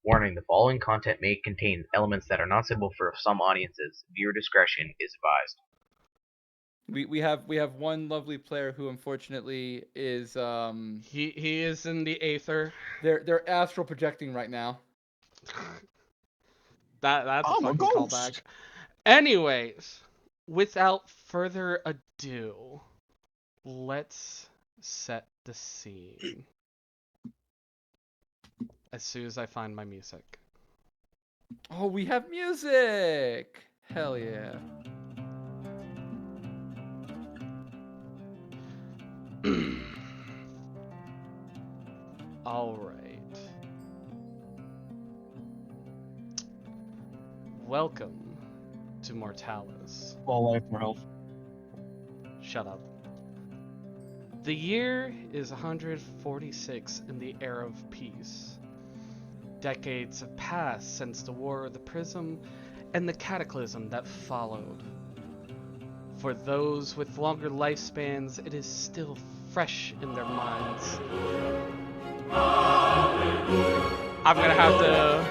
Warning: the following content may contain elements that are not suitable for some audiences. Viewer discretion is advised. We have one lovely player who unfortunately is He is in the aether. they're astral projecting right now. That's a I'm a fucking ghost. callback. Anyways, without further ado, let's set the scene. As soon as I find my music. Oh, we have music. Hell yeah. All right. Welcome to Mortalis. More life, more health. Shut up. The year is 146 in the era of peace. Decades have passed since the War of the Prism and the cataclysm that followed. For those with longer lifespans, it is still fresh in their minds. I'm gonna have to...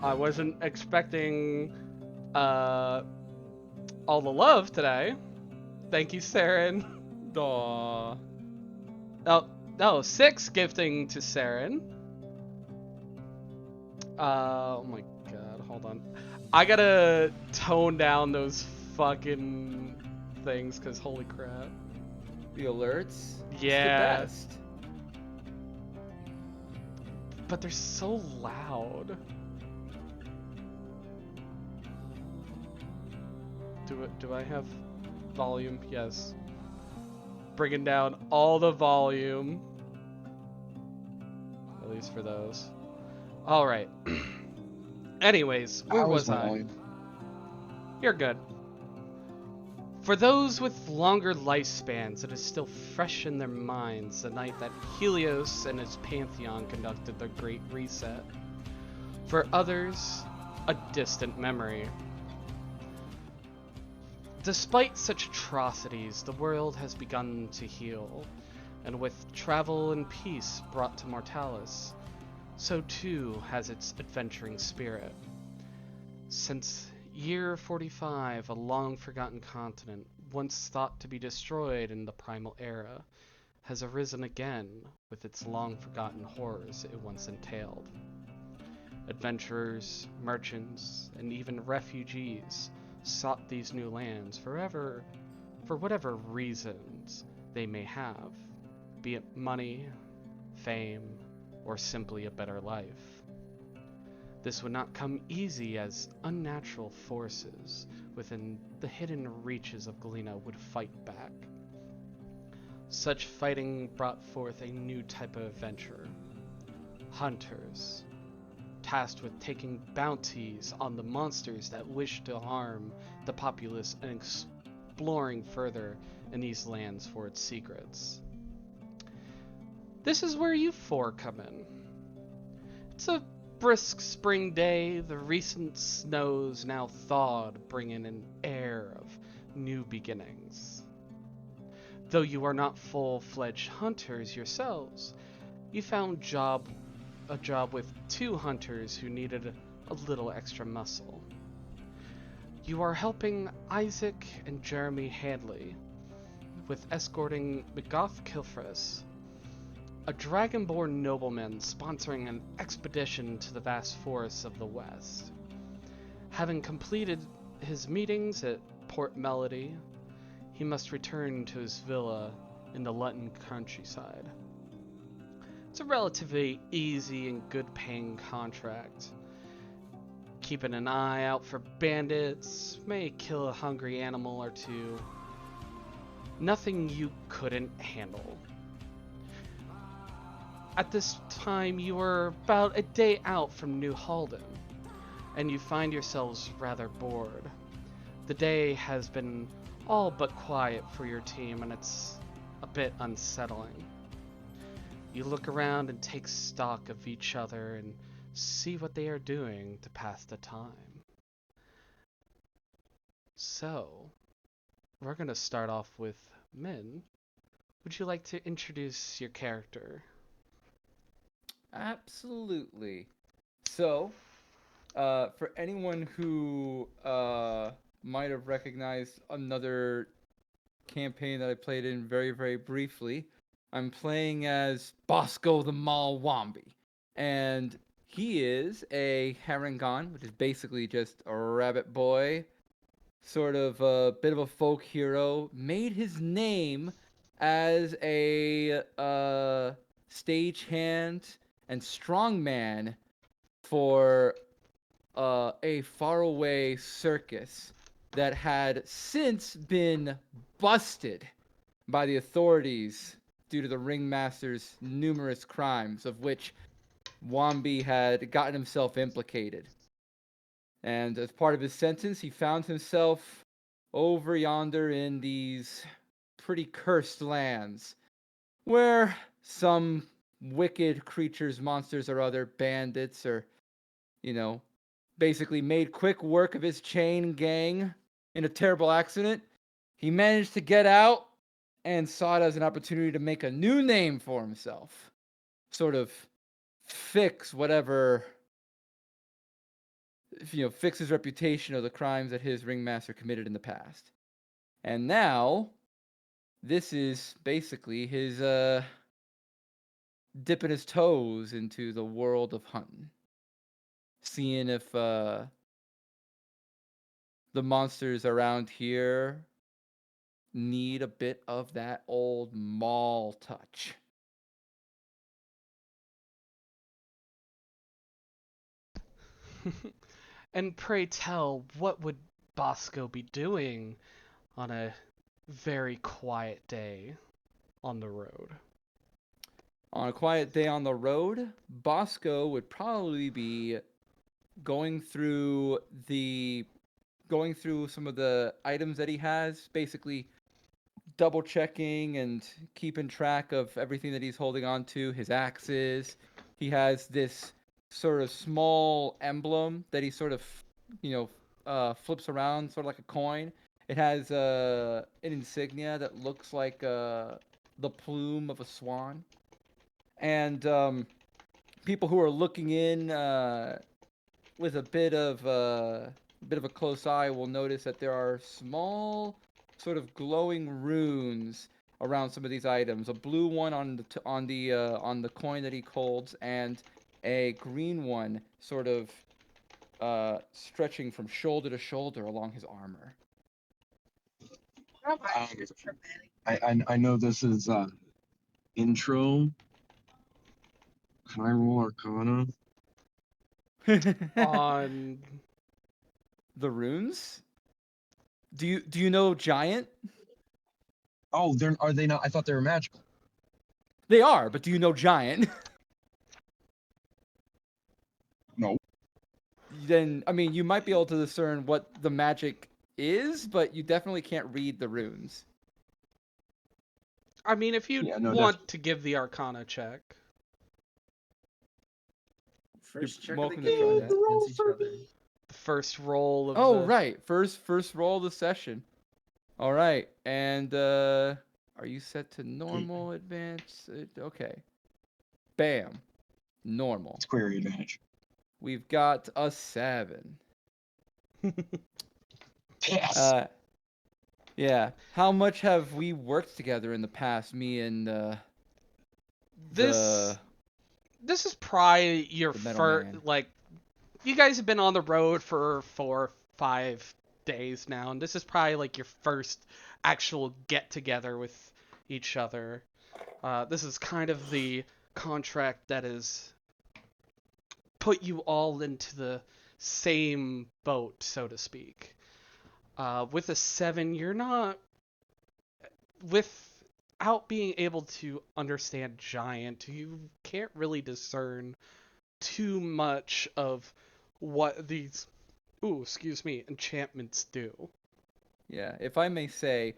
I wasn't expecting all the love today. Thank you, Saren. Aw. Oh, no, 6 gifting to Saren. Oh my god, hold on. I gotta tone down those fucking things, cause holy crap. The alerts. Yeah. It's the best. But they're so loud. Do I have volume? Yes. Bringing down all the volume. At least for those. Alright. Anyways, where was I? You're good. For those with longer lifespans, it is still fresh in their minds the night that Helios and his pantheon conducted the Great Reset. For others, a distant memory. Despite such atrocities, the world has begun to heal, and with travel and peace brought to Mortalis, so too has its adventuring spirit. Since year 45, a long-forgotten continent, once thought to be destroyed in the Primal Era, has arisen again with its long-forgotten horrors it once entailed. Adventurers, merchants, and even refugees sought these new lands for whatever reasons they may have, be it money, fame, or simply a better life. This would not come easy, as unnatural forces within the hidden reaches of Galina would fight back. Such fighting brought forth a new type of adventurer: hunters, tasked with taking bounties on the monsters that wish to harm the populace and exploring further in these lands for its secrets. This is where you 4 come in. It's a brisk spring day, the recent snows now thawed, bringing an air of new beginnings. Though you are not full-fledged hunters yourselves, you found a job with 2 hunters who needed a little extra muscle. You are helping Isaac and Jeremy Hadley with escorting McGoth Kilfris, a dragonborn nobleman sponsoring an expedition to the vast forests of the West. Having completed his meetings at Port Melody, he must return to his villa in the Luton countryside. It's a relatively easy and good-paying contract. Keeping an eye out for bandits, may kill a hungry animal or 2. Nothing you couldn't handle. At this time, you are about a day out from New Halden, and you find yourselves rather bored. The day has been all but quiet for your team, and it's a bit unsettling. You look around and take stock of each other and see what they are doing to pass the time. So, we're going to start off with Min. Would you like to introduce your character? Absolutely. So, for anyone who might have recognized another campaign that I played in very, very briefly, I'm playing as Bosco the Malwambi. And he is a Harangon, which is basically just a rabbit boy, sort of a bit of a folk hero, made his name as a stagehand and strongman for a faraway circus that had since been busted by the authorities due to the ringmaster's numerous crimes, of which Wambi had gotten himself implicated. And as part of his sentence, he found himself over yonder in these pretty cursed lands where some wicked creatures, monsters, or other bandits, or, you know, basically made quick work of his chain gang in a terrible accident. He managed to get out and saw it as an opportunity to make a new name for himself. Sort of fix whatever, fix his reputation of the crimes that his ringmaster committed in the past. And now, this is basically his dipping his toes into the world of hunting. Seeing if the monsters around here need a bit of that old mall touch. And pray tell, what would Bosco be doing on a very quiet day on the road? On a quiet day on the road, Bosco would probably be going through some of the items that he has, basically double checking and keeping track of everything that he's holding on to, his axes. He has this sort of small emblem that he sort of, flips around, sort of like a coin. It has an insignia that looks like the plume of a swan. And people who are looking in with a bit of a close eye will notice that there are small, sort of glowing runes around some of these items. A blue one on the coin that he holds, and a green one, sort of stretching from shoulder to shoulder along his armor. I know this is intro. Can I roll Arcana? On The runes? Do you know Giant? Oh, are they not? I thought they were magical. They are, but do you know Giant? No. Then, I mean, you might be able to discern what the magic is, but you definitely can't read the runes. I mean, if you want to give the Arcana check. First You're check welcome of to the try game that. against each other. The first roll of Oh, the... right. First roll of the session. All right. And are you set to normal, advanced? Okay. Bam. Normal. It's query advantage. We've got a 7. Yes. Yeah. How much have we worked together in the past, me and This is probably your the metal first, man. like, you guys have been on the road for 4 or 5 days now, and this is probably like your first actual get together with each other. This is kind of the contract that has put you all into the same boat, so to speak. With a 7, you're not, without being able to understand Giant, you can't really discern too much of what these enchantments do. Yeah, if I may say,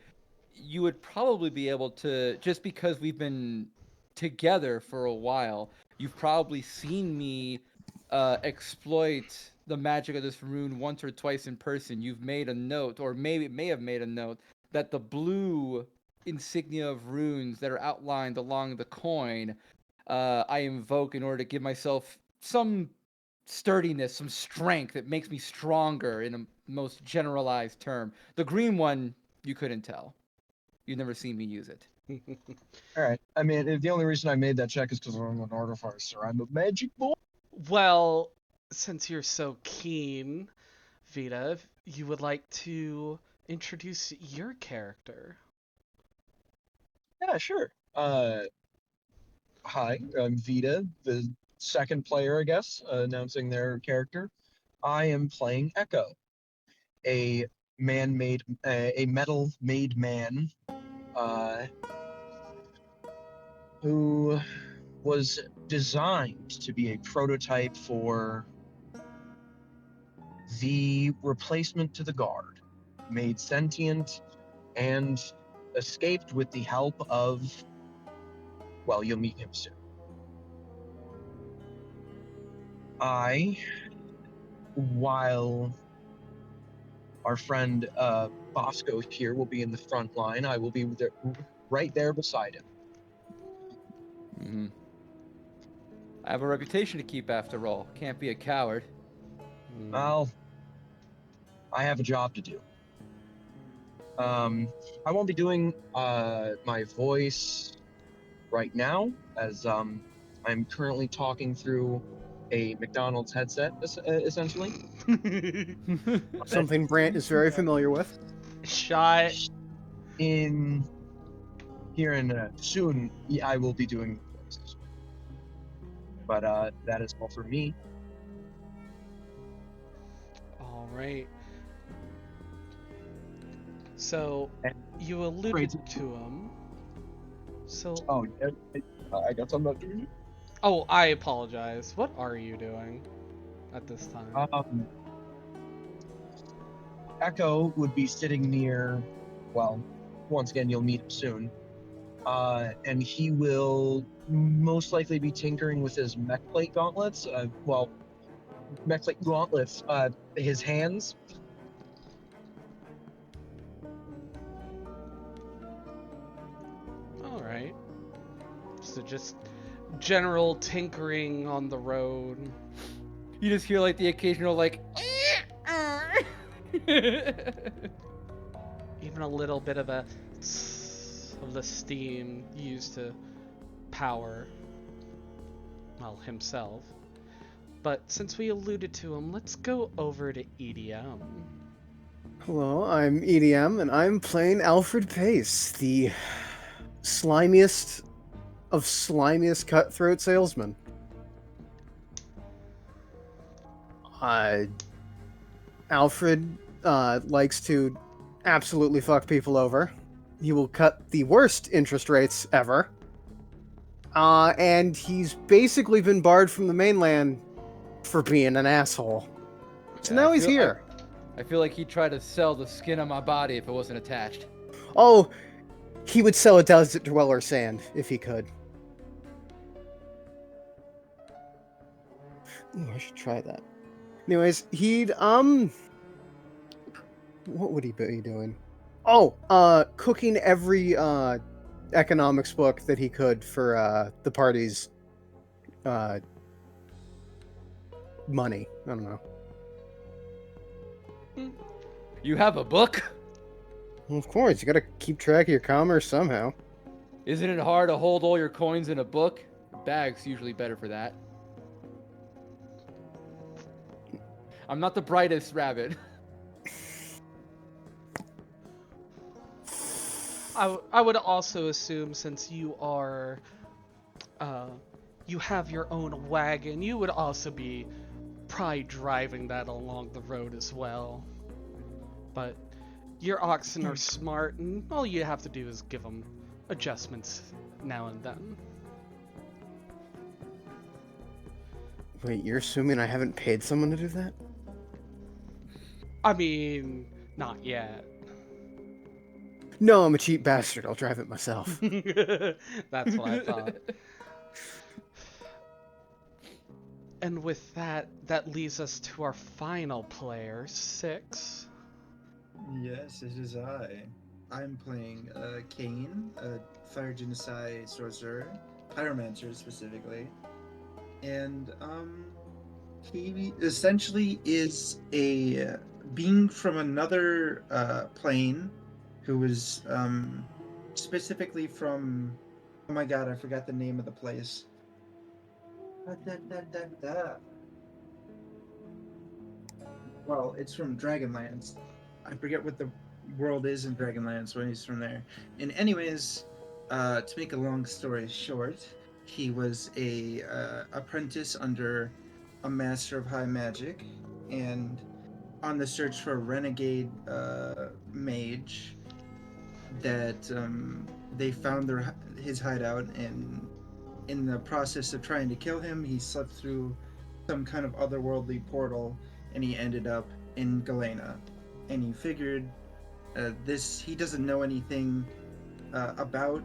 you would probably be able to, just because we've been together for a while, you've probably seen me exploit the magic of this rune once or twice in person. You've made a note, or maybe may have made a note, that the blue insignia of runes that are outlined along the coin I invoke in order to give myself some sturdiness, some strength that makes me stronger in a most generalized term. The green one, you couldn't tell. You've never seen me use it. All right. I mean, the only reason I made that check is because I'm an artificer. I'm a magic boy. Well, since you're so keen, Vita, if you would like to introduce your character. Yeah, sure. Hi, I'm Vita, the second player, I guess, announcing their character. I am playing Echo, a a metal-made man, uh, who was designed to be a prototype for the replacement to the guard, made sentient and escaped with the help of, well, you'll meet him soon. While our friend Bosco here will be in the front line, I will be there, right there beside him. Mm-hmm. I have a reputation to keep after all. Can't be a coward. Well, I have a job to do. I won't be doing my voice right now, as I'm currently talking through a McDonald's headset, essentially. But Something Brant is very familiar with. Shot. in here in soon, I will be doing voices. But that is all for me. All right. So And you alluded to him. So oh, I guess I'm not doing it. oh, I apologize. What are you doing at this time? Echo would be sitting near, well, once again, you'll meet him soon. And he will most likely be tinkering with his mech plate gauntlets. Mech plate gauntlets, his hands. All right. So just general tinkering on the road. You just hear like the occasional like. Even a little bit of a of the steam used to power, well, himself. But since we alluded to him, let's go over to EDM. Hello, I'm EDM, and I'm playing Alfred Pace, the slimiest of slimiest cutthroat salesmen. Alfred likes to absolutely fuck people over. He will cut the worst interest rates ever. And he's basically been barred from the mainland for being an asshole. So Yeah, now he's here. I feel like he'd try to sell the skin on my body if it wasn't attached. Oh, he would sell a desert dweller sand if he could. Ooh, I should try that. Anyways, he'd what would he be doing? Oh, cooking every economics book that he could for the party's money. I don't know. You have a book? Well, of course, you gotta keep track of your commerce somehow. Isn't it hard to hold all your coins in a book? A bag's usually better for that. I'm not the brightest rabbit. I would also assume, since you are, you have your own wagon, you would also be probably driving that along the road as well. But your oxen are smart, and all you have to do is give them adjustments now and then. Wait, you're assuming I haven't paid someone to do that? I mean, not yet. No, I'm a cheap bastard. I'll drive it myself. That's what I thought. And with that, that leads us to our final player, 6. Yes, it is I. I'm playing Kane, a fire genocide sorcerer, pyromancer specifically, and he essentially is a being from another plane, who was specifically from. Oh my god, I forgot the name of the place. Da, da, da, da, da. Well, it's from Dragonlance. I forget what the world is in Dragonlance when he's from there. And anyways, to make a long story short, he was a apprentice under a master of high magic, and on the search for a renegade mage, that they found his hideout, and in the process of trying to kill him, he slipped through some kind of otherworldly portal, and he ended up in Galena. And he figured this he doesn't know anything about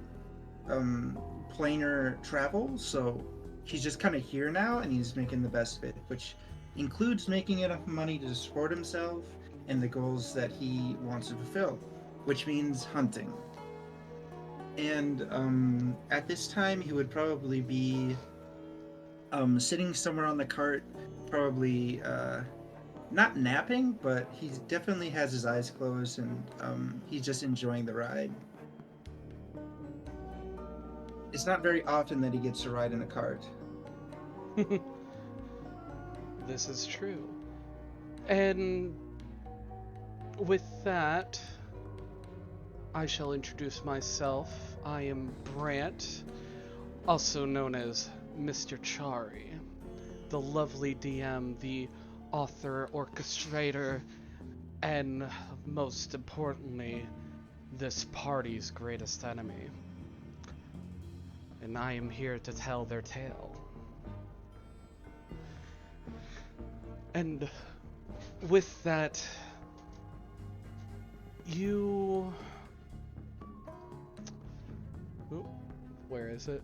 planar travel, so he's just kind of here now, and he's making the best of it, which includes making enough money to support himself and the goals that he wants to fulfill, which means hunting. And at this time, he would probably be sitting somewhere on the cart, probably not napping, but he definitely has his eyes closed, and he's just enjoying the ride. It's not very often that he gets to ride in a cart. This is true. And with that, I shall introduce myself. I am Brant, also known as Mr. Chari, the lovely DM, the author, orchestrator, and most importantly, this party's greatest enemy. And I am here to tell their tale. And with that, you... Ooh, where is it?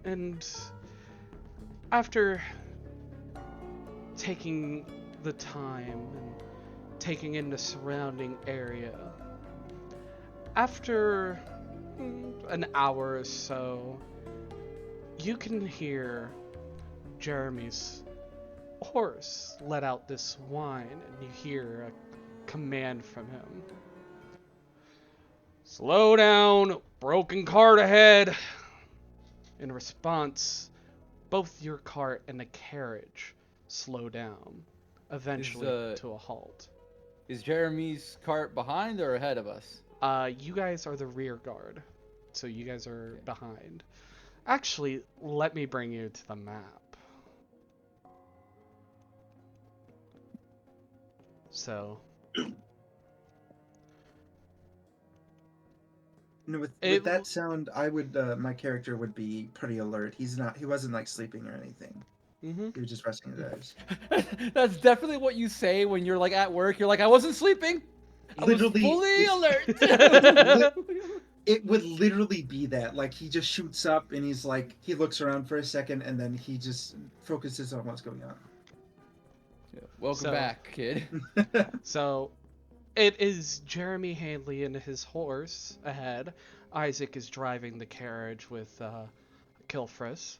And after taking the time and taking in the surrounding area, after an hour or so, you can hear Jeremy's horse let out this whine, and you hear a command from him. Slow down, broken cart ahead. In response, both your cart and the carriage slow down, eventually to a halt. Is Jeremy's cart behind or ahead of us? You guys are the rear guard, so you guys are behind. Actually, let me bring you to the map. So, With that sound, I would my character would be pretty alert. He wasn't like sleeping or anything. mm-hmm. He was just resting his eyes. That's definitely what you say when you're like at work. You're like, I wasn't sleeping. I was fully alert. It would literally be that. Like, he just shoots up and he's like, he looks around for a second and then he just focuses on what's going on. Welcome back, kid. So, it is Jeremy Handley and his horse ahead. Isaac is driving the carriage with Kilfris.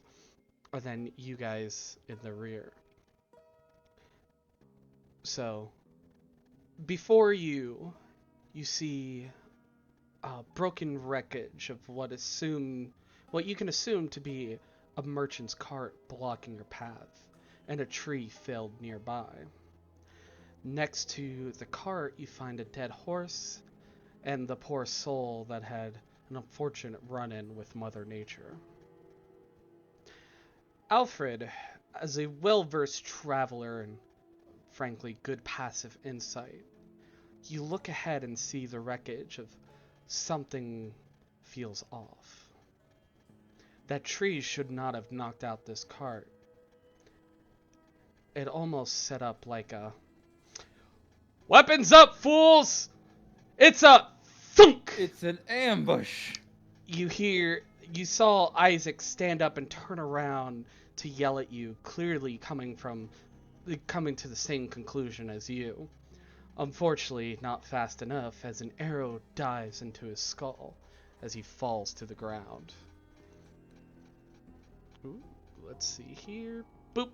And then you guys in the rear. So, before you see broken wreckage of what you can assume to be a merchant's cart blocking your path, and a tree felled nearby. Next to the cart, you find a dead horse and the poor soul that had an unfortunate run-in with Mother Nature. Alfred, as a well-versed traveler and frankly good passive insight, you look ahead and see the wreckage of something feels off. That tree should not have knocked out this cart. It almost set up like a weapons up, fools! It's a thunk! It's an ambush. You saw Isaac stand up and turn around to yell at you, clearly coming to the same conclusion as you. Unfortunately, not fast enough, as an arrow dives into his skull as he falls to the ground. Ooh, let's see here. Boop.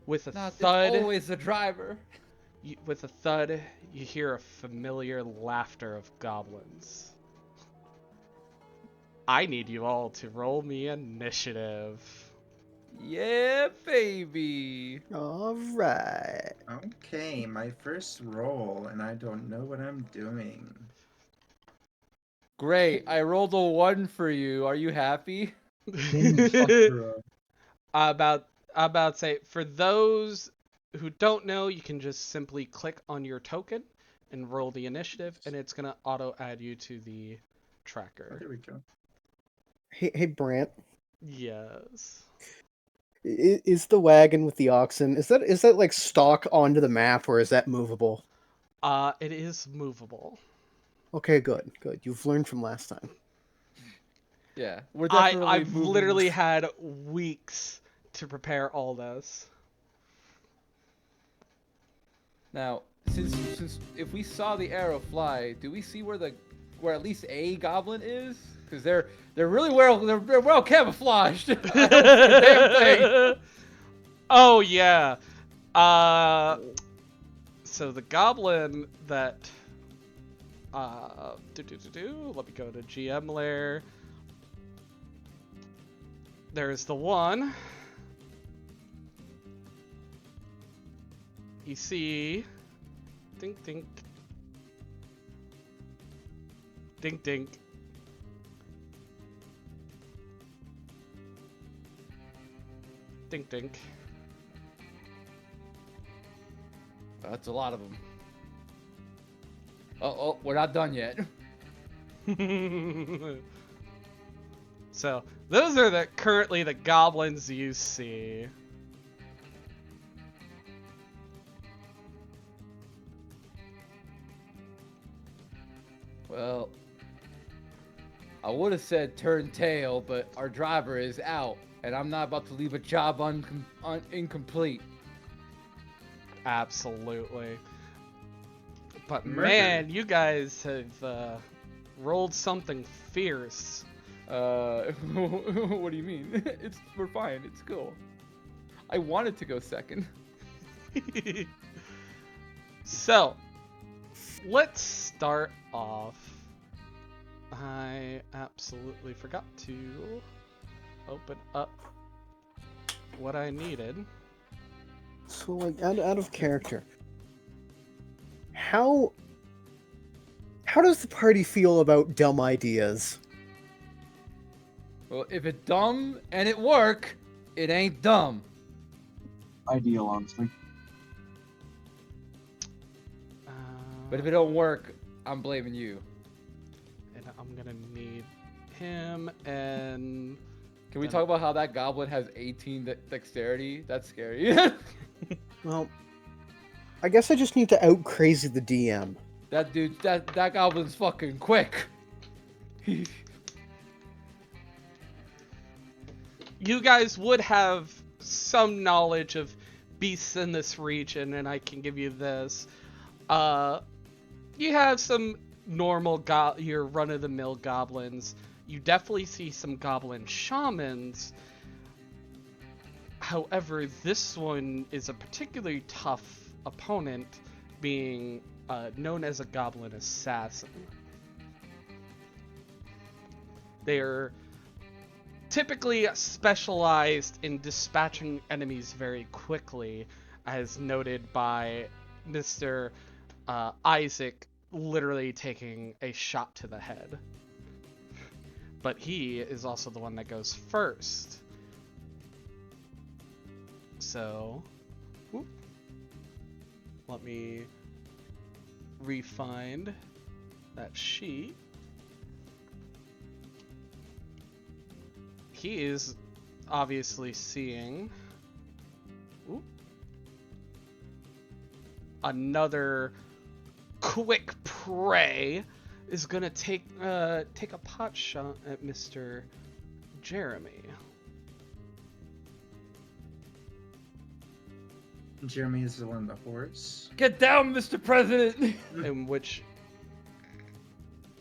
With a Not, it's thud, always the driver. with a thud, you hear a familiar laughter of goblins. I need you all to roll me initiative. Yeah, baby. All right. Okay, my first roll, and I don't know what I'm doing. Great. I rolled a 1 for you. Are you happy? Fuck your, about to say, for those who don't know, you can just simply click on your token and roll the initiative, and it's gonna auto add you to the Oh, tracker. there we go. Hey, Brant. Yes. Is the wagon with the oxen, is that like stock onto the map, or is that movable? It is movable. Okay, good. You've learned from last time. Yeah, we're definitely I've moving. literally had weeks to prepare all this. Now, since if we saw the arrow fly, do we see where at least a goblin is? Because they're really well camouflaged. I don't see a damn thing. Oh yeah. So the goblin that let me go to GM layer. There's the one. You see, dink dink, dink dink. Dink dink. That's a lot of them. Oh, we're not done yet. So those are currently the goblins you see. Well, I would have said turn tail, but our driver is out, and I'm not about to leave a job incomplete. Absolutely. But Murder. man, you guys have rolled something fierce. What do you mean? We're fine. It's cool. I wanted to go second. So, let's start off. I absolutely forgot to open up what I needed. So, like, out of character, how does the party feel about dumb ideas? Well, if it's dumb and it work, it ain't dumb. ideal, honestly. But if it don't work, I'm blaming you. And I'm gonna need him and. Can we talk about how that goblin has 18 dexterity? That's scary. Well, I guess I just need to out crazy the DM. That dude, that goblin's fucking quick. You guys would have some knowledge of beasts in this region, and I can give you this. You have some normal your run-of-the-mill goblins. You definitely see some goblin shamans. However, this one is a particularly tough opponent, being known as a goblin assassin. They're typically specialized in dispatching enemies very quickly, as noted by Mr. Isaac literally taking a shot to the head. But he is also the one that goes first. So, whoop. Let me re-find that sheet. He is obviously seeing another quick prey is gonna take a pot shot at Mr. Jeremy. Jeremy is the one on the horse. Get down, Mr. President! In which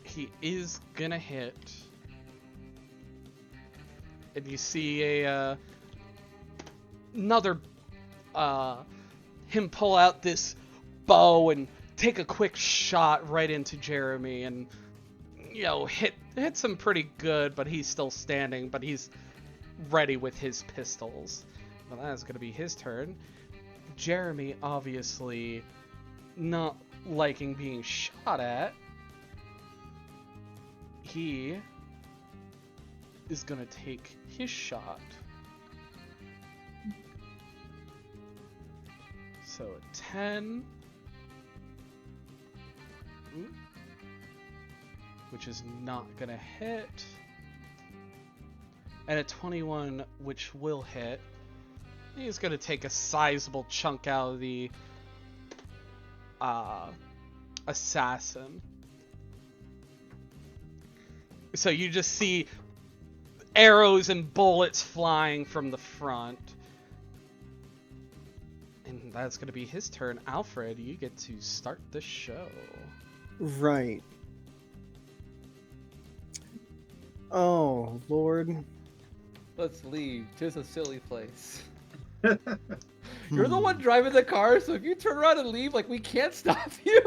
he is gonna hit. and you see another him pull out this bow and take a quick shot right into Jeremy, and hits him pretty good, but he's still standing, but he's ready with his pistols. Well, that's gonna be his turn. Jeremy, obviously not liking being shot at, he is gonna take his shot. So a 10, which is not gonna hit, and a 21, which will hit. He's gonna take a sizable chunk out of the assassin. So you just see arrows and bullets flying from the front. And that's going to be his turn. Alfred, you get to start the show. Right. Oh, Lord. Let's leave. Just a silly place. You're the one driving the car, so if you turn around and leave, like, we can't stop you.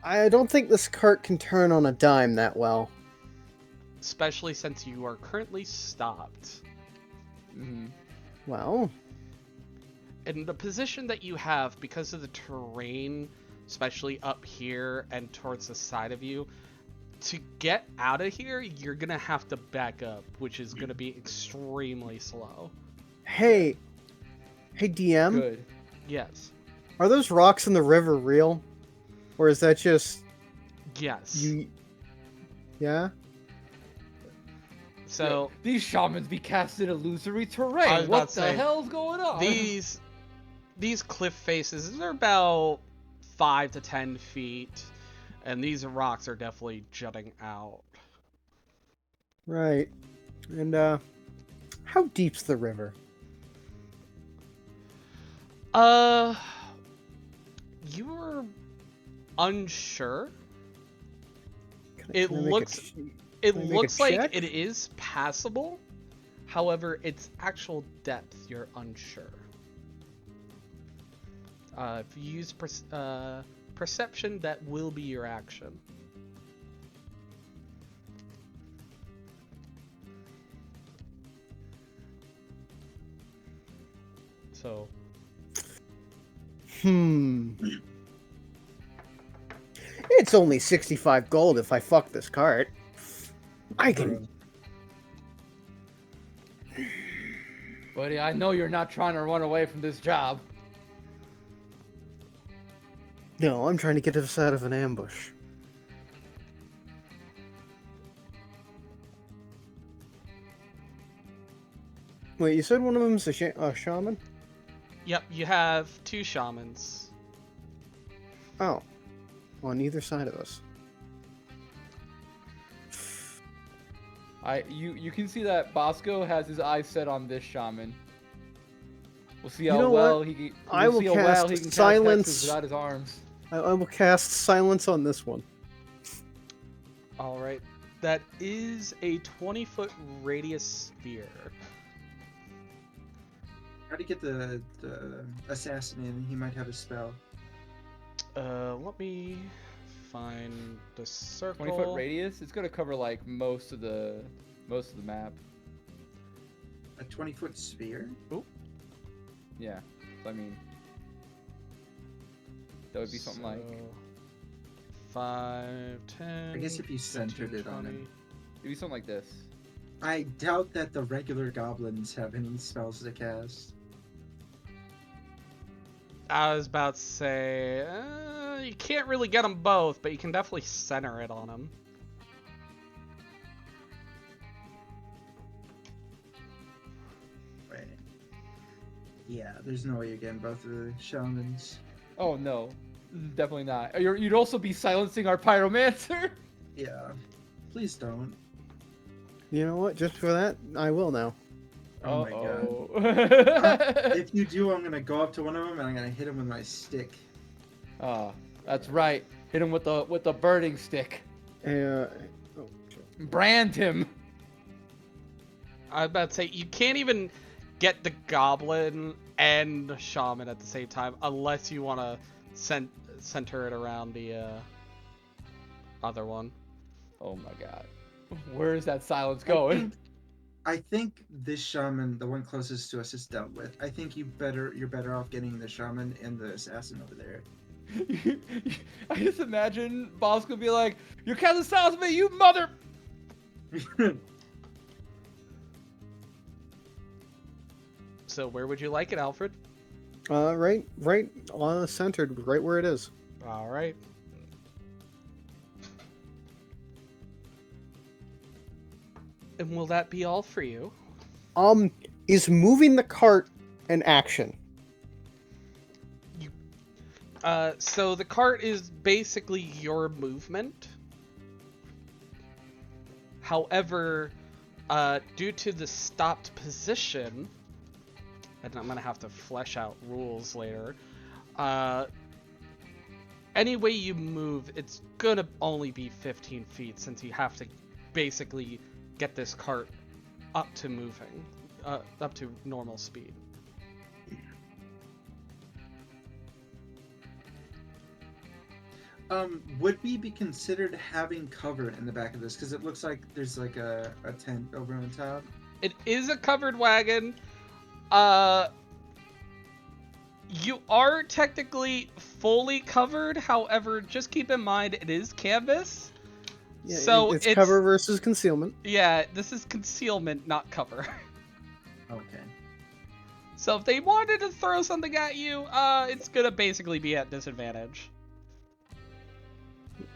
I don't think this cart can turn on a dime that well. Especially since you are currently stopped. Mm-hmm. Well... And the position that you have, because of the terrain, especially up here and towards the side of you, to get out of here, you're going to have to back up, which is going to be extremely slow. Hey, DM? Good. Yes. Are those rocks in the river real? Or is that just... Yes. You... Yeah? So... Yeah, these shamans be casting illusory I was terrain. about What to the say, hell's going on? These cliff faces, they're about 5 to 10 feet, and these rocks are definitely jutting out. Right. And, how deep's the river? You're unsure. Can I make It Can I make a looks like check? it is passable. However, its actual depth, you're unsure. If you use perception, that will be your action. So, It's only 65 gold if I fuck this cart. I can... Buddy, I know you're not trying to run away from this job. No, I'm trying to get us out of an ambush. Wait, you said one of them's a shaman? yep, you have 2 shamans. Oh. On either side of us. You can see that Bosco has his eyes set on this shaman. We'll see how You know well what? he can. I We'll will see how well he cast can cast silence. hexes without his arms. I will cast silence on this one. Alright, that is a 20-foot radius sphere. How to get the assassin in? He might have a spell. Let me find the circle. 20-foot radius. It's gonna cover like most of the map. A 20-foot sphere? Yeah. I mean, that would be something like. 5, 10. I guess if you 15, centered it on 20. it. It'd be something like this. I doubt that the regular goblins have any spells to cast. I was about to say, you can't really get them both, but you can definitely center it on them. Right. Yeah, there's no way you're getting both of the shamans. Oh no, definitely not. You'd also be silencing our pyromancer. Yeah. Please don't. You know what? Just for that, I will now. Oh my god. god. If you do, I'm gonna go up to one of them and I'm gonna hit him with my stick. Oh, that's right. Hit him with the burning stick. Oh, Brand him. I'm about to say, you can't even get the goblin and the shaman at the same time unless you want to center it around the other one. Oh my god. Where is that silence going? I think this shaman, the one closest to us, is dealt with. I think you're better off getting the shaman and the assassin over there. I just imagine Boss could be like, "You casting silence me, you mother." So where would you like it, Alfred? Right centered, right where it is. All right. And will that be all for you? Is moving the cart an action? So the cart is basically your movement. However, due to the stopped position, and I'm gonna have to flesh out rules later. Any way you move, it's gonna only be 15 feet since you have to basically get this cart up to moving, up to normal speed. Would we be considered having cover in the back of this? Because it looks like there's like a tent over on top. It is a covered wagon. You are technically fully covered. However, just keep in mind it is canvas. Yeah, So it's cover versus concealment. Yeah, this is concealment, not cover. Okay. So if they wanted to throw something at you, it's gonna basically be at disadvantage.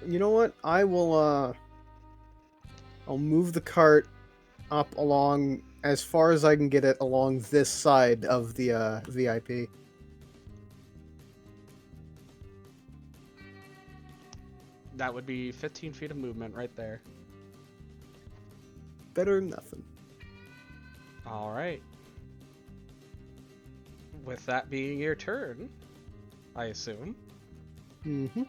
You know what? I'll move the cart up along as far as I can get it along this side of the VIP. That would be 15 feet of movement right there. Better than nothing. All right. With that being your turn, I assume, Mm-hmm.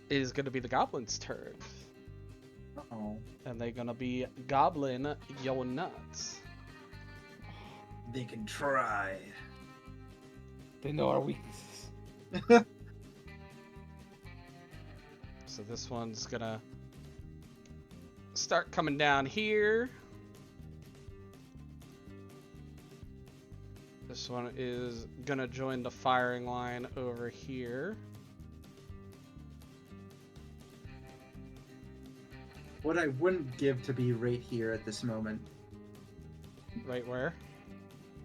it is going to be the goblin's turn. Uh-oh. And they're going to be goblin yo nuts. They can try. They know our weaknesses. So this one's going to start coming down here. This one is going to join the firing line over here. What I wouldn't give to be right here at this moment. Right where?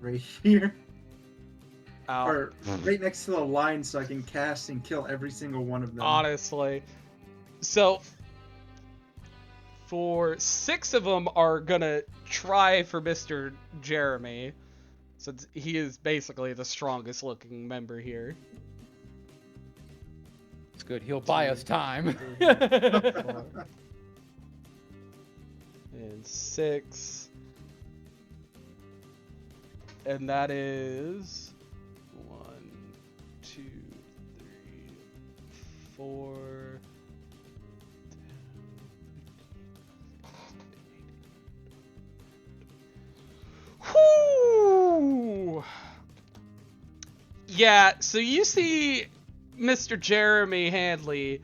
Right here. Ow. Or right next to the line so I can cast and kill every single one of them. Honestly. So, for 6 of them are gonna try for Mr. Jeremy, since he is basically the strongest looking member here. It's good. He'll buy us time. And 6. And that is 1, 2, 3, 4. Whoo! Yeah, so you see Mr. Jeremy Handley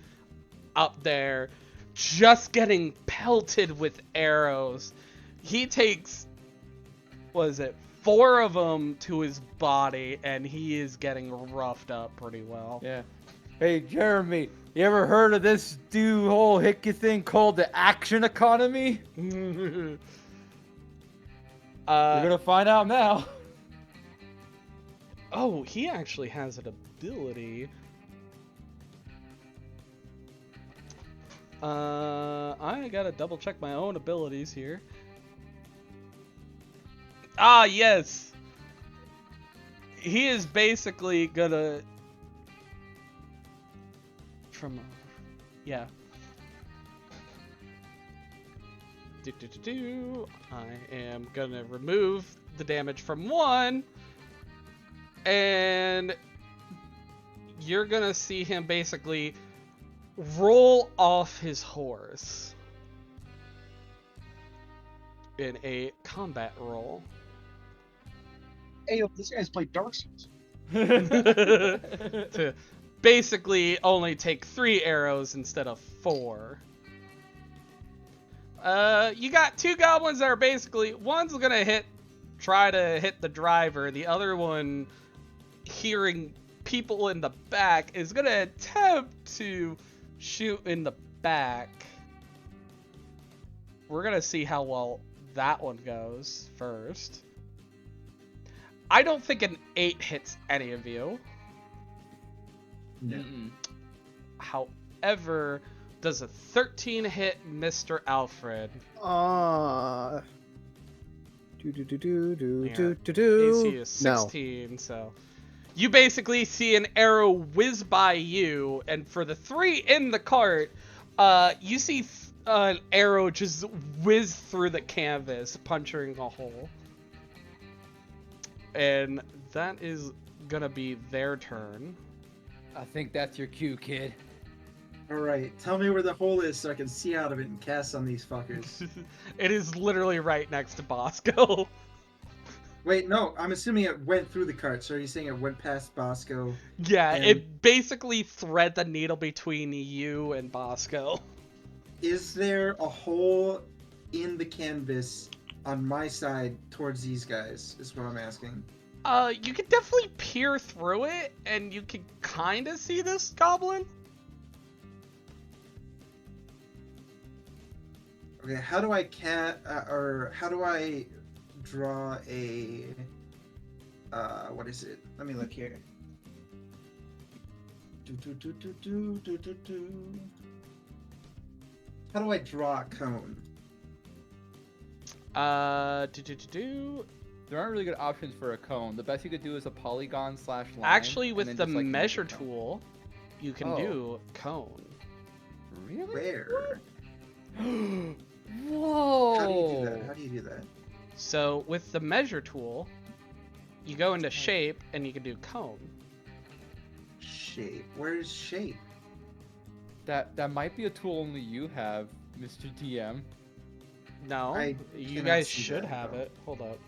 up there just getting pelted with arrows. He takes, what is it, 4 of them to his body, and he is getting roughed up pretty well. Yeah. Hey, Jeremy, you ever heard of this whole hickey thing called the action economy? You're gonna find out now. Oh, he actually has an ability. I gotta double check my own abilities here. Ah, yes! He is basically gonna... Yeah. I am gonna remove the damage from 1. And you're gonna see him basically roll off his horse. in a combat roll. Hey, yo, this guy's played Dark Souls. To basically only take 3 arrows instead of 4. You got 2 goblins that are basically, one's gonna try to hit the driver, the other one, hearing people in the back, is gonna attempt to shoot in the back. We're gonna see how well that one goes first. I don't think an 8 hits any of you. No. Mm-mm. However, does a 13 hit Mr. Alfred? AC is 16, so you basically see an arrow whiz by you, and for the 3 in the cart, you see an arrow just whiz through the canvas, puncturing a hole. And that is gonna be their turn. I think that's your cue, kid. Alright, tell me where the hole is so I can see out of it and cast on these fuckers. It is literally right next to Bosco. Wait, no, I'm assuming it went through the cart, so are you saying it went past Bosco? Yeah, And- it basically thread the needle between you and Bosco. Is there a hole in the canvas on my side towards these guys, is what I'm asking. You can definitely peer through it, and you can kind of see this goblin. Okay, how do I how do I draw a, what is it? Let me look here. How do I draw a cone? There aren't really good options for a cone. The best you could do is a polygon / line. Actually, and with then the just, like, make a measure cone. tool, you can Oh. do cone. Really? Where? Whoa! How do you do that? How do you do that? So with the measure tool, you go into shape, and you can do cone. Shape. Where's shape? That might be a tool only you have, Mr. DM. No, I you cannot guys see should that, have though. it. Hold up.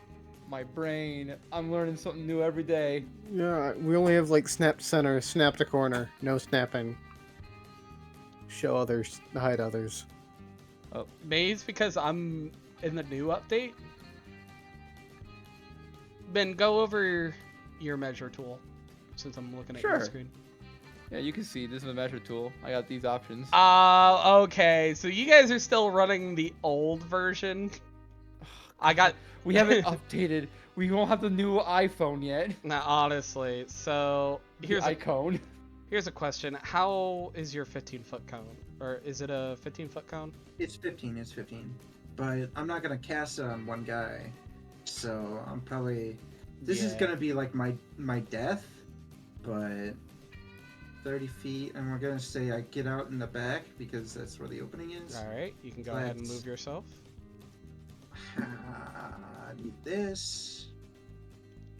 My brain. I'm learning something new every day. Yeah, we only have like snap to center, snap to corner, no snapping. Show others, hide others. Maybe it's because I'm in the new update. Ben, go over your measure tool, since I'm looking at your Sure. screen. Yeah, you can see this is a measure tool. I got these options. Okay. So you guys are still running the old version. I got. We haven't updated. We don't have the new iPhone yet. Nah, honestly. So Here's icon. here's a question. How is your 15-foot cone? Or is it a 15-foot cone? It's 15. It's 15. But I'm not gonna cast it on one guy, so I'm probably. This is Yeah. gonna be like my death, but 30 feet, and we're gonna say I get out in the back because that's where the opening is. All right. You can go ahead and Let's- move yourself. I need this.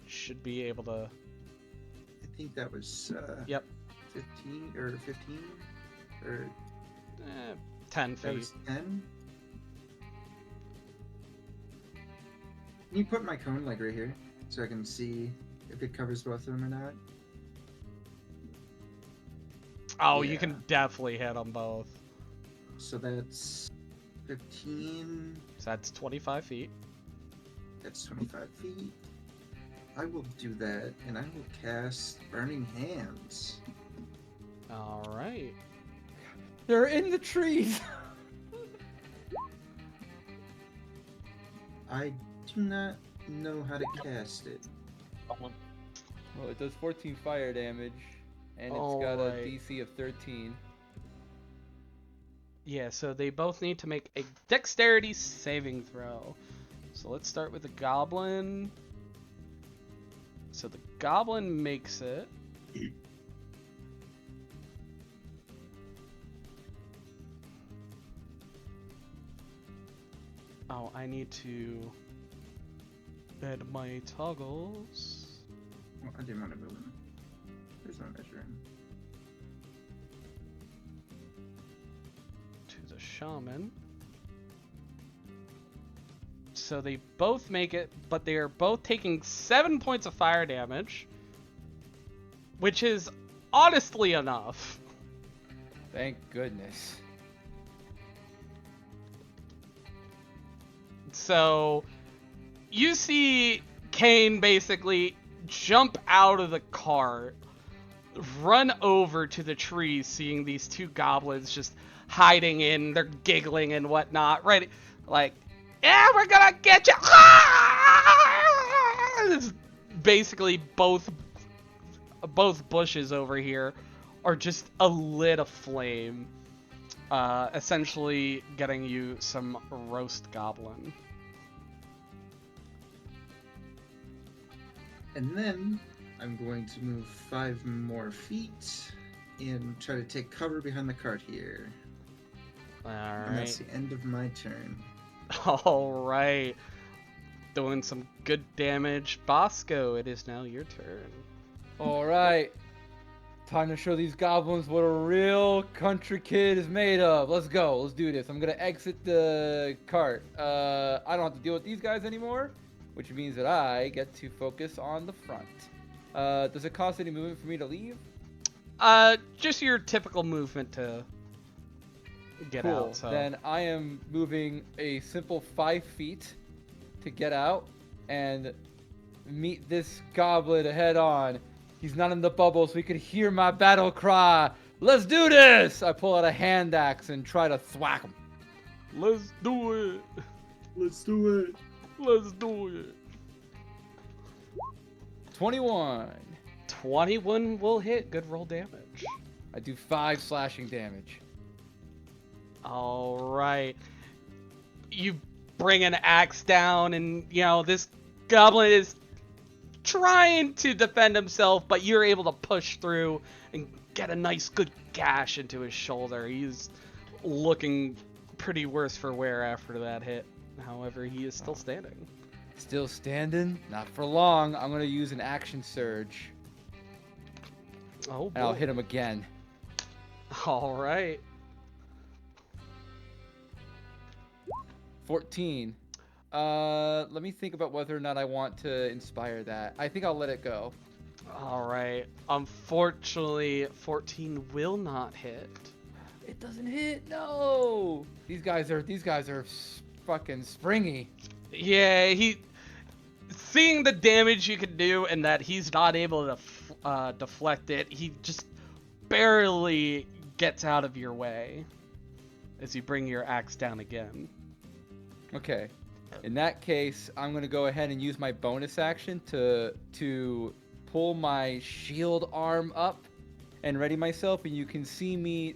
Should be able to. I think that was Yep. 15 or 15 or 10 that feet. was 10. Can you put my cone like right here so I can see if it covers both of them or not? Oh, you Yeah. can definitely hit them both. So that's 15. So that's 25 feet. That's 25 feet. I will do that, and I will cast Burning Hands. All right. They're in the trees. I do not know how to cast it. Well, it does 14 fire damage, and it's got a Alright. DC of 13. Yeah, so they both need to make a dexterity saving throw. So let's start with the goblin. So the goblin makes it. Oh, I need to add my toggles. Well, I didn't want to move him. There's no measuring. To the shaman. So they both make it, but they are both taking 7 points of fire damage, which is honestly enough. Thank goodness. So you see Kane basically jump out of the cart, run over to the trees, seeing these two goblins just hiding in, they're giggling and whatnot, right? Like, yeah, we're gonna get you. It's basically both bushes over here are just a lit aflame, essentially getting you some roast goblin. And then I'm going to move 5 more feet and try to take cover behind the cart here. And that's Alright. the end of my turn. Alright. Doing some good damage. Bosco, it is now your turn. All right. Time to show these goblins what a real country kid is made of. Let's go. Let's do this. I'm going to exit the cart. I don't have to deal with these guys anymore, which means that I get to focus on the front. Does it cost any movement for me to leave? Just your typical movement to get Cool. out. So. Then I am moving a simple 5 feet to get out and meet this goblin head on. He's not in the bubble, so he could hear my battle cry. Let's do this! I pull out a hand axe and try to thwack him. Let's do it. Let's do it. Let's do it. 21. 21 will hit. Good roll damage. I do 5 slashing damage. Alright. You bring an axe down, and, you know, this goblin is trying to defend himself, but you're able to push through and get a nice good gash into his shoulder. He's looking pretty worse for wear after that hit. However, he is still standing. Still standing? Not for long. I'm going to use an action surge. Oh, boy. And I'll hit him again. Alright. 14. Let me think about whether or not I want to inspire that. I think I'll let it go. Alright. Unfortunately, 14 will not hit. It doesn't hit. No. These guys are fucking springy. Yeah, seeing the damage you can do and that he's not able to deflect it, he just barely gets out of your way as you bring your axe down again. Okay. In that case, I'm gonna go ahead and use my bonus action to pull my shield arm up and ready myself, and you can see me.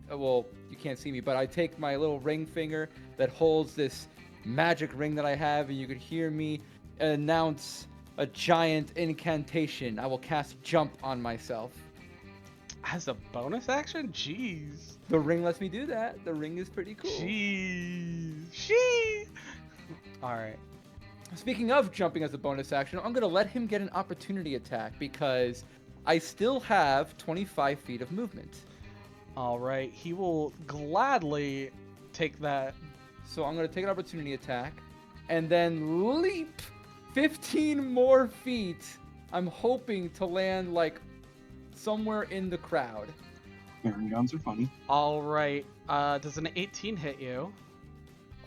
Well, you can't see me, but I take my little ring finger that holds this magic ring that I have, and you could hear me announce a giant incantation. I will cast jump on myself. As a bonus action? Jeez. The ring lets me do that. The ring is pretty cool. Jeez. Alright. Speaking of jumping as a bonus action, I'm going to let him get an opportunity attack because I still have 25 feet of movement. Alright, he will gladly take that. So I'm going to take an opportunity attack and then leap 15 more feet. I'm hoping to land like somewhere in the crowd. Fairy guns are funny. Alright, does an 18 hit you?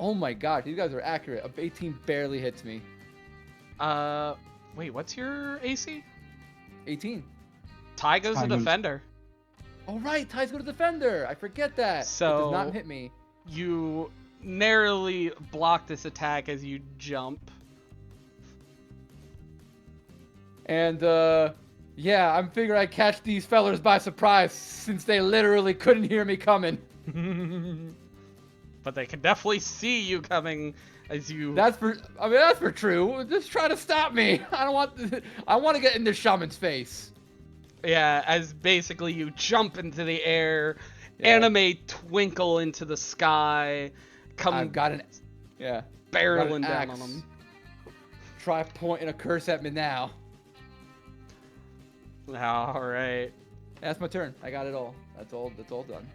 Oh my god, these guys are accurate. A 18 barely hits me. Wait, what's your AC? 18. Ty goes to Ty goes- defender. Oh right, ties go to defender. I forget that. It So- does not hit me. You narrowly block this attack as you jump. And yeah, I'm figuring I'd catch these fellers by surprise since they literally couldn't hear me coming. But they can definitely see you coming as you... That's for true. Just try to stop me. I want to get into Shaman's face. Yeah, as basically you jump into the air, Yeah. anime twinkle into the sky, come I've got an barreling down on axe. them. Try pointing a curse at me now. Alright. That's my turn. I got it all. That's all done.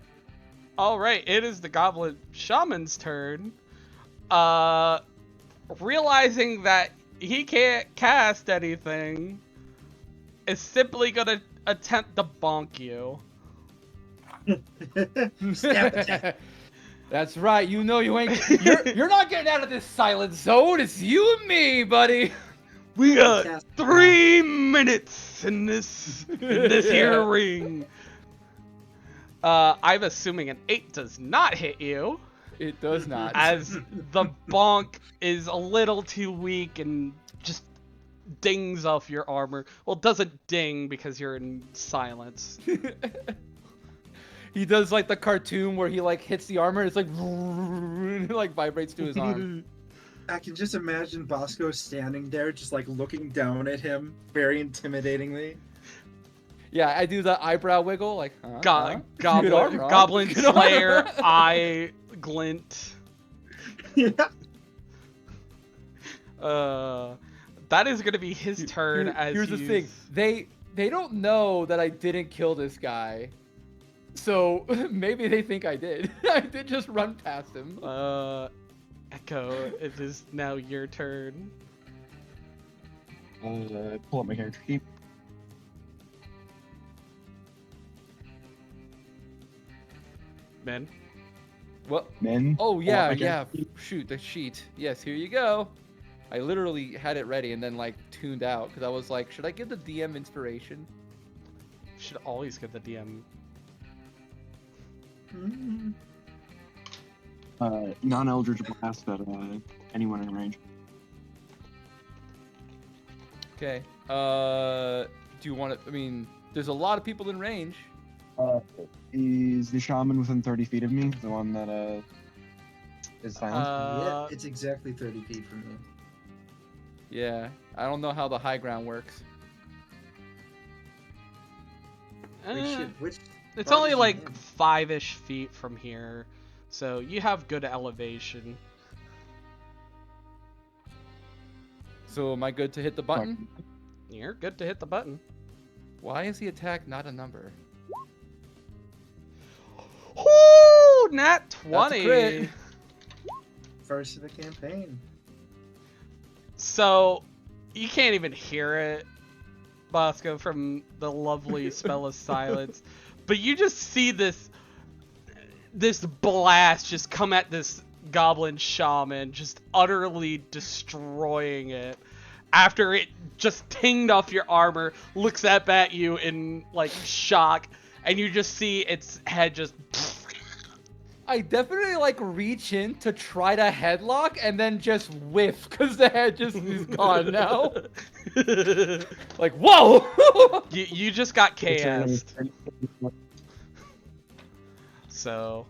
Alright, it is the Goblin Shaman's turn. realizing that he can't cast anything, is simply gonna attempt to bonk you. Snap attack. That's right. You know you ain't. You're not getting out of this silent zone. It's you and me, buddy. We got Cast 3 minutes in this here ring. I'm assuming an 8 does not hit you, It does not. as the bonk is a little too weak and just dings off your armor. Well, it doesn't ding because you're in silence. He does like the cartoon where he like hits the armor. And it's like it like vibrates to his arm. I can just imagine Bosco standing there, just like looking down at him, very intimidatingly. Yeah, I do the eyebrow wiggle, like Goblin, Good armor, huh? Goblin Good armor. Slayer, eye glint. Yeah. That is gonna be his turn. As Here's the you thing: they don't know that I didn't kill this guy, so maybe they think I did. I did just run past him. Echo, it is now your turn. Pull up my character sheet. Men. What? Men. Oh yeah, my yeah. character sheet. Shoot, the sheet. Yes, here you go. I literally had it ready and then like tuned out because I was like, should I give the DM inspiration? Should always get the DM. Mm. Non-eldritch blast at anyone in range. Okay. Do you want to? I mean, there's a lot of people in range. Is the shaman within 30 feet of me? The one that is silent? Yeah, it's exactly 30 feet from you. Yeah. I don't know how the high ground works. Which It's part only is he like in? 5-ish feet from here, so you have good elevation. So am I good to hit the button? You're good to hit the button. Why is the attack not a number? Whoo! Nat That's a 20. crit. First of the campaign. So you can't even hear it, Bosco, from the lovely spell of silence. But you just see this blast just come at this goblin shaman, just utterly destroying it. After it just tinged off your armor, looks up at you in like shock, and you just see its head just. I definitely like reach in to try to headlock and then just whiff because the head just is gone now. Like, whoa! You just got KS'd. So,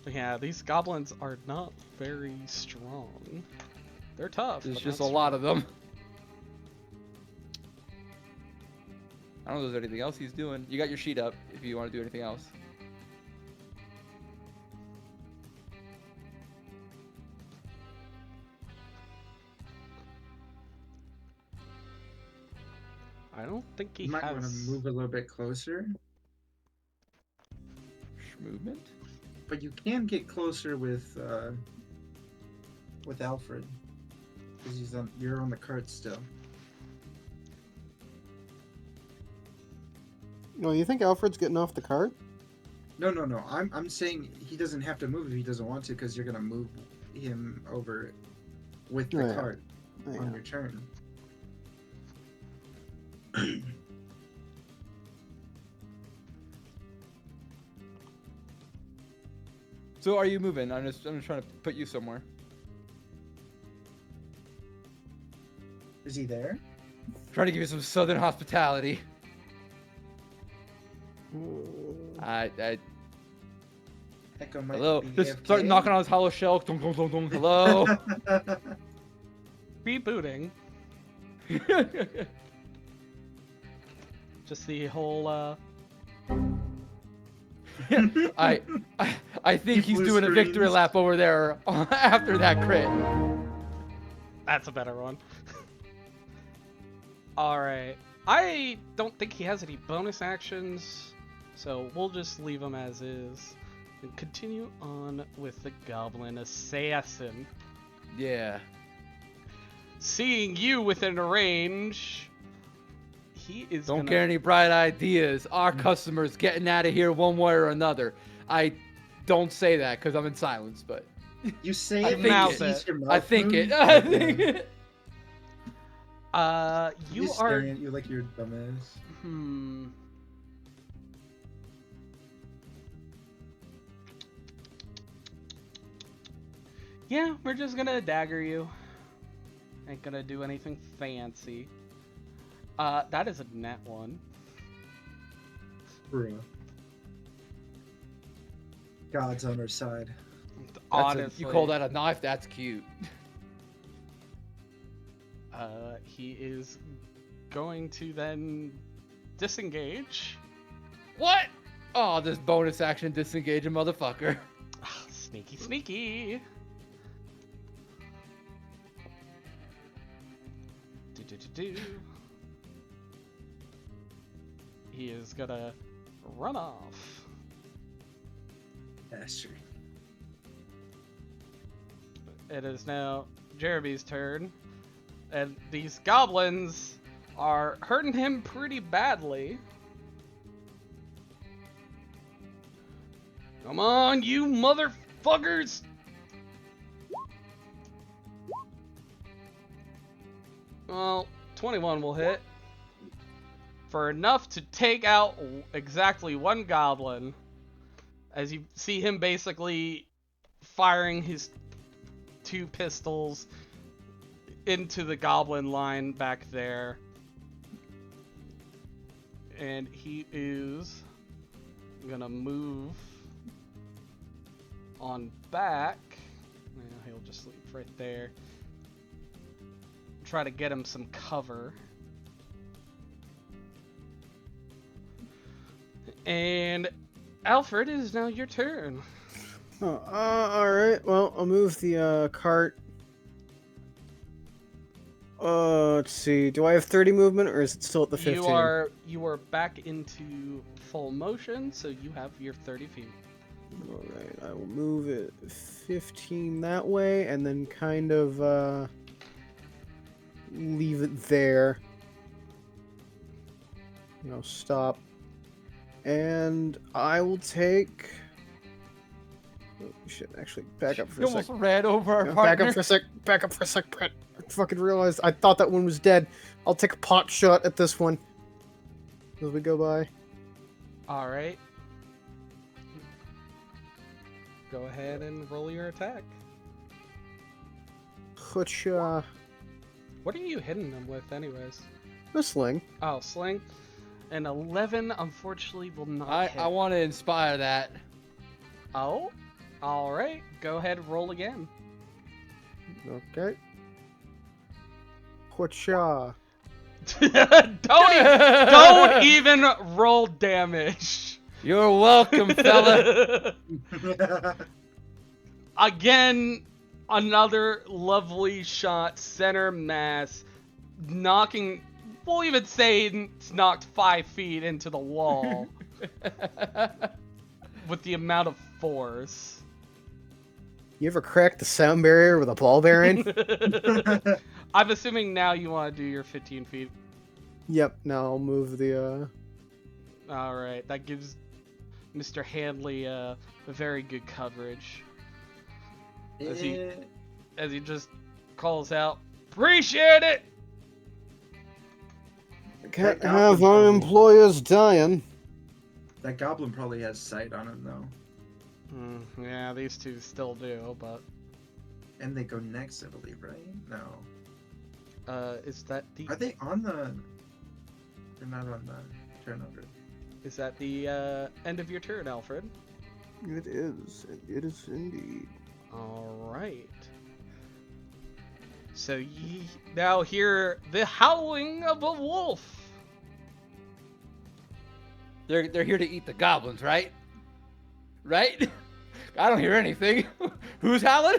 yeah, these goblins are not very strong. They're tough. There's but just not a lot of them. I don't know if there's anything else he's doing. You got your sheet up if you want to do anything else. I don't think he You might has. want to move a little bit closer, Movement? but you can get closer with Alfred, because you're on the cart still. No, you think Alfred's getting off the cart? No. I'm saying he doesn't have to move if he doesn't want to, because you're gonna move him over with the Oh, yeah. cart Oh, on yeah. your turn. So are you moving? I'm just trying to put you somewhere. Is he there? Trying to give you some southern hospitality. I Echo might hello. be Just start AFK. knocking on his hollow shell. Dum, dum, dum, dum. Hello. Rebooting. Just the whole I think he's Blue doing a victory screens. lap over there after that crit. That's a better one. Alright. I don't think he has any bonus actions, so we'll just leave him as is. And continue on with the goblin assassin. Yeah. Seeing you within range, he is Don't gonna... get any bright ideas. Our customer's getting out of here one way or another. I don't say that because I'm in silence, but You say I it, think you it. cease your mouth I think it. move? I think it. You He's are... staring at you like you're a dumbass. Hmm. Yeah, we're just gonna dagger you. Ain't gonna do anything fancy. That is a net one. Bruh. God's on our side. Honestly. You call that a knife? That's cute. He is going to then disengage. What? Oh, this bonus action disengage a motherfucker. Sneaky, sneaky. Do. He is gonna run off. Bastard. It is now Jeremy's turn, and these goblins are hurting him pretty badly. Come on, you motherfuckers! Well, 21 will hit for enough to take out exactly one goblin. As you see him basically firing his 2 pistols into the goblin line back there. And he is gonna move on back. Yeah, he'll just leave right there. Try to get him some cover. And Alfred, it is now your turn. Oh, alright. Well, I'll move the cart. Let's see. Do I have 30 movement, or is it still at the 15? You are back into full motion, so you have your 30 feet. Alright, I will move it 15 that way, and then kind of, leave it there. No, stop. And I will take... Oh, shit, actually, back up for You a almost sec. ran over our Yeah, partner. back up for a sec. Back up for a sec, Brett. I fucking realized. I thought that one was dead. I'll take a pot shot at this one as we go by. All right. Go ahead and roll your attack. Which, What are you hitting them with, anyways? a sling. Oh, sling. An 11, unfortunately, will not hit. I want to inspire that. Oh, all right. Go ahead and roll again. Okay. Which, Don't even roll damage. You're welcome, fella. Again, another lovely shot, center mass, knocking. We'll even say it's knocked 5 feet into the wall with the amount of force. You ever cracked the sound barrier with a ball bearing? I'm assuming now you want to do your 15 feet. Yep, now I'll move the, Alright, that gives Mr. Handley a very good coverage. As he just calls out, "Appreciate it!" Can't That have goblin our probably- employers dying. That goblin probably has sight on him though. Yeah, these two still do, but And they go next, I believe, right? No. is that the Are they on the... They're not on the turnover. is that the end of your turn, Alfred? It is. It is indeed. All right. So ye now hear the howling of a wolf. They're here to eat the goblins, right? Right? I don't hear anything. Who's howling?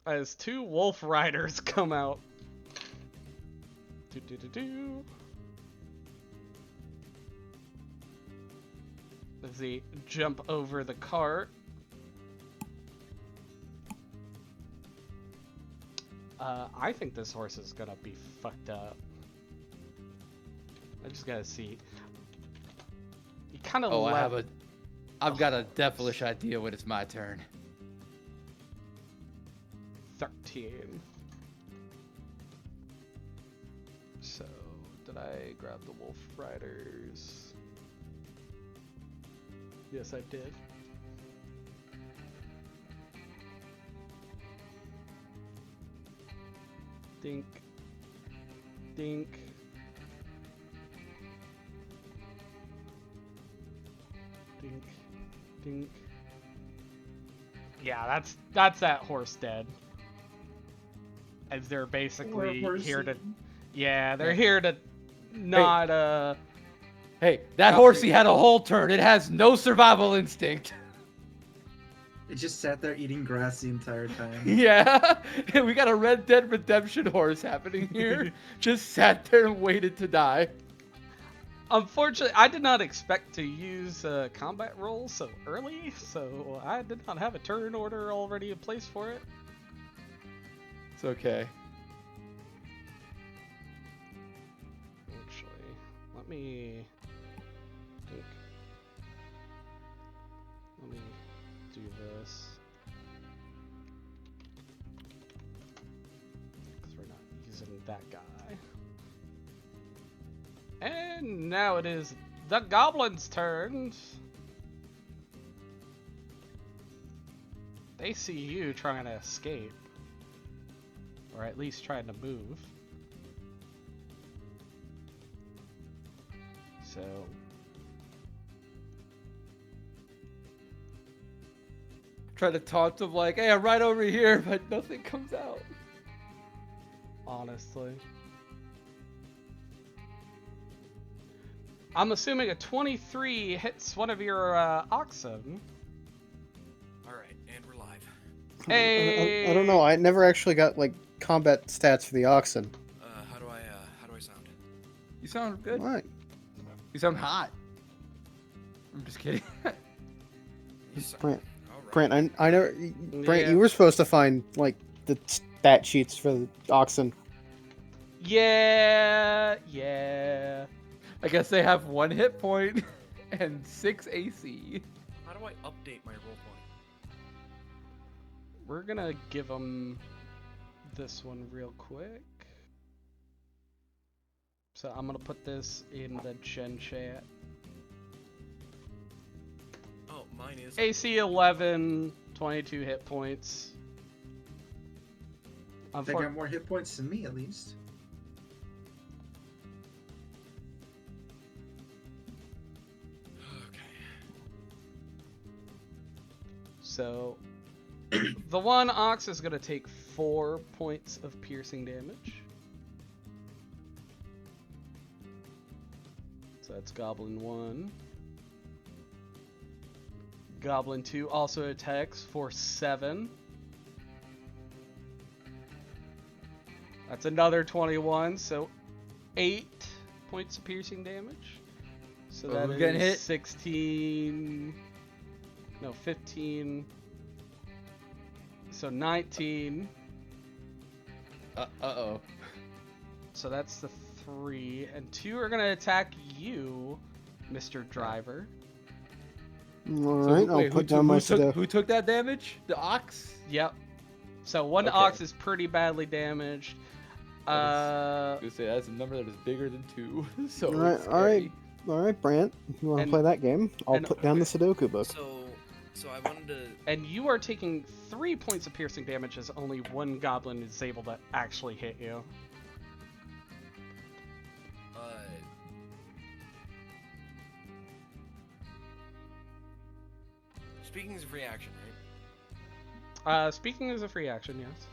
As 2 wolf riders come out. Do. As they jump over the cart. I think this horse is gonna be fucked up. I just gotta see. You kind of. Oh, I've got a devilish idea when it's my turn. 13. So, did I grab the Wolf Riders? Yes, I did. Dink. Dink. Dink. Dink. Yeah, that's that horse dead. As they're basically here to, yeah, they're here to not Hey, that horsey had a whole turn. It has no survival instinct. It just sat there eating grass the entire time. Yeah, we got a Red Dead Redemption horse happening here. Just sat there and waited to die. Unfortunately, I did not expect to use combat roll so early, so I did not have a turn order already in place for it. It's okay. Actually, let me think. Let me do this. Because we're not using that guy. And now it is the goblin's turn. They see you trying to escape. Or at least trying to move. So... Try to taunt them like, hey, I'm right over here, but nothing comes out. Honestly. I'm assuming a 23 hits one of your oxen. Alright, and we're live. Hey! I don't know. I never actually got like combat stats for the oxen. How do I sound? You sound good. Right. You sound hot. I'm just kidding. You sound... Brant, Alright. Brant, I never. Brant, Yeah. you were supposed to find like the stat sheets for the oxen. Yeah. I guess they have 1 hit point and 6 AC. How do I update my roll point? We're gonna give them this one real quick. So I'm gonna put this in the gen chat. Oh, mine is... AC 11, 22 hit points. They got more hit points than me, at least. Okay. So the one ox is gonna take 4 points of piercing damage. So that's Goblin 1. Goblin 2 also attacks for 7. That's another 21, so 8 points of piercing damage. So Oh, that who's getting hit? is 16. No, 15. So 19. Uh-oh. So that's the 3. And 2 are going to attack you, Mr. Driver. All right, I'll put down my who took that damage? The ox? Yep. So one Okay. ox is pretty badly damaged. I was gonna say that's a number that is bigger than 2. So All right, it's all right. scary. All right, Brant. If you want to And- play that game, I'll and- put down the Sudoku book. So I wanted to... And you are taking 3 points of piercing damage as only one goblin is able to actually hit you. Speaking as a free action, right? Speaking as a free action, yes.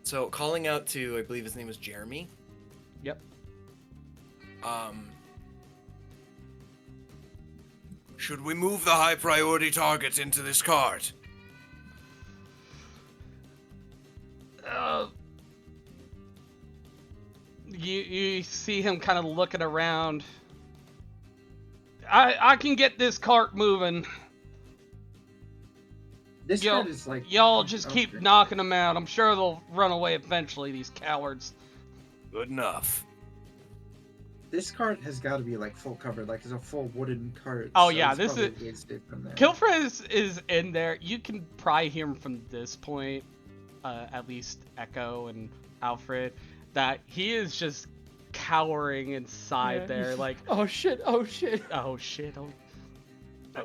So calling out to, I believe his name was Jeremy. Yep. Should we move the high priority targets into this cart? You see him kind of looking around. I can get this cart moving. This Yo, card is like y'all just keep okay. knocking them out. I'm sure they'll run away eventually, these cowards. Good enough. This cart has got to be like full covered, like it's a full wooden cart. Oh, so yeah, it's this probably is- wasted from there. Kilfra is in there. You can probably hear him from this point, at least Echo and Alfred, that he is just cowering inside Yeah, there, he's- like, Oh shit! Oh shit! oh shit, oh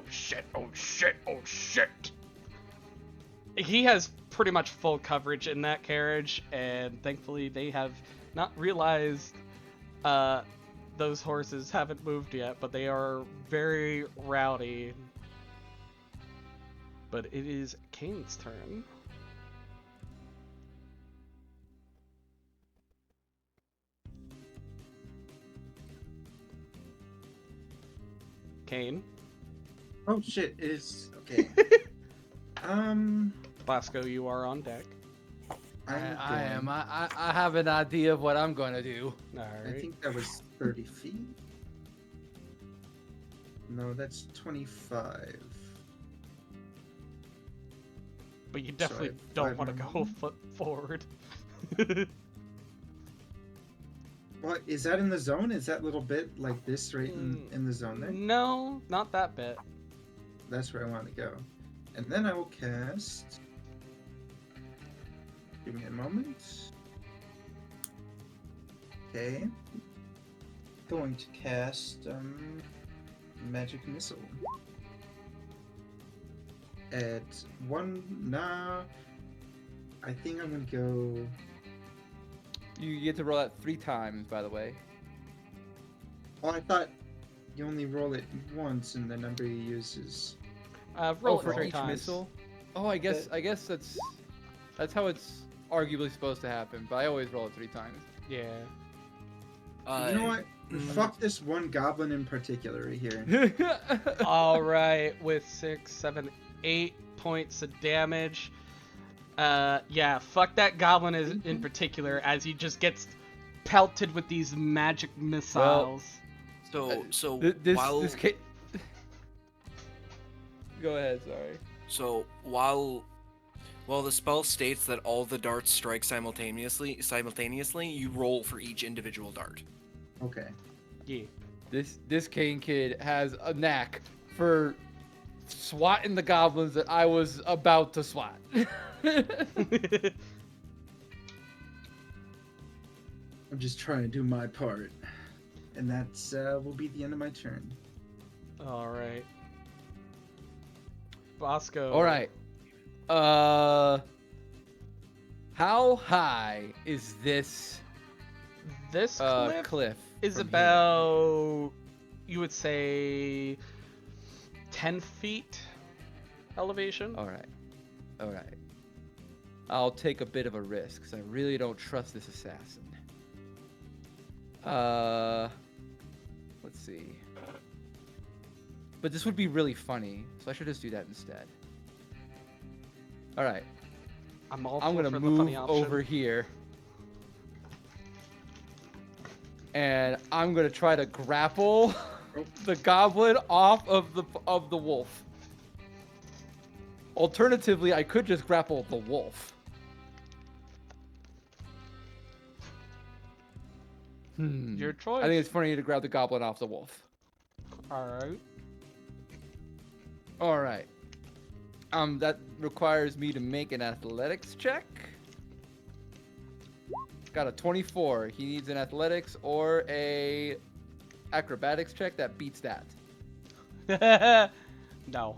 shit, oh shit, oh shit. He has pretty much full coverage in that carriage, and thankfully they have not realized those horses haven't moved yet, but they are very rowdy. But it is Kane's turn. Kane, Oh shit! It is okay. Blasco, you are on deck. I am. I have an idea of what I'm gonna do. I Alright. think that was 30 feet. No, that's 25. But you definitely have don't 5 want to more go movement. foot forward. What is that in the zone? Is that little bit like this right in the zone there? No, not that bit. That's where I want to go. And then I will cast. Give me a moment. Okay. Going to cast magic missile. At one. Nah. I think I'm gonna go. You get to roll that 3 times, by the way. Oh, I thought you only roll it once, and the number you use is. Roll it for 3 each times. missile. Oh, I guess that's how it's arguably supposed to happen. But I always roll it 3 times. Yeah. You know what? Fuck this one goblin in particular right here. Alright, with 6, 7, 8 points of damage. Yeah, fuck that goblin in particular, as he just gets pelted with these magic missiles. So this while this ca- Go ahead. Sorry. so while the spell states that all the darts strike simultaneously, you roll for each individual dart. Okay. Yeah. This Kane kid has a knack for swatting the goblins that I was about to swat. I'm just trying to do my part. And that's will be the end of my turn. Alright. Bosco. All right. How high is this This cliff? is from about, you would say, 10 feet elevation. All right. All right. I'll take a bit of a risk because I really don't trust this assassin. Let's see. But this would be really funny, so I should just do that instead. All right. I'm all I'm for gonna the move funny option. over here, and I'm gonna try to grapple the goblin off of the wolf. Alternatively, I could just grapple the wolf. Your choice. I think it's funny to grab the goblin off the wolf. Alright. All right. That requires me to make an athletics check. Got a 24. He needs an athletics or a acrobatics check that beats that. No.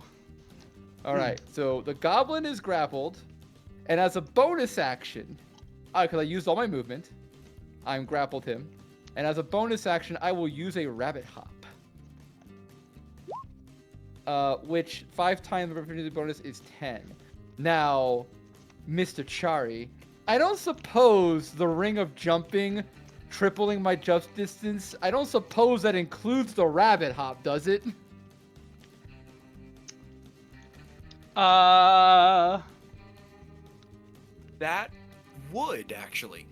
All right. So the goblin is grappled, and as a bonus action, because I used all my movement, I'm grappled him, and as a bonus action, I will use a rabbit hop. Which 5 times the opportunity bonus is 10. Now, Mr. Chari, I don't suppose the ring of jumping, tripling my jump distance, I don't suppose that includes the rabbit hop, does it? That would actually.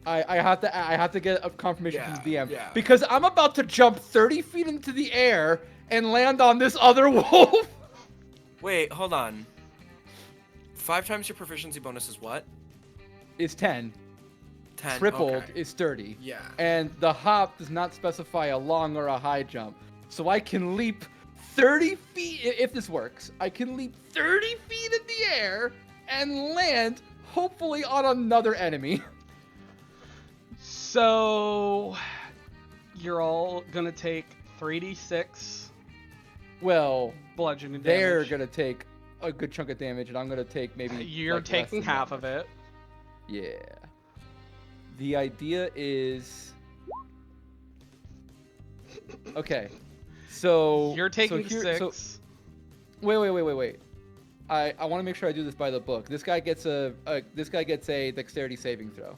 I have to get a confirmation from the DM yeah. because I'm about to jump 30 feet into the air and land on this other wolf. Wait, hold on. 5 times your proficiency bonus is what? Is 10. 10. Tripled Okay. is 30. Yeah. And the hop does not specify a long or a high jump. So I can leap 30 feet, if this works. I can leap 30 feet in the air and land, hopefully, on another enemy. So you're all gonna take 3d6 Well, bludgeoning they're damage. gonna take a good chunk of damage, and I'm gonna take maybe. You're like, less taking than half that. of it. Yeah. The idea is. Okay. So You're taking so here, 6. So, wait. I want to make sure I do this by the book. This guy gets a dexterity saving throw.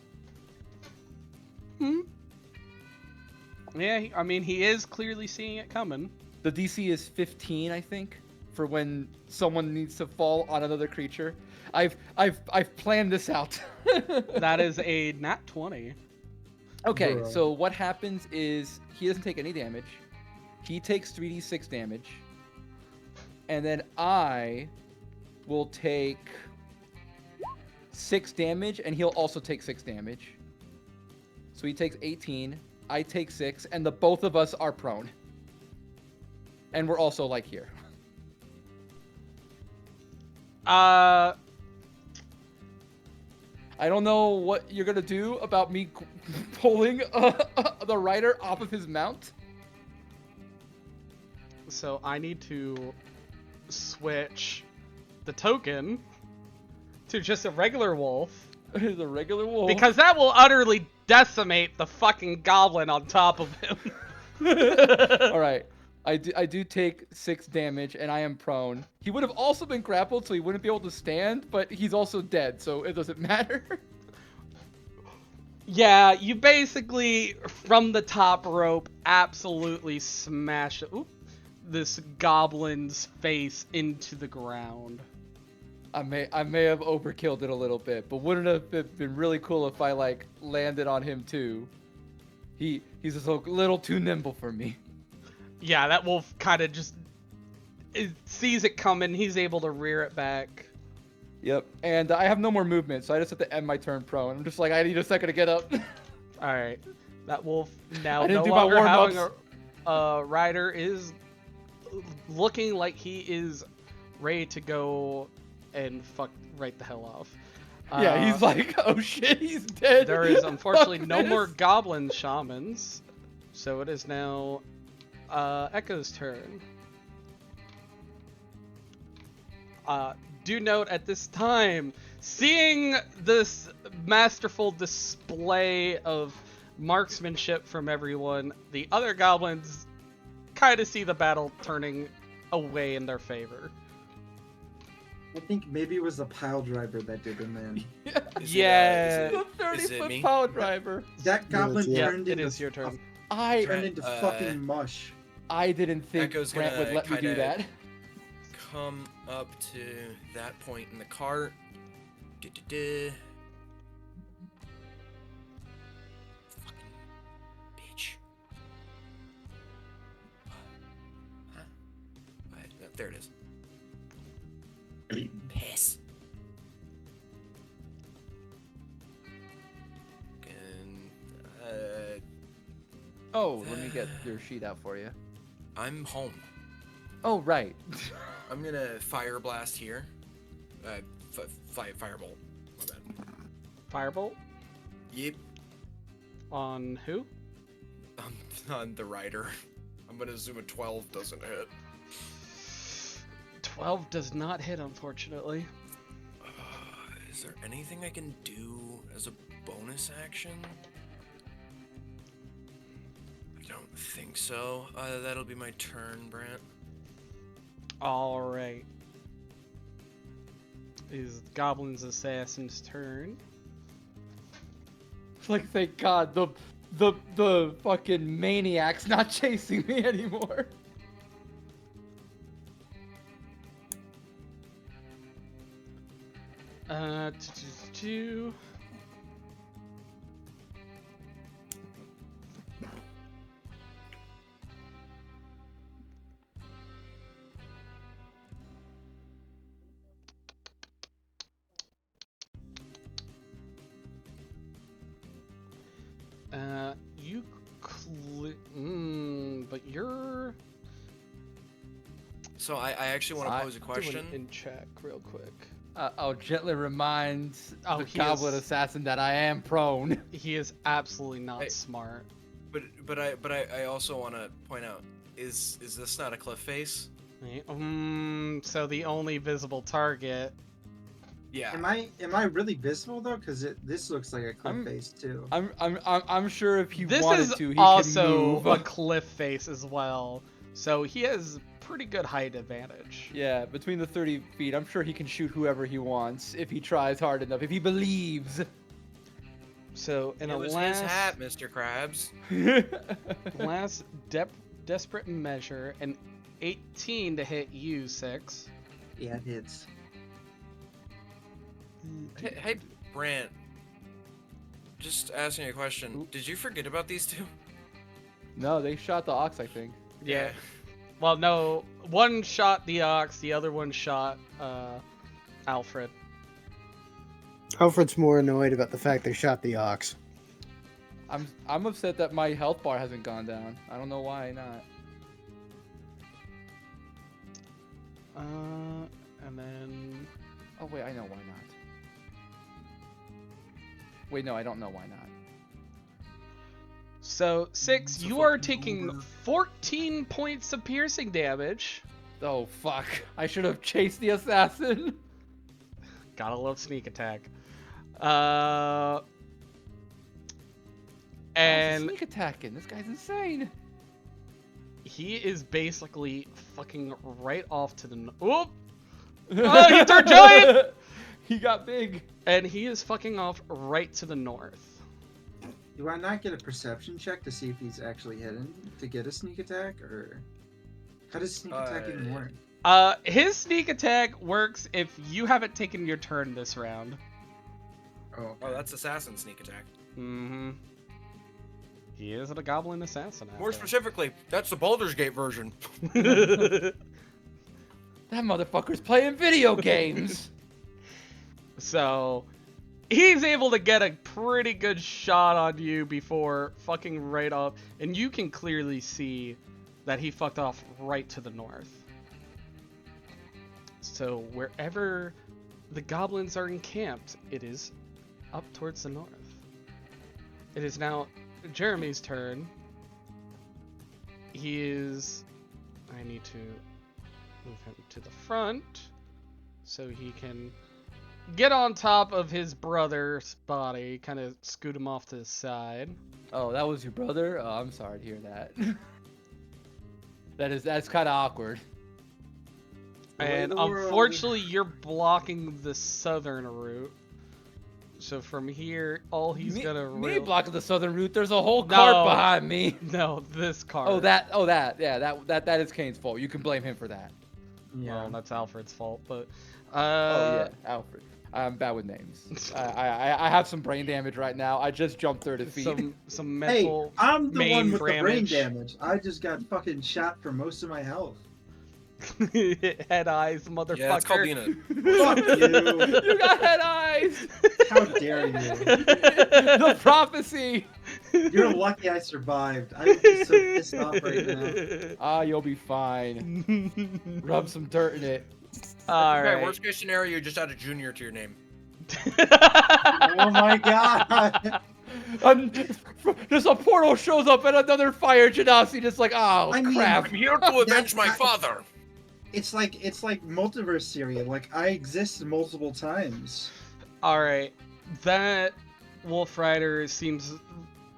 Yeah, I mean, he is clearly seeing it coming. The DC is 15, I think, for when someone needs to fall on another creature. I've planned this out. That is a nat 20. Okay, Bro. so what happens is he doesn't take any damage. He takes 3d6 damage. And then I will take 6 damage, and he'll also take 6 damage. So he takes 18, I take 6, and the both of us are prone. And we're also, like, here. Uh, I don't know what you're gonna do about me pulling the rider off of his mount. so I need to switch the token to just a regular wolf. The regular wolf. Because that will utterly decimate the fucking goblin on top of him. All right. I do take 6 damage, and I am prone. He would have also been grappled, so he wouldn't be able to stand, but he's also dead, so it doesn't matter. Yeah, you basically, from the top rope, absolutely smash this goblin's face into the ground. I may have overkilled it a little bit, but wouldn't it have been really cool if I, like, landed on him too? He's just a little too nimble for me. Yeah, that wolf kind of just sees it coming. He's able to rear it back. Yep. And I have no more movement, so I just have to end my turn prone. I'm just like, I need a second to get up. All right, that wolf now I didn't no do my longer having warm-ups. a rider is looking like he is ready to go and fuck right the hell off. Yeah, he's like, oh shit, he's dead. There is unfortunately Fuck no this. more goblin shamans, so it is now Echo's turn. Do note at this time, seeing this masterful display of marksmanship from everyone, the other goblins kind of see the battle turning away in their favor. I think maybe it was the pile driver that did him in. Yeah. The Is it 30-foot me? power driver. That goblin Yeah, turned it into is your turn. turned into fucking mush. I didn't think Echo's Grant would gonna let me do kinda- that. Come up to that point in the cart. Du-du-du. Fucking bitch. Huh? There it is. Piss. And, Oh, let me get your sheet out for you. I'm home. Oh, right. I'm gonna fire blast here. Firebolt. My bad. Firebolt Yep. on who? On the rider. I'm gonna assume a 12 doesn't hit. 12 does not hit, unfortunately. Is there anything I can do as a bonus action? I don't think so. That'll be my turn, Brant. All right. Is Goblin's Assassin's turn. Like, thank God, the fucking maniac's not chasing me anymore. Two. So I actually want to pose a Doing question. it in check real quick. I'll gently remind Oh, the he goblin is- assassin that I am prone. He is absolutely not Hey. smart. But I also want to point out, is this not a cliff face? Right, so the only visible target. Yeah. Am I really visible though? Because this looks like a cliff I'm- face too. I'm sure if he This wanted is to, he also can a move. cliff face as well. So he has pretty good height advantage. Yeah, between the 30 feet, I'm sure he can shoot whoever he wants if he tries hard enough, if he believes. So in It a was last, his hat, Mr. Krabs. last desperate measure, an 18 to hit you, 6. Yeah, it hits. Hey, Brant. Just asking you a question. Did you forget about these two? No, they shot the ox, I think. Yeah. Well, no, one shot the ox, the other one shot Alfred. Alfred's more annoyed about the fact they shot the ox. I'm upset that my health bar hasn't gone down. I don't know why not. And then Oh wait, I know why not. Wait, no, I don't know why not. so 6, you are taking 14 points of piercing damage. Oh fuck! I should have chased the assassin. Gotta love sneak attack. How's he And sneak attacking. This guy's insane. he is basically fucking right off to the. Oop! Oh, he turned giant! He got big. And he is fucking off right to the north. Do I not get a perception check to see if he's actually hidden to get a sneak attack, or how does sneak attack even work? His sneak attack works if you haven't taken your turn this round. Oh, Oh, that's assassin sneak attack. Mm-hmm. He is a goblin assassin. More specifically, that's the Baldur's Gate version. That motherfucker's playing video games. So, he's able to get a pretty good shot on you before fucking right off, and you can clearly see that he fucked off right to the north. So, wherever the goblins are encamped, it is up towards the north. It is now Jeremy's turn. I need to move him to the front so he can get on top of his brother's body, kind of scoot him off to the side. Oh, that was your brother? Oh, I'm sorry to hear that. That's kind of awkward. And the world. unfortunately, you're blocking the southern route. So from here, all he's gonna me blocking the southern route. There's a whole cart No. behind me. No, this card. Oh, that is Kane's fault. You can blame him for that. Well, that's Alfred's fault, but Oh yeah, Alfred. I'm bad with names. I have some brain damage right now. I just jumped 30 feet. some Hey, mental. I'm the one with the brain damage. damage. I just got fucking shot for most of my health. Head eyes, motherfucker. Yeah, it's called being a. Fuck you! You got head eyes. How dare you! The prophecy. You're lucky I survived. I would be so pissed off right now. Ah, you'll be fine. Rub some dirt in it. All Okay, right. worst case scenario, you just add a junior to your name. Oh my god! Just a portal shows up and another fire genasi, just like, oh I mean, crap. I'm here to avenge my father. It's like multiverse Syria. Like I exist multiple times. All right. That Wolf Rider seems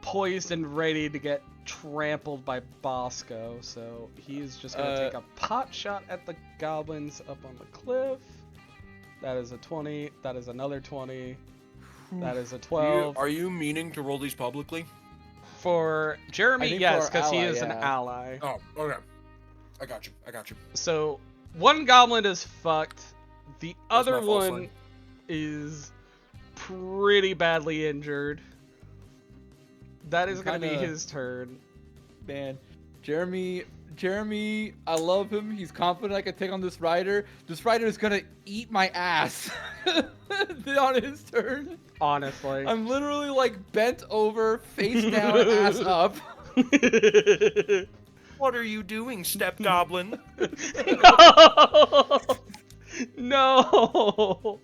poised and ready to get trampled by Bosco, so he's just gonna take a pot shot at the goblins up on the cliff. That is a 20. That is another 20. That is a 12. Are you meaning to roll these publicly? For I Jeremy, think yes, for because he ally, is an yeah. ally. Oh, okay. I got you. So one goblin is fucked. The That's other my false one line. is pretty badly injured. That is gonna be Kinda- his turn. Man, Jeremy, I love him. He's confident I can take on this rider. This rider is gonna eat my ass on his turn. Honestly. I'm literally like bent over, face down, ass up. What are you doing, step goblin? No! No!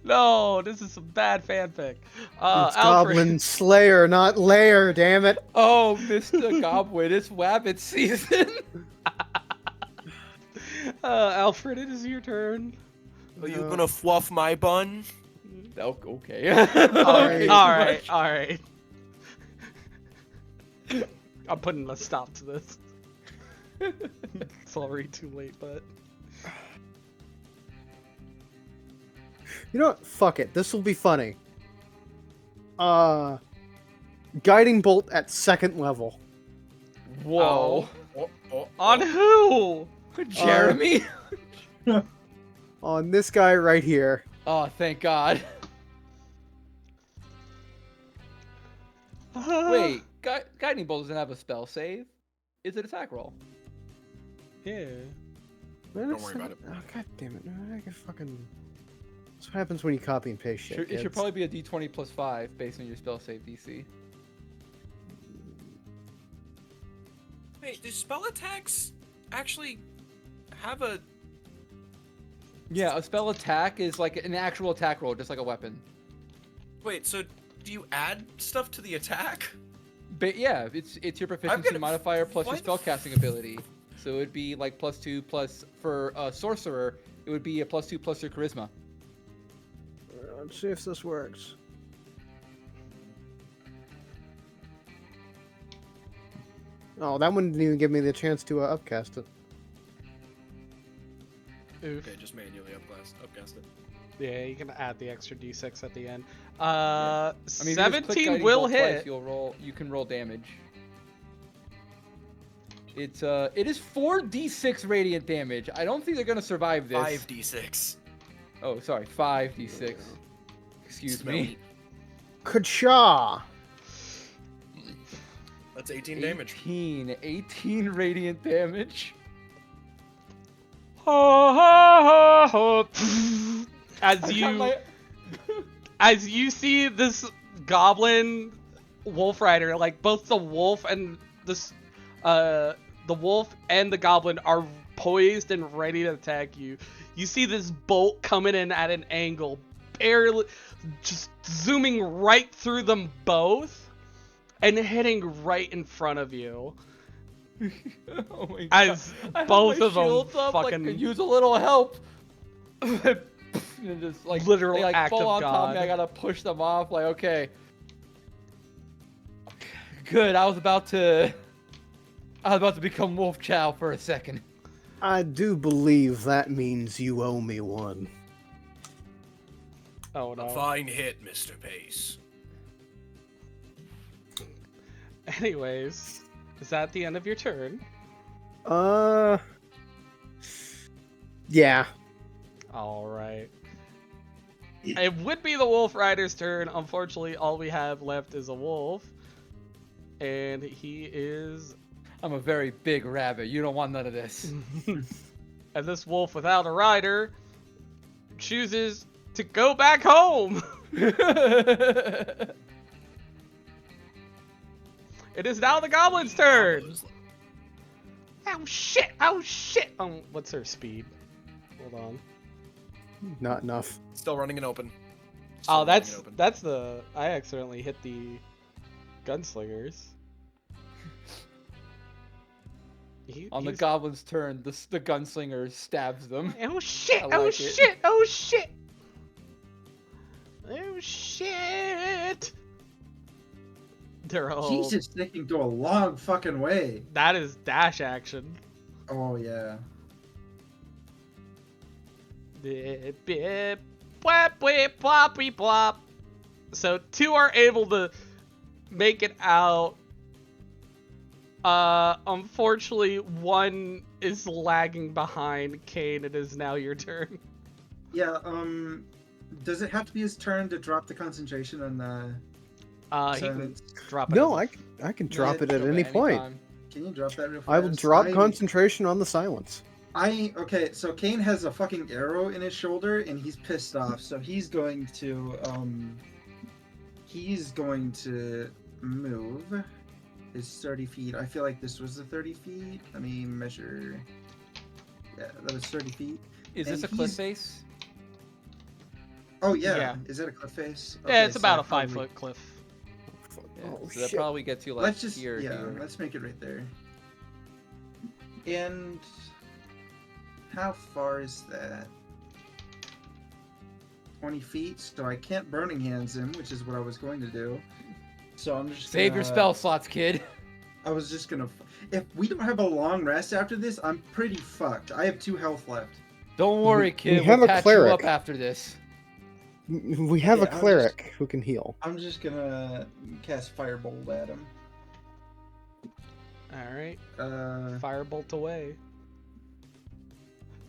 No, this is some bad fanfic. It's Alfred. Goblin Slayer, not Lair, damn it. Oh, Mr. Goblin, it's Wabbit season. Alfred, it is your turn. Are you gonna fluff my bun? Oh, okay. Alright. Alright. I'm putting a stop to this. It's already too late, but... You know what? Fuck it. This will be funny. Guiding bolt at 2nd level. Whoa. On who? Jeremy? On this guy right here. Oh, thank God. Wait, Guiding Bolt doesn't have a spell save. Is it attack roll? Yeah. Don't worry about it. Oh, God damn it. I can fucking... That's what happens when you copy and paste shit. It should kids. probably be a d20 plus 5 based on your spell save DC. Wait, do spell attacks actually have a... Yeah, a spell attack is like an actual attack roll, just like a weapon. Wait, so do you add stuff to the attack? But yeah, it's your proficiency gonna- modifier plus your why the spellcasting ability. So it'd be like +2 plus for a sorcerer, it would be a +2 plus your charisma. Let's see if this works. Oh, that one didn't even give me the chance to upcast it. Oof. Okay, just manually upcast it. Yeah, you can add the extra d6 at the end. I mean, if you just click 17 Guiding will Bolt twice, hit. you can roll damage. It is 4d6 radiant damage. I don't think they're gonna survive this. 5d6. Oh, sorry, 5d6. Excuse me. Kacha! That's 18 damage. 18 radiant damage. As you see this goblin wolf rider, like both the wolf and the wolf and the goblin are poised and ready to attack you. You see this bolt coming in at an angle, barely just zooming right through them both and hitting right in front of you. Oh my God. As I have both my of them shields up, like, fucking could use a little help. And just like Literal they, like, act fall of on top of me. God. I gotta push them off. Like, okay, good. I was about to become wolf chow for a second. I do believe that means you owe me one. oh A no. fine hit, Mr. Pace. Anyways, is that the end of your turn? Yeah. All right. It would be the Wolf Rider's turn. Unfortunately, all we have left is a wolf. And he is... I'm a very big rabbit. You don't want none of this. And this wolf without a rider chooses to go back home. It is now the goblin's turn. Oh shit! Oh shit! What's her speed? Hold on. Not enough. Still running and open. Oh, Still running and open. that's the... I accidentally hit the gunslingers. On the He's- goblin's turn, the gunslinger stabs them. Oh shit! I Oh like it. shit! Oh shit! Oh shit! They're all... He's just sticking to a long fucking way. That is dash action. Oh yeah. Bip, bip, blap, blip, ploppy, plop. So 2 are able to make it out. Unfortunately, 1 is lagging behind. Kane, it is now your turn. Yeah. Does it have to be his turn to drop the concentration on the? He can silence? drop it. No, as I can drop it at Drop any point. anytime. Can you drop that real fast? I will drop concentration on the silence. Okay, so Kane has a fucking arrow in his shoulder and he's pissed off, so he's going to move is 30 feet. I feel like this was the 30 feet. Let me measure. Yeah, that was 30 feet. Is And this a cliff he's- face? Oh yeah. Yeah. Is that a cliff face? Yeah, Okay, it's so about I a probably- 5-foot cliff. Yeah, Oh, so that shit. probably gets you like Let's just here. let's make it right there. And how far is that? 20 feet. So I can't burning hands him, which is what I was going to do. So I'm just Save your gonna- spell slots, kid. I was just gonna. If we don't have a long rest after this, I'm pretty fucked. I have 2 health left. Don't worry, kid. have We'll a patch you cleric. up after this. We have Okay, a cleric who can heal. I'm just gonna cast Firebolt at him. Alright. Uh, Firebolt away.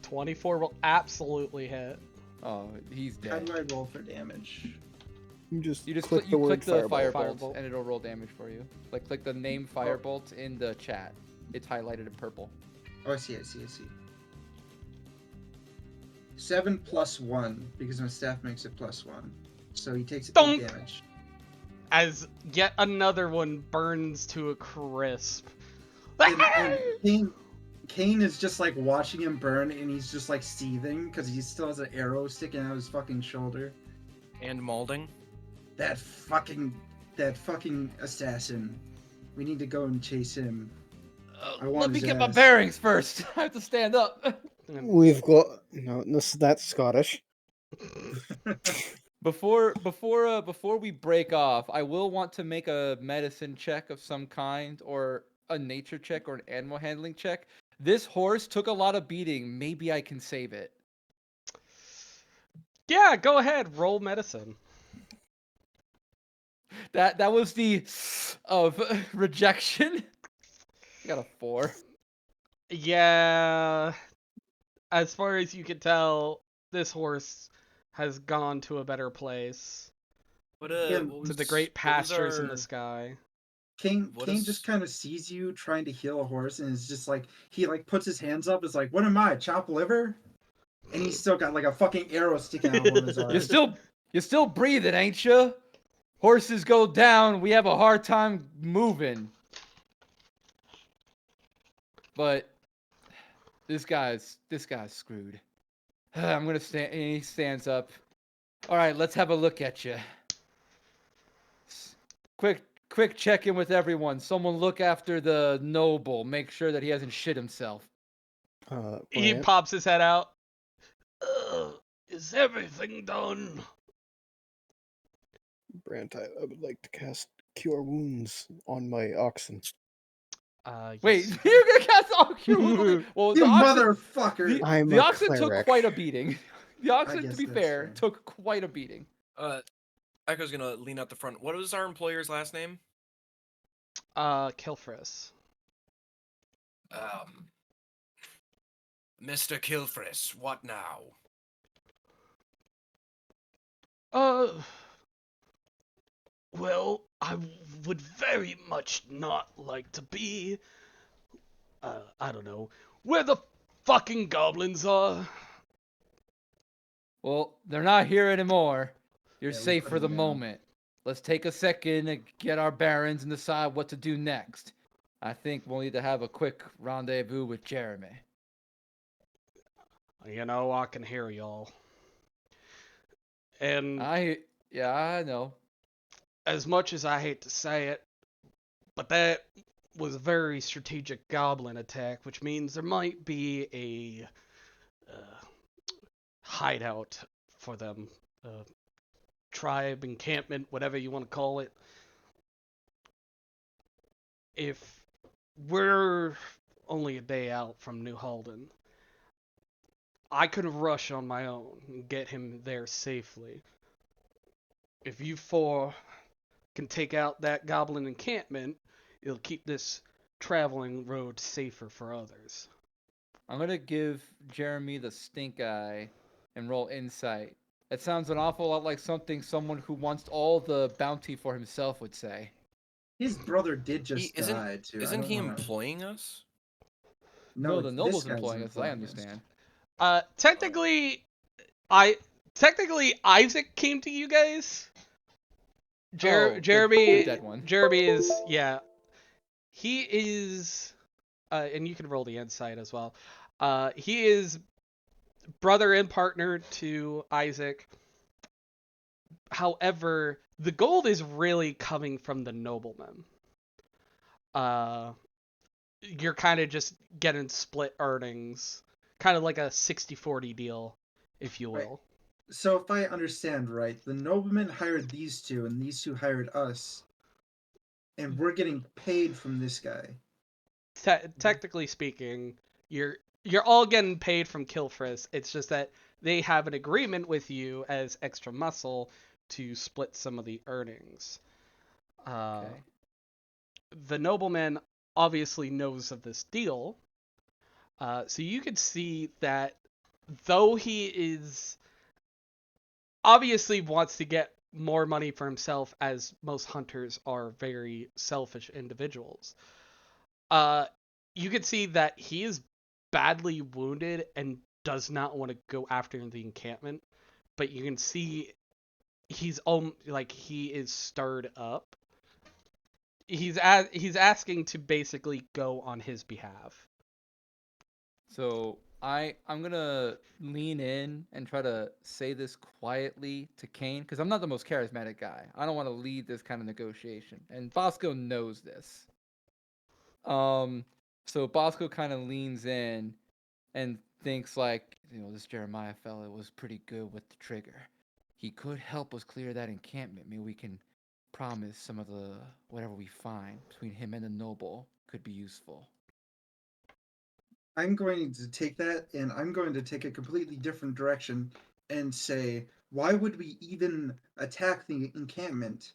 24 will absolutely hit. Oh, he's how dead. do I roll for damage? You just You just click click, the you word click the firebolt. firebolt, and it'll roll damage for you. Like click the name firebolt in the chat. It's highlighted in purple. Oh, I see. 7 plus 1, because my staff makes it plus 1. So he takes 8 Donk. damage. As yet another one burns to a crisp. And Kane is just like watching him burn, and he's just like seething because he still has an arrow sticking out of his fucking shoulder. And Malding. That fucking assassin. We need to go and chase him. I want Let me his get my ass. bearings first. I have to stand up. We've got that's Scottish. Before we break off, I will want to make a medicine check of some kind, or a nature check, or an animal handling check. This horse took a lot of beating. Maybe I can save it. Yeah, go ahead. Roll medicine. That was the of rejection. I got a 4. Yeah. As far as you can tell, this horse has gone to a better place. What To the great pastures in the sky. Kane What Kane is- just kind of sees you trying to heal a horse, and is just like, he like puts his hands up, is like, what am I, chopped liver? And he's still got like a fucking arrow sticking out of one of his arms. You're still breathing, ain't you? Horses go down. We have a hard time moving. But this guy's screwed. I'm gonna stand. And he stands up. All right, let's have a look at you. Quick check in with everyone. Someone look after the noble. Make sure that he hasn't shit himself. He Brant, pops his head out. Is everything done? Brant, I would like to cast Cure Wounds on my oxen. Wait, Yes. you're gonna cast all cure? Well, You the oxen, motherfucker! I'm the a oxen took cleric. quite a beating. The oxen, to guess be that's fair, fair. took quite a beating. Echo's gonna lean out the front. What was our employer's last name? Kilfris. Mr. Kilfris, what now? Well, I would very much not like to be, I don't know, where the fucking goblins are. Well, they're not here anymore. You're Yeah, we safe put for the them down. moment. Let's take a second and get our bearings and decide what to do next. I think we'll need to have a quick rendezvous with Jeremy. You know, I can hear y'all. And I know. as much as I hate to say it, but that was a very strategic goblin attack, which means there might be a hideout for them. Tribe, encampment, whatever you want to call it. If we're only a day out from New Halden, I could rush on my own and get him there safely. If you four can take out that goblin encampment, it'll keep this traveling road safer for others. I'm gonna give Jeremy the stink eye and roll insight. That sounds an awful lot like something someone who wants all the bounty for himself would say. His brother did just Isn't- die too. I Isn't don't he know. employing us? No, it's the this noble's guy's employing us, I employing understand. Technically, Isaac came to you guys. Oh, the Jeremy dead one. Jeremy is, yeah. He is, and you can roll the insight as well. He is brother and partner to Isaac. However, the gold is really coming from the nobleman. You're kind of just getting split earnings, kind of like a 60-40 deal, if you Right. will. So if I understand right, the nobleman hired these two, and these two hired us, and we're getting paid from this guy. Technically speaking, you're all getting paid from Kilfris. It's just that they have an agreement with you as extra muscle to split some of the earnings. Okay. The nobleman obviously knows of this deal, so you could see that though he is obviously wants to get more money for himself, as most hunters are very selfish individuals. Uh, you could see that he is badly wounded and does not want to go after the encampment, but you can see he's like he is stirred up. He's asking to basically go on his behalf. So I'm gonna lean in and try to say this quietly to Kane because I'm not the most charismatic guy. I don't want to lead this kind of negotiation, and Bosco knows this. So Bosco kind of leans in and thinks like, this Jeremiah fella was pretty good with the trigger. He could help us clear that encampment. Maybe we can promise some of the whatever we find between him and the noble could be useful. I'm going to take that and I'm going to take a completely different direction and say, why would we even attack the encampment?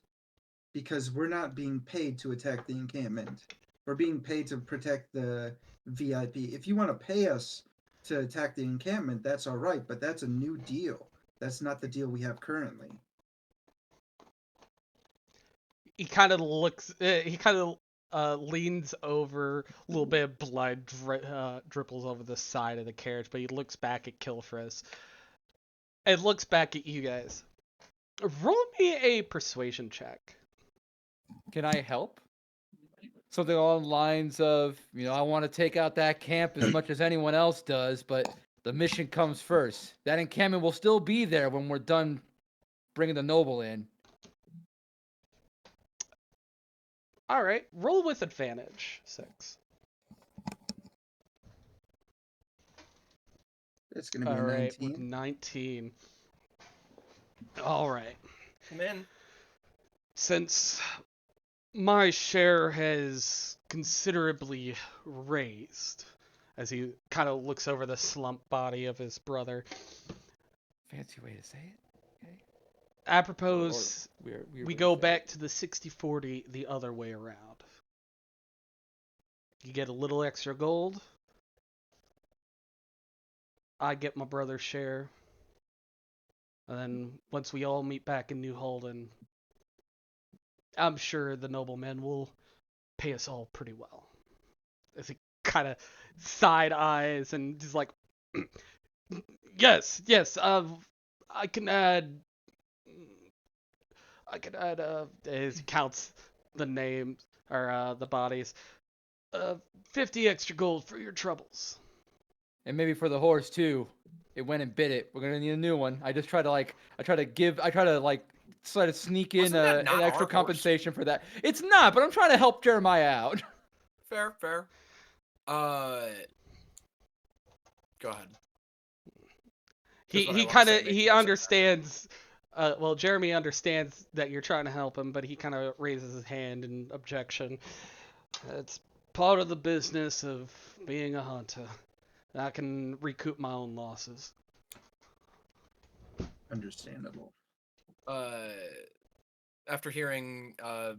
Because we're not being paid to attack the encampment. We're being paid to protect the VIP. If you want to pay us to attack the encampment, that's all right, but that's a new deal. That's not the deal we have currently. He kind of looks. He kind of leans over. A little bit of blood dripples over the side of the carriage, but he looks back at Kilfris and looks back at you guys. Roll me a persuasion check. Can I help? Something along the lines of, I want to take out that camp as much as anyone else does, but the mission comes first. That encampment will still be there when we're done bringing the noble in. All right, roll with advantage. 6. It's going to be All a right, with 19. 19. All right. Come in. Since my share has considerably raised, as he kind of looks over the slump body of his brother. Fancy way to say it. Okay. Apropos, we go back to the 60-40 the other way around. You get a little extra gold. I get my brother's share. And then once we all meet back in New Holden, I'm sure the noblemen will pay us all pretty well. As he kind of side eyes and just like, yes, I can add, as he counts the names, or the bodies, 50 extra gold for your troubles. And maybe for the horse too. It went and bit it. We're gonna need a new one. I just try to try to sneak in Wasn't that not an our extra horse? compensation for that. It's not, but I'm trying to help Jeremiah out. Fair. Go ahead. He understands. Well, Jeremy understands that you're trying to help him, but he kind of raises his hand in objection. It's part of the business of being a hunter. I can recoup my own losses. Understandable. After hearing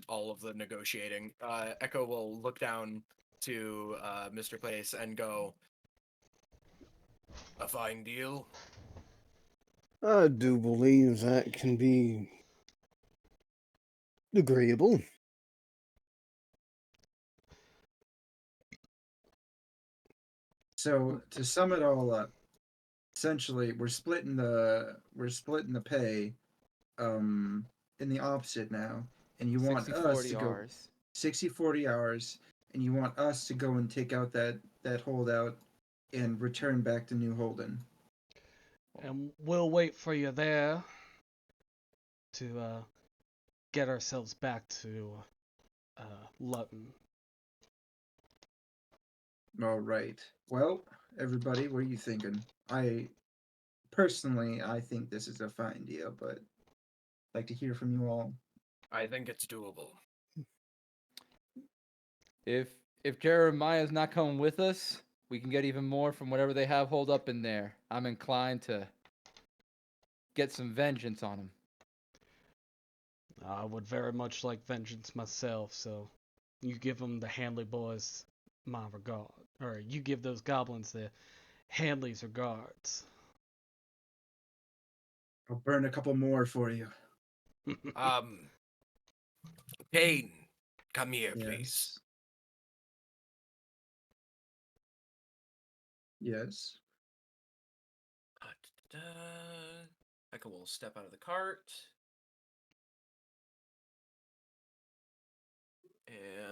all of the negotiating, Echo will look down to Mr. Place and go, "A fine deal." I do believe that can be agreeable. So to sum it all up, essentially we're splitting the pay in the opposite now, and you want us 60-40 to go hours. 60-40 hours, and you want us to go and take out that holdout and return back to New Holden. And we'll wait for you there to get ourselves back to Luton. All right. Well, everybody, what are you thinking? I think this is a fine deal, but I'd like to hear from you all. I think it's doable. If Jeremiah's not coming with us, we can get even more from whatever they have holed up in there. I'm inclined to get some vengeance on him. I would very much like vengeance myself, so you give them the Handley boys my regard. Or you give those goblins the Handley's regards. I'll burn a couple more for you. Kane, come here, please. Yes. Eka will step out of the cart.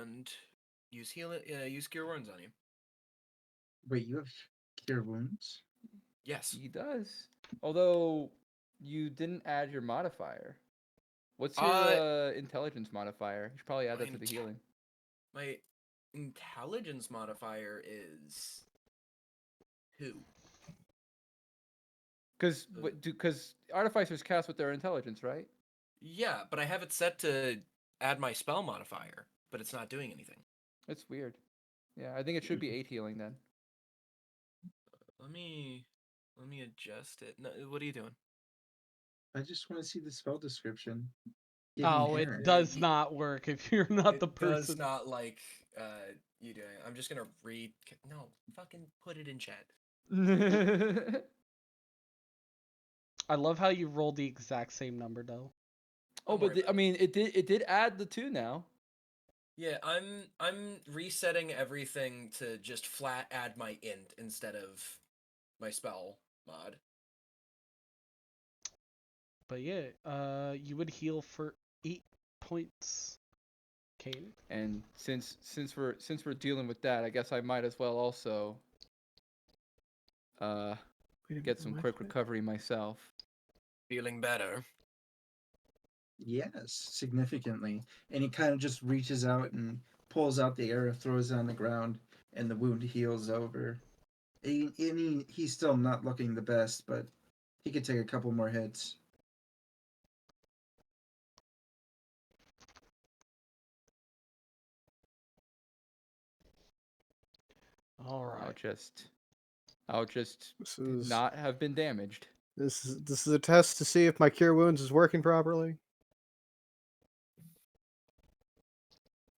And use cure wounds on you. Wait, you have cure wounds? Yes. He does. Although you didn't add your modifier. What's your intelligence modifier? You should probably add that to the healing. My intelligence modifier is 2. Because artificers cast with their intelligence, right? Yeah, but I have it set to add my spell modifier, but it's not doing anything. It's weird. Yeah, I think it should be 8 healing then. Let me adjust it. No, what are you doing? I just want to see the spell description. It does not work if you're not the person. It does not like you doing it. I'm just gonna read. No, fucking put it in chat. I love how you rolled the exact same number though. Oh, but I mean, it did add the 2 now. Yeah, I'm resetting everything to just flat add my int instead of my spell mod. But yeah, you would heal for 8 points, Kane. And since we're dealing with that, I guess I might as well also get some quick recovery myself. Feeling better. Yes, significantly. And he kind of just reaches out and pulls out the arrow, throws it on the ground, and the wound heals over. He's still not looking the best, but he could take a couple more hits. All right. I'll just not have been damaged. This is a test to see if my cure wounds is working properly.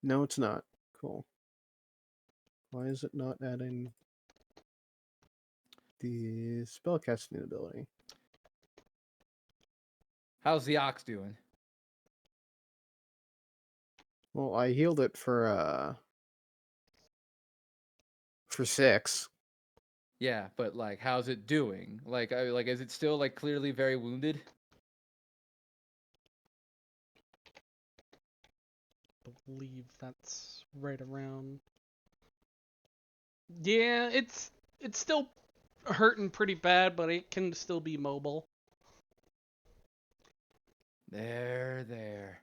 No, it's not. Cool. Why is it not adding the spellcasting ability? How's the ox doing? Well, I healed it for 6. Yeah, but like, how's it doing? Like, is it still like clearly very wounded? I believe that's right around. Yeah, it's still hurting pretty bad, but it can still be mobile. There.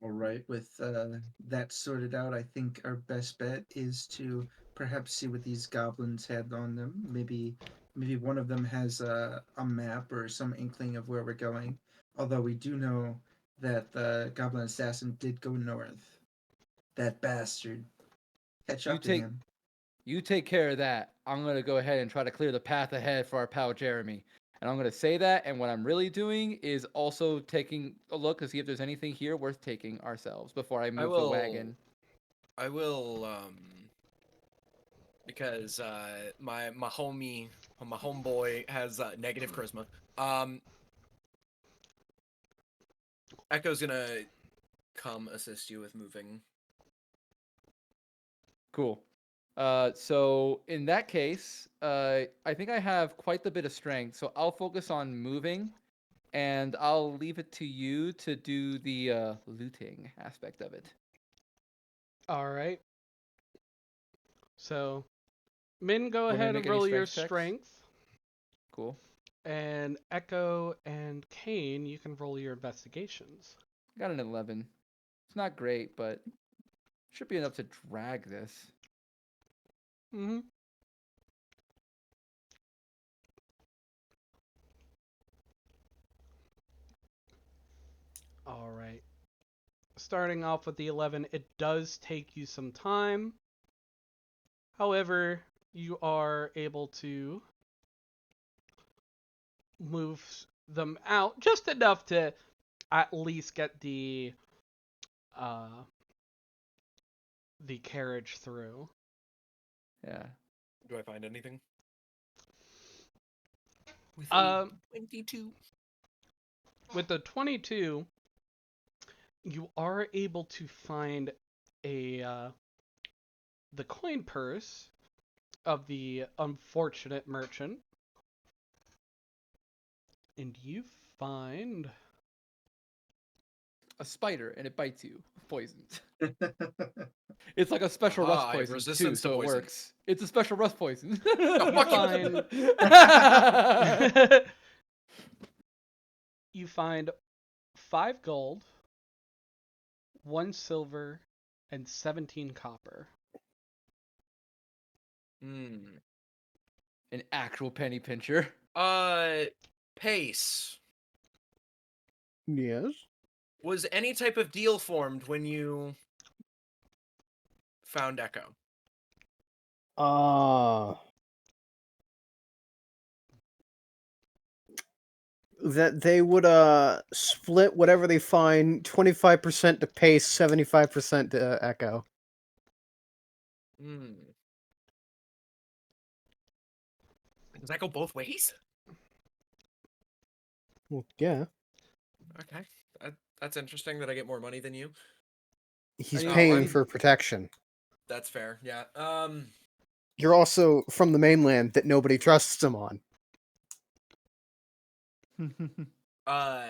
All right, with that sorted out, I think our best bet is to perhaps see what these goblins had on them. Maybe one of them has a map or some inkling of where we're going. Although we do know that the goblin assassin did go north. That bastard. Catch up to him. You take care of that. I'm gonna go ahead and try to clear the path ahead for our pal Jeremy. And I'm gonna say that, and what I'm really doing is also taking a look to see if there's anything here worth taking ourselves before I move the wagon. I will because my homeboy has negative charisma. Echo's gonna come assist you with moving. Cool. So in that case, I think I have quite the bit of strength, so I'll focus on moving, and I'll leave it to you to do the looting aspect of it. All right. So, Min, go Want me to ahead make and any roll your strength checks? strength. Cool. And Echo and Kane, you can roll your investigations. Got an 11. It's not great, but should be enough to drag this. Mm-hmm. All right. Starting off with the 11, it does take you some time. However, you are able to move them out just enough to at least get the carriage through. Yeah. Do I find anything? With Um, 22. With the 22, you are able to find the coin purse of the unfortunate merchant, and you find A spider, and it bites you. Poisoned. It's like a special Aha, rust I have poison too, resistance to so it poison. works. It's a special rust poison. you find 5 gold, 1 silver, and 17 copper. Hmm. An actual penny pincher. Pace. Yes. Was any type of deal formed when you found Echo? That they would split whatever they find, 25% to Pace, 75% to Echo. Hmm. Does that go both ways? Well, yeah. Okay. That's interesting that I get more money than you. He's Are you- paying I'm- for protection. That's fair. Yeah. You're also from the mainland that nobody trusts him on. Uh.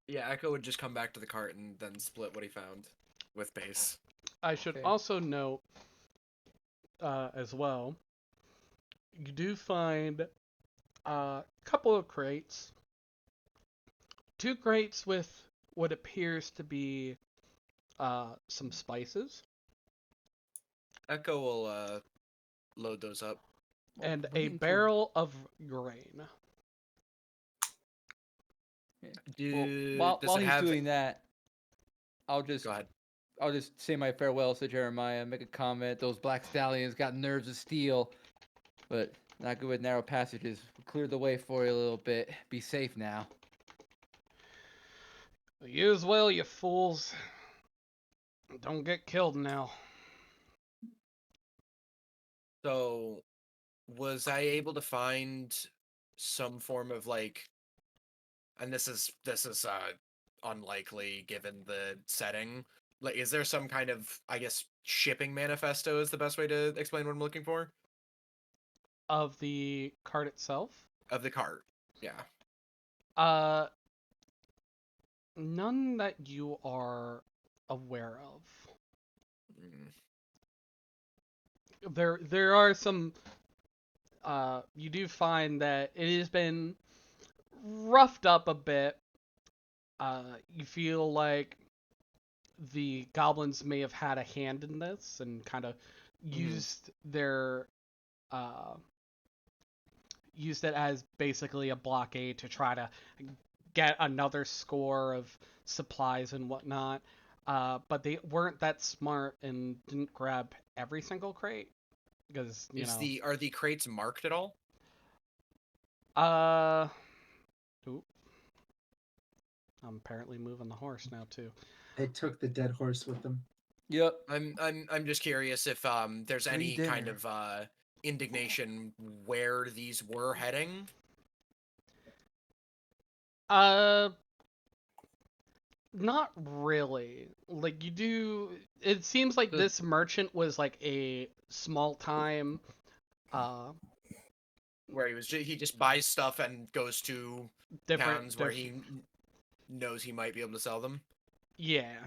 Yeah, Echo would just come back to the cart and then split what he found with Pace. I should Okay. also note as well, you do find a couple of crates. 2 crates with what appears to be some spices, Echo will load those up. and Way a into- barrel of grain. Well, Does while it he's have? doing that, I'll just Go ahead. say my farewells to Jeremiah, make a comment. Those black stallions got nerves of steel, but not good with narrow passages. Cleared the way for you a little bit. Be safe now. You as well, you fools. Don't get killed now. So, was I able to find some form of like, and this is unlikely given the setting. Like, is there some kind of, I guess, shipping manifesto is the best way to explain what I'm looking for? Of the cart itself? Of the cart. Yeah. None that you are aware of. Mm. There are some you do find that it has been roughed up a bit. You feel like the goblins may have had a hand in this and kind of used their used it as basically a blockade to try to get another score of supplies and whatnot. But they weren't that smart and didn't grab every single crate because Are the crates marked at all? Oop. I'm apparently moving the horse now too. They took the dead horse with them. Yep. I'm just curious if there's Free any kind dinner. of indignation where these were heading. Not really. Like you do. It seems like this merchant was like a small time. Where he just buys stuff and goes to towns where he knows he might be able to sell them. Yeah.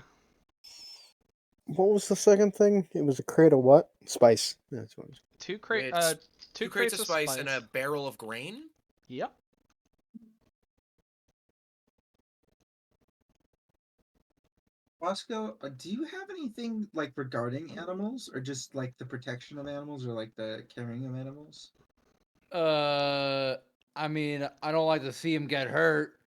What was the second thing? It was a crate of what? Spice. That's what it was. Two crates of spice and a barrel of grain. Yep. Bosco, do you have anything like regarding animals, or just like the protection of animals, or like the caring of animals? I mean, I don't like to see him get hurt.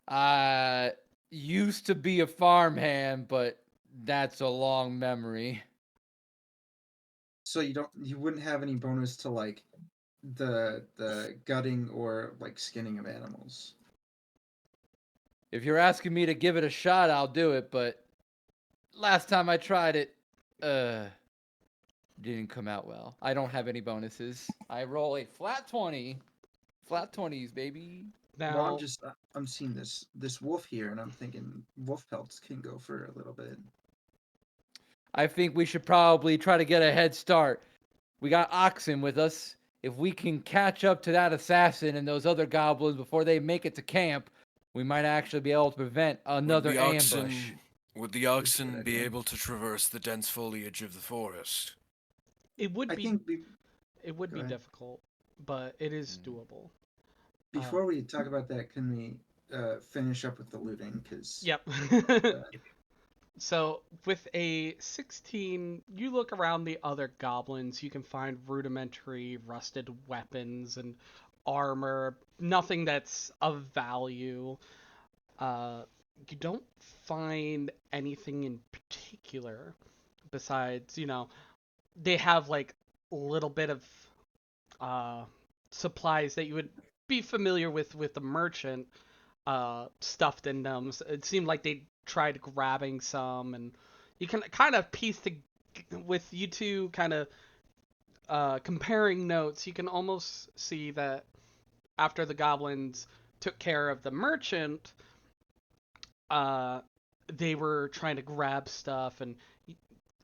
I used to be a farmhand, but that's a long memory. So you wouldn't have any bonus to like the gutting or like skinning of animals. If you're asking me to give it a shot, I'll do it, but last time I tried it, didn't come out well. I don't have any bonuses. I roll a flat 20. Flat 20s, baby. Now, Well, I'm seeing this wolf here, and I'm thinking wolf pelts can go for a little bit. I think we should probably try to get a head start. We got oxen with us. If we can catch up to that assassin and those other goblins before they make it to camp, we might actually be able to prevent another ambush. Would the oxen be able to traverse the dense foliage of the forest? it would I be think it would Go be ahead. difficult, but it is doable. before we talk about that, can we finish up with the looting? Because Yep. So with a 16, you look around the other goblins, you can find rudimentary rusted weapons and armor, nothing that's of value. You don't find anything in particular besides, they have like a little bit of supplies that you would be familiar with the merchant stuffed in them. So it seemed like they tried grabbing some, and you can kind of with you two kind of comparing notes. You can almost see that after the goblins took care of the merchant, they were trying to grab stuff, and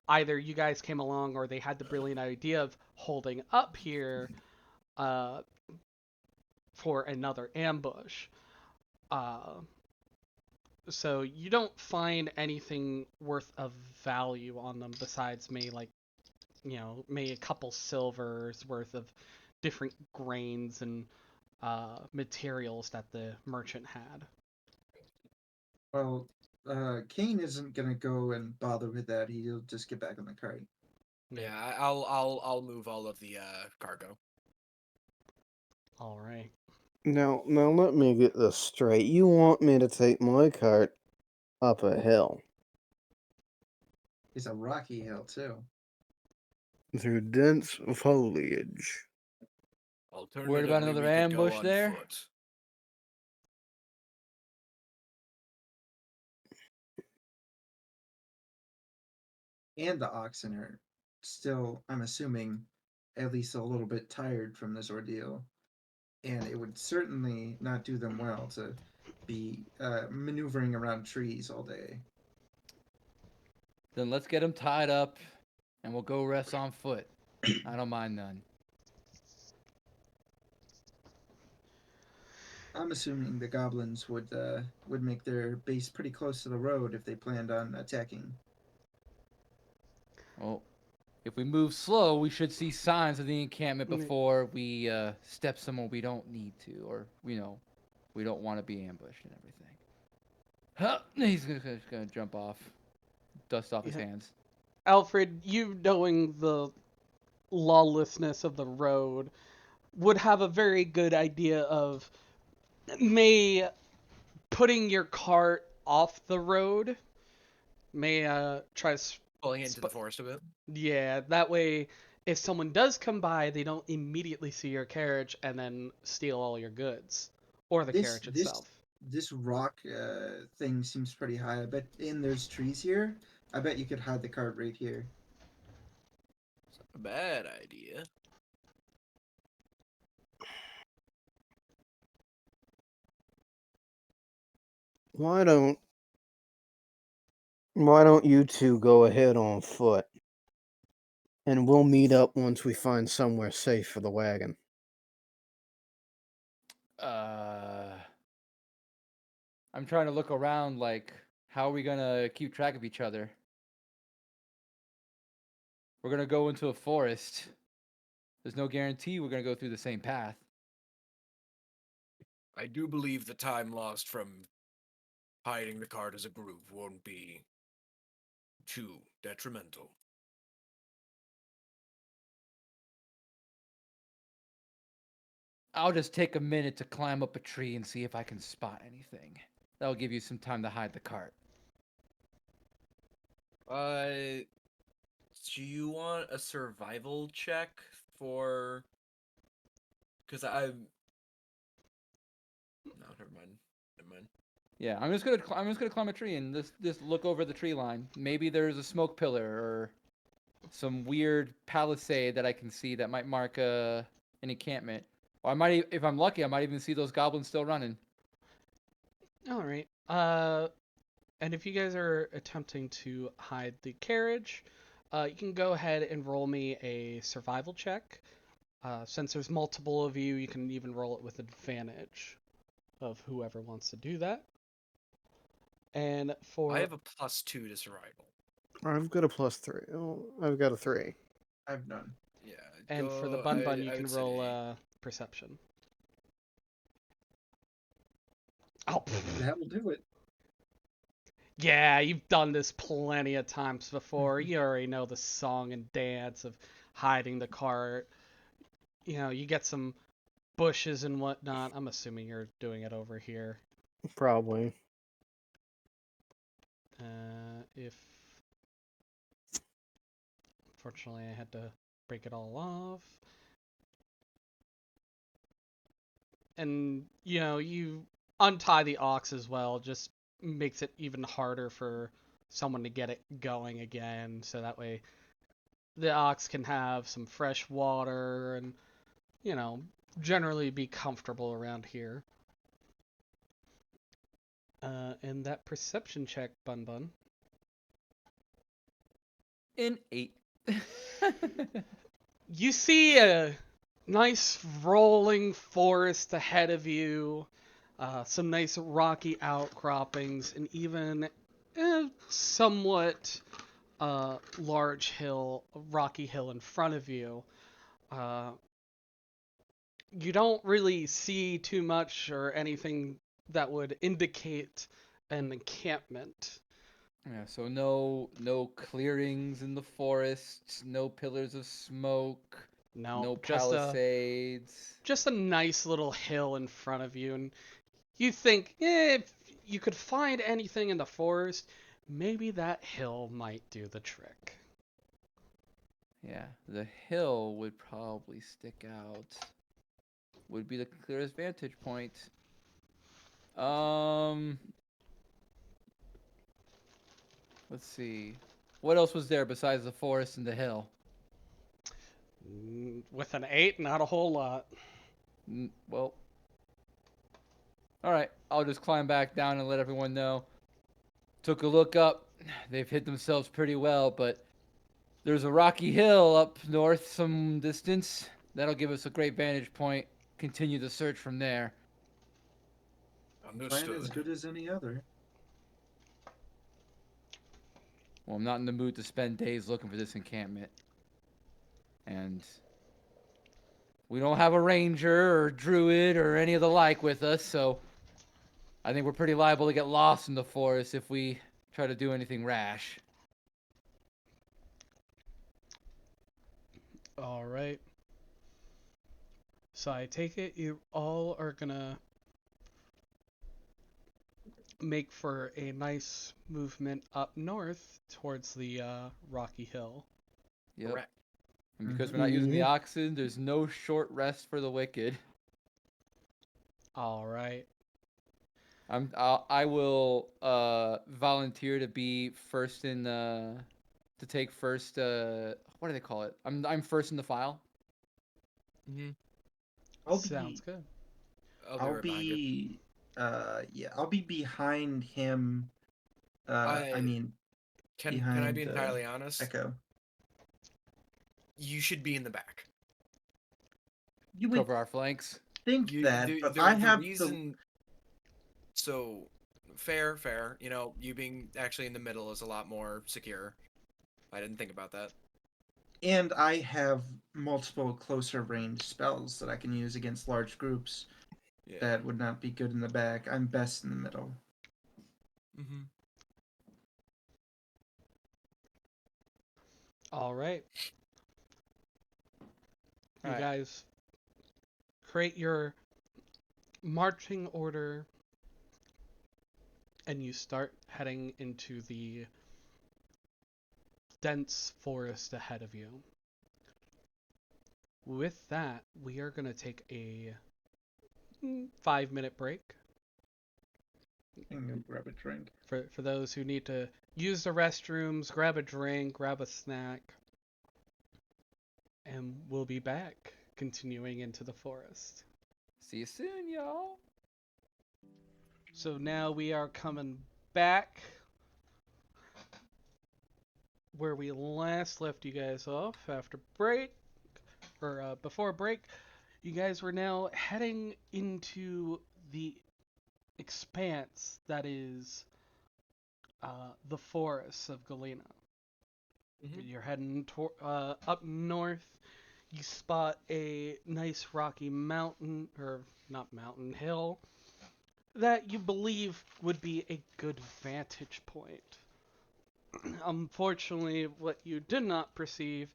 either you guys came along or they had the brilliant idea of holding up here uh, for another ambush. So you don't find anything worth of value on them besides maybe a couple silvers worth of different grains and materials that the merchant had. well, Kane isn't gonna go and bother with that. He'll just get back on the cart. Yeah, I'll move all of the cargo. All right. Now let me get this straight. You want me to take my cart up a hill It's a rocky hill too. through dense foliage? Worried about another ambush there? Foot. And the oxen are still, I'm assuming, at least a little bit tired from this ordeal. And it would certainly not do them well to be maneuvering around trees all day. Then let's get them tied up, and we'll go rest on foot. I don't mind none. I'm assuming the goblins would make their base pretty close to the road if they planned on attacking. Well, if we move slow, we should see signs of the encampment before we step somewhere we don't need to, or we don't want to be ambushed and everything. Huh, he's gonna jump off, dust off his hands. Alfred, you knowing the lawlessness of the road, would have a very good idea of putting your cart off the road. Try pulling into the forest a bit. Yeah, that way if someone does come by, they don't immediately see your carriage and then steal all your goods or the carriage itself. This rock thing seems pretty high. I bet there's trees here. I bet you could hide the cart right here. It's not a bad idea. Why don't Why don't you two go ahead on foot? And we'll meet up once we find somewhere safe for the wagon. I'm trying to look around like, how are we gonna keep track of each other? We're gonna go into a forest. There's no guarantee we're gonna go through the same path. I do believe the time lost from hiding the card as a group won't be too detrimental. I'll just take a minute to climb up a tree and see if I can spot anything. That'll give you some time to hide the cart. Do you want a survival check for? Because I'm. No, never mind. Never mind. Yeah, I'm just gonna climb a tree and just look over the tree line. Maybe there's a smoke pillar or some weird palisade that I can see that might mark an encampment. Or I might, if I'm lucky, I might even see those goblins still running. All right. And if you guys are attempting to hide the carriage, you can go ahead and roll me a survival check. Since there's multiple of you, you can even roll it with advantage of whoever wants to do that. And for I have a +2 to survival. I've got a +3. Oh, I've got a 3. I've none. Yeah. and for the bun bun, you can roll perception. Oh, That will do it. yeah, you've done this plenty of times before. You already know the song and dance of hiding the cart. You know, you get some bushes and whatnot. I'm assuming you're doing it over here. Probably. If Unfortunately, I had to break it all off. And, you know, you untie the ox as well, just makes it even harder for someone to get it going again. So that way the ox can have some fresh water and, you know, generally be comfortable around here. And that perception check, Bun Bun. In 8. You see a nice rolling forest ahead of you, some nice rocky outcroppings, and even somewhat large rocky hill in front of you. You don't really see too much or anything that would indicate an encampment. Yeah, so no clearings in the forest, no pillars of smoke, no palisades. Just a nice little hill in front of you, and you think, if you could find anything in the forest, maybe that hill might do the trick. Yeah, the hill would probably stick out. Would be the clearest vantage point. Let's see. What else was there besides the forest and the hill? With an 8, not a whole lot. Well, all right. I'll just climb back down and let everyone know. Took a look up. They've hid themselves pretty well, but there's a rocky hill up north some distance. That'll give us a great vantage point. Continue the search from there. Plan as good as any other. Well, I'm not in the mood to spend days looking for this encampment. And we don't have a ranger or druid or any of the like with us, so I think we're pretty liable to get lost in the forest if we try to do anything rash. All right. So I take it you all are gonna make for a nice movement up north towards the rocky hill. Yep. Correct. And because we're not using the Yep. oxen, there's no short rest for the wicked. All right. I will volunteer to be first in to take first what do they call it? I'm first in the file. Mm-hmm. Sounds good. I'll be I'll be behind him. I mean, Can I behind be entirely honest? Echo. You should be in the back. You would Cover our flanks. think You that, the, but the, I the have reason. So, fair. You know, you being actually in the middle is a lot more secure. I didn't think about that. and I have multiple closer range spells that I can use against large groups Yeah. that would not be good in the back. I'm best in the middle. Mm-hmm. All right. You Alright. guys create your marching order and you start heading into the dense forest ahead of you. With that, we are going to take a 5-minute break. I'm gonna grab a drink. For those who need to use the restrooms, grab a drink, grab a snack. And we'll be back, continuing into the forest. See you soon, y'all. So now we are coming back where we last left you guys off after break, or before break. You guys were now heading into the expanse that is the forests of Galina. Mhm. You're heading up north. You spot a nice rocky mountain, or not mountain, hill, that you believe would be a good vantage point. Unfortunately, what you did not perceive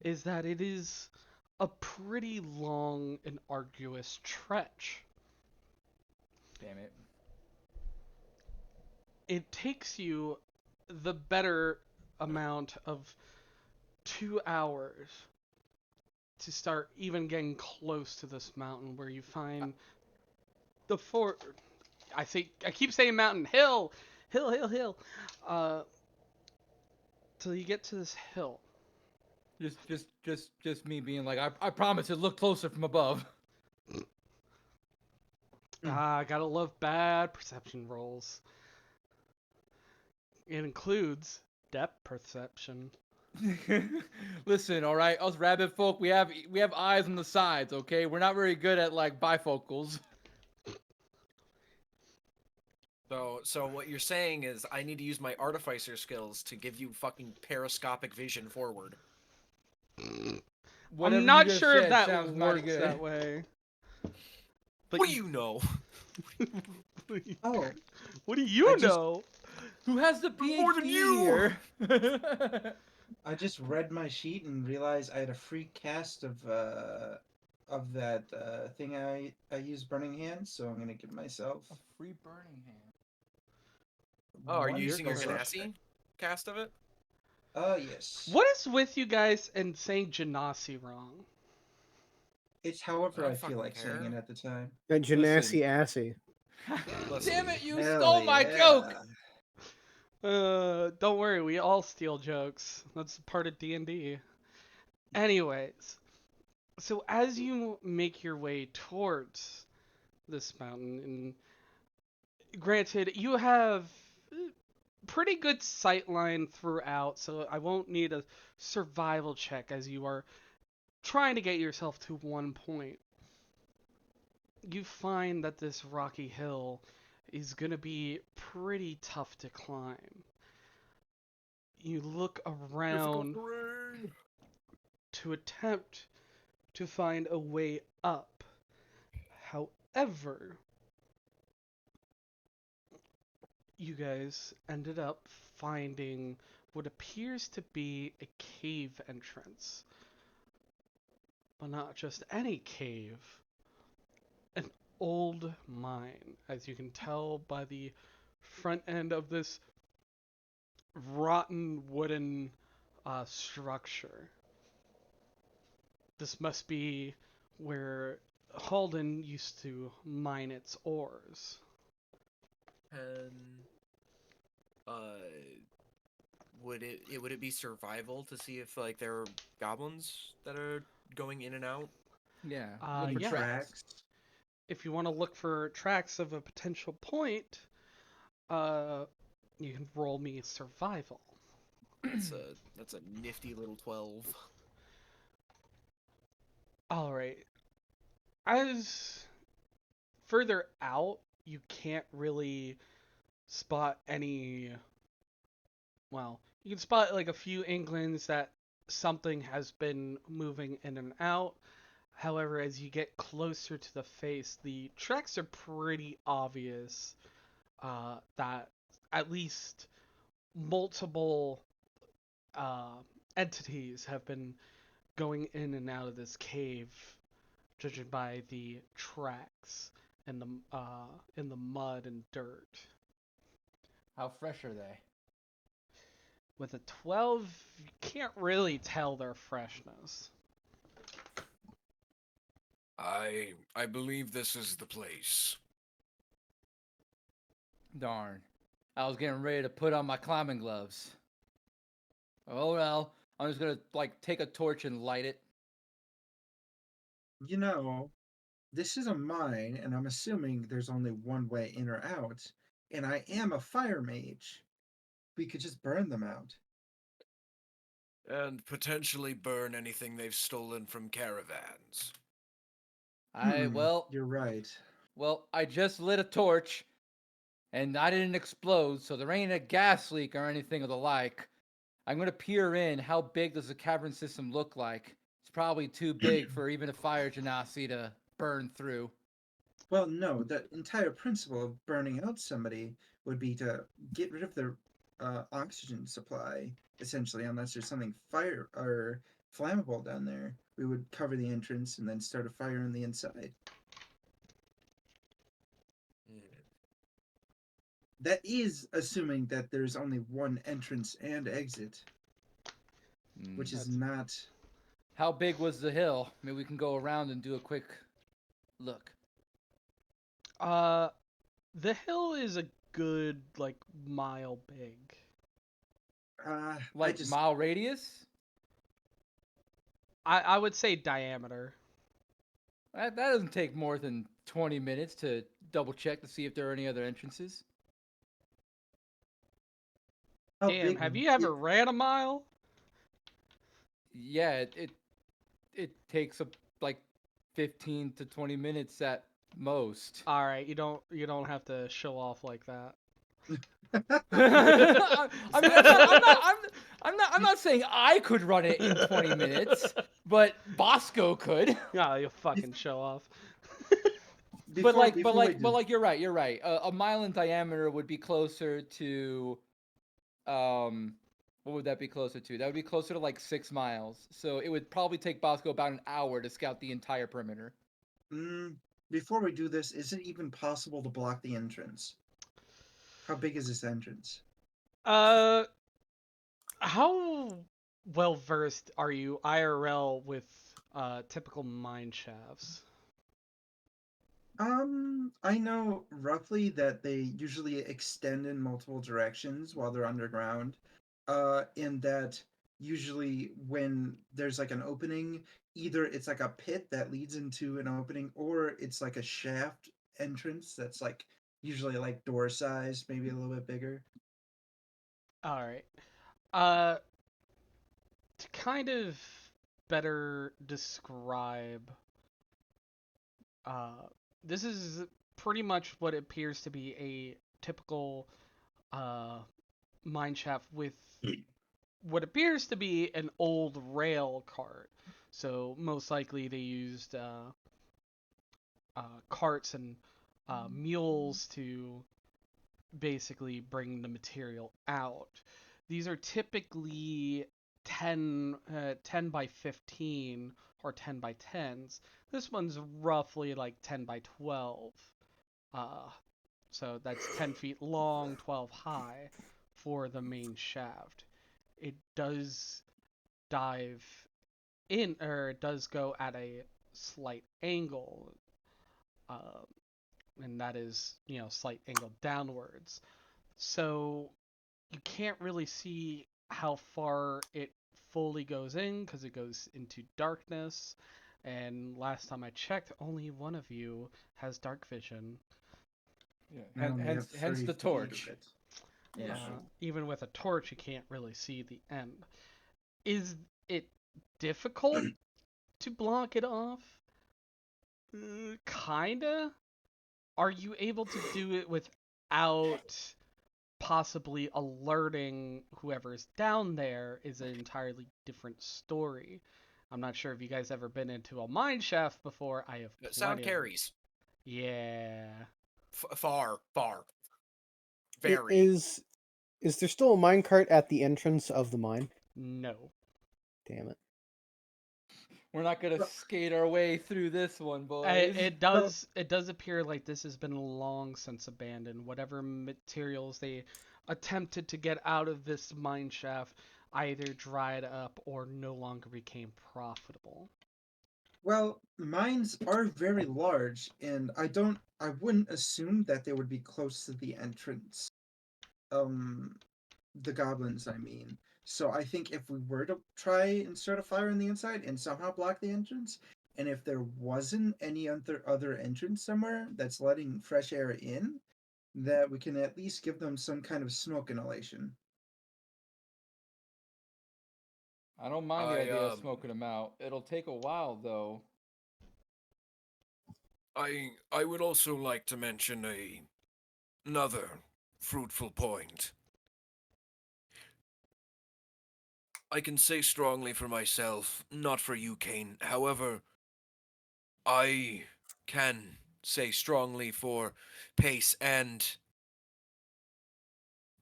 is that it is a pretty long and arduous trek. Damn it. It takes you the better amount of 2 hours to start even getting close to this mountain where you find the fort. I keep saying mountain, hill. Till you get to this hill. Just me being like, I promise to look closer from above. Gotta love bad perception rolls. It includes depth perception. Listen, all right, us rabbit folk, we have eyes on the sides, okay? We're not very good at like bifocals. So what you're saying is I need to use my artificer skills to give you fucking periscopic vision forward. Whatever I'm not you just sure if said that sounds mighty works good. that way. But What do you know? Oh, What do you I just- know? Who has the PhD More than you! here? I just read my sheet and realized I had a free cast of that thing I use Burning Hands, so I'm gonna give myself. A free burning hand. Oh, are you one using your perception. Ganassi cast of it? Yes. What is with you guys and saying Genasi wrong? It's however I don't I feel fucking like saying it care. at the time. And Genasi Assy. Listen. Damn it, you Hell stole my yeah. joke! Don't worry, we all steal jokes. That's part of D&D. Anyways, so as you make your way towards this mountain, and granted, you have pretty good sightline throughout, so I won't need a survival check as you are trying to get yourself to one point. You find that this rocky hill is going to be pretty tough to climb. You look around to attempt to find a way up. However, you guys ended up finding what appears to be a cave entrance. But not just any cave. An old mine, as you can tell by the front end of this rotten wooden structure. This must be where Halden used to mine its ores. And would it be survival to see if like there are goblins that are going in and out? Yeah. Uh, look for yeah. tracks. If you want to look for tracks of a potential point, you can roll me survival. That's a nifty little 12. All right. As further out, you can't really spot any. Well, you can spot like a few inklings that something has been moving in and out. However, as you get closer to the face, the tracks are pretty obvious that at least multiple uh, entities have been going in and out of this cave, judging by the tracks and in the mud and dirt. How fresh are they? With a 12, you can't really tell their freshness. I believe this is the place. Darn. I was getting ready to put on my climbing gloves. Oh well, I'm just gonna take a torch and light it. You know, this is a mine, and I'm assuming there's only one way in or out. And I am a fire mage. We could just burn them out. And potentially burn anything they've stolen from caravans. You're right. Well, I just lit a torch, and I didn't explode, so there ain't a gas leak or anything of the like. I'm gonna peer in. How big does the cavern system look like? It's probably too big for even a fire genasi to burn through. Well, no, the entire principle of burning out somebody would be to get rid of their oxygen supply, essentially, unless there's something fire or flammable down there. We would cover the entrance and then start a fire on the inside. That is assuming that there's only one entrance and exit, which is not. How big was the hill? Maybe we can go around and do a quick look. The hill is a good mile big. Mile radius? I would say diameter. That doesn't take more than 20 minutes to double check to see if there are any other entrances. Damn, have you ever ran a mile? Yeah, it takes 15 to 20 minutes at most. All right, you don't have to show off like that. I mean, I'm not saying I could run it in 20 minutes, but Bosco could. Yeah, you fucking show off. But you're right. A mile in diameter would be closer to, what would that be closer to? That would be closer to 6 miles. So it would probably take Bosco about an hour to scout the entire perimeter. Before we do this, is it even possible to block the entrance? How big is this entrance? How well versed are you IRL with typical mine shafts? I know roughly that they usually extend in multiple directions while they're underground. And that usually when there's an opening, either it's a pit that leads into an opening, or it's a shaft entrance that's usually door size, maybe a little bit bigger. All right. To kind of better describe, this is pretty much what appears to be a typical mine shaft with what appears to be an old rail cart. So most likely they used carts and mules to basically bring the material out. These are typically 10 by 15 or 10 by 10s. This one's roughly 10 by 12. So that's 10 feet long, 12 high for the main shaft. It does dive in, or it does go at a slight angle. And that is, slight angle downwards. So you can't really see how far it fully goes in because it goes into darkness. And last time I checked, only one of you has dark vision. Yeah. Hence the torch. Yeah. Even with a torch, you can't really see the end. Is it difficult to block it off? Kinda. Are you able to do it without possibly alerting whoever's down there? Is an entirely different story. I'm not sure if you guys ever been into a mine shaft before. I have Sound plenty of them. carries. Yeah. Far. It Very. is there still a minecart at the entrance of the mine? No. Damn it. We're not gonna skate our way through this one, boys. It does appear like this has been long since abandoned. Whatever materials they attempted to get out of this mine shaft either dried up or no longer became profitable. Well, mines are very large, and I wouldn't assume that they would be close to the entrance. Um, the goblins, I mean. So I think if we were to try and start a fire on the inside and somehow block the entrance, and if there wasn't any other entrance somewhere that's letting fresh air in, that we can at least give them some kind of smoke inhalation. I don't mind the I, idea of um, smoking them out. It'll take a while, though. I would also like to mention another fruitful point. I can say strongly for myself, not for you, Kane. However, I can say strongly for Pace and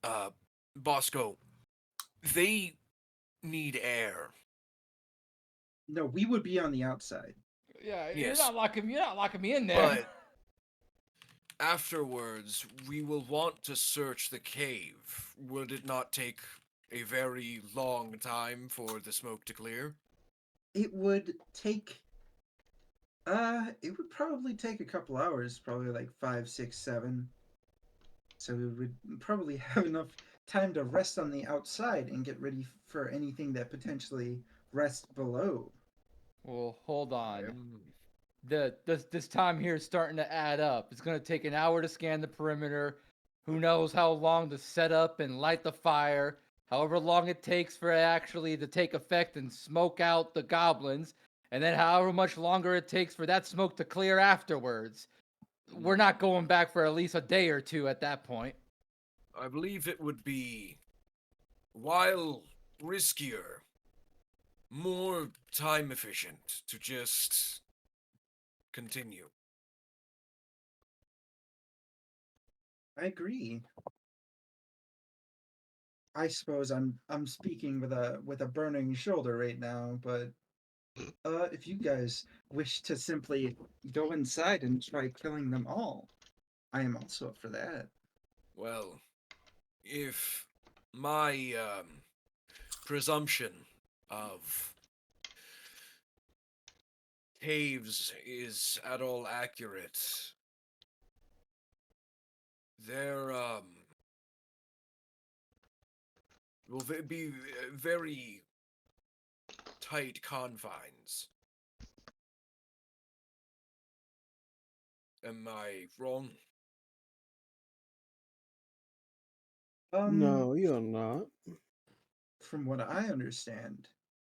uh Bosco. They need air. No, we would be on the outside. Yeah, Yes, you're not locking me in there. but afterwards we will want to search the cave. Would it not take a very long time for the smoke to clear? It would take it would probably take a couple hours, probably like 5, 6, 7. So we would probably have enough time to rest on the outside and get ready for anything that potentially rests below. Well, hold on. Um, This time here is starting to add up. It's gonna take an hour to scan the perimeter. Who knows how long to set up and light the fire? However long it takes for it actually to take effect and smoke out the goblins, and then however much longer it takes for that smoke to clear afterwards. We're not going back for at least a day or two at that point. I believe it would be, while riskier, more time efficient to just continue. I agree. I suppose I'm speaking with a burning shoulder right now, but if you guys wish to simply go inside and try killing them all, I am also up for that. Well, if my presumption of caves is at all accurate, there will be very tight confines. Am I wrong? Um, No, you're not. from what I understand,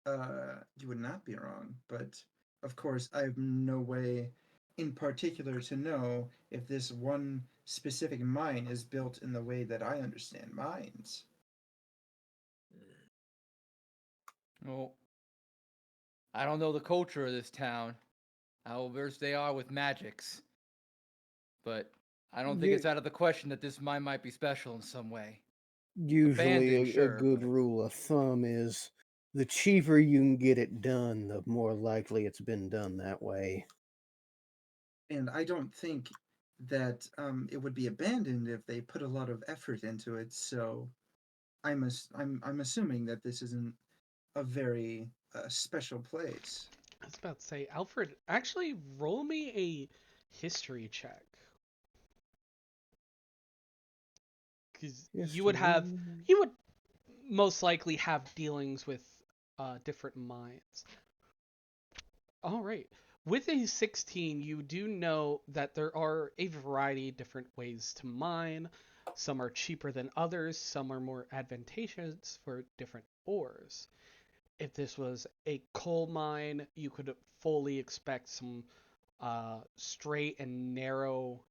you would not be wrong, but of course, I have no way in particular to know if this one specific mine is built in the way that I understand mines. Well, I don't know the culture of this town, how versed they are with magics, but I don't think it's out of the question that this mine might be special in some way. Usually, Abandoned, a sure, good but rule of thumb is the cheaper you can get it done, the more likely it's been done that way. And I don't think that it would be abandoned if they put a lot of effort into it. So I'm assuming that this isn't a very special place. I was about to say, Alfred, actually roll me a history check. Because Yes, you would most likely have dealings with different mines. All right. With a 16, you do know that there are a variety of different ways to mine. Some are cheaper than others, some are more advantageous for different ores. If this was a coal mine, you could fully expect some straight and narrow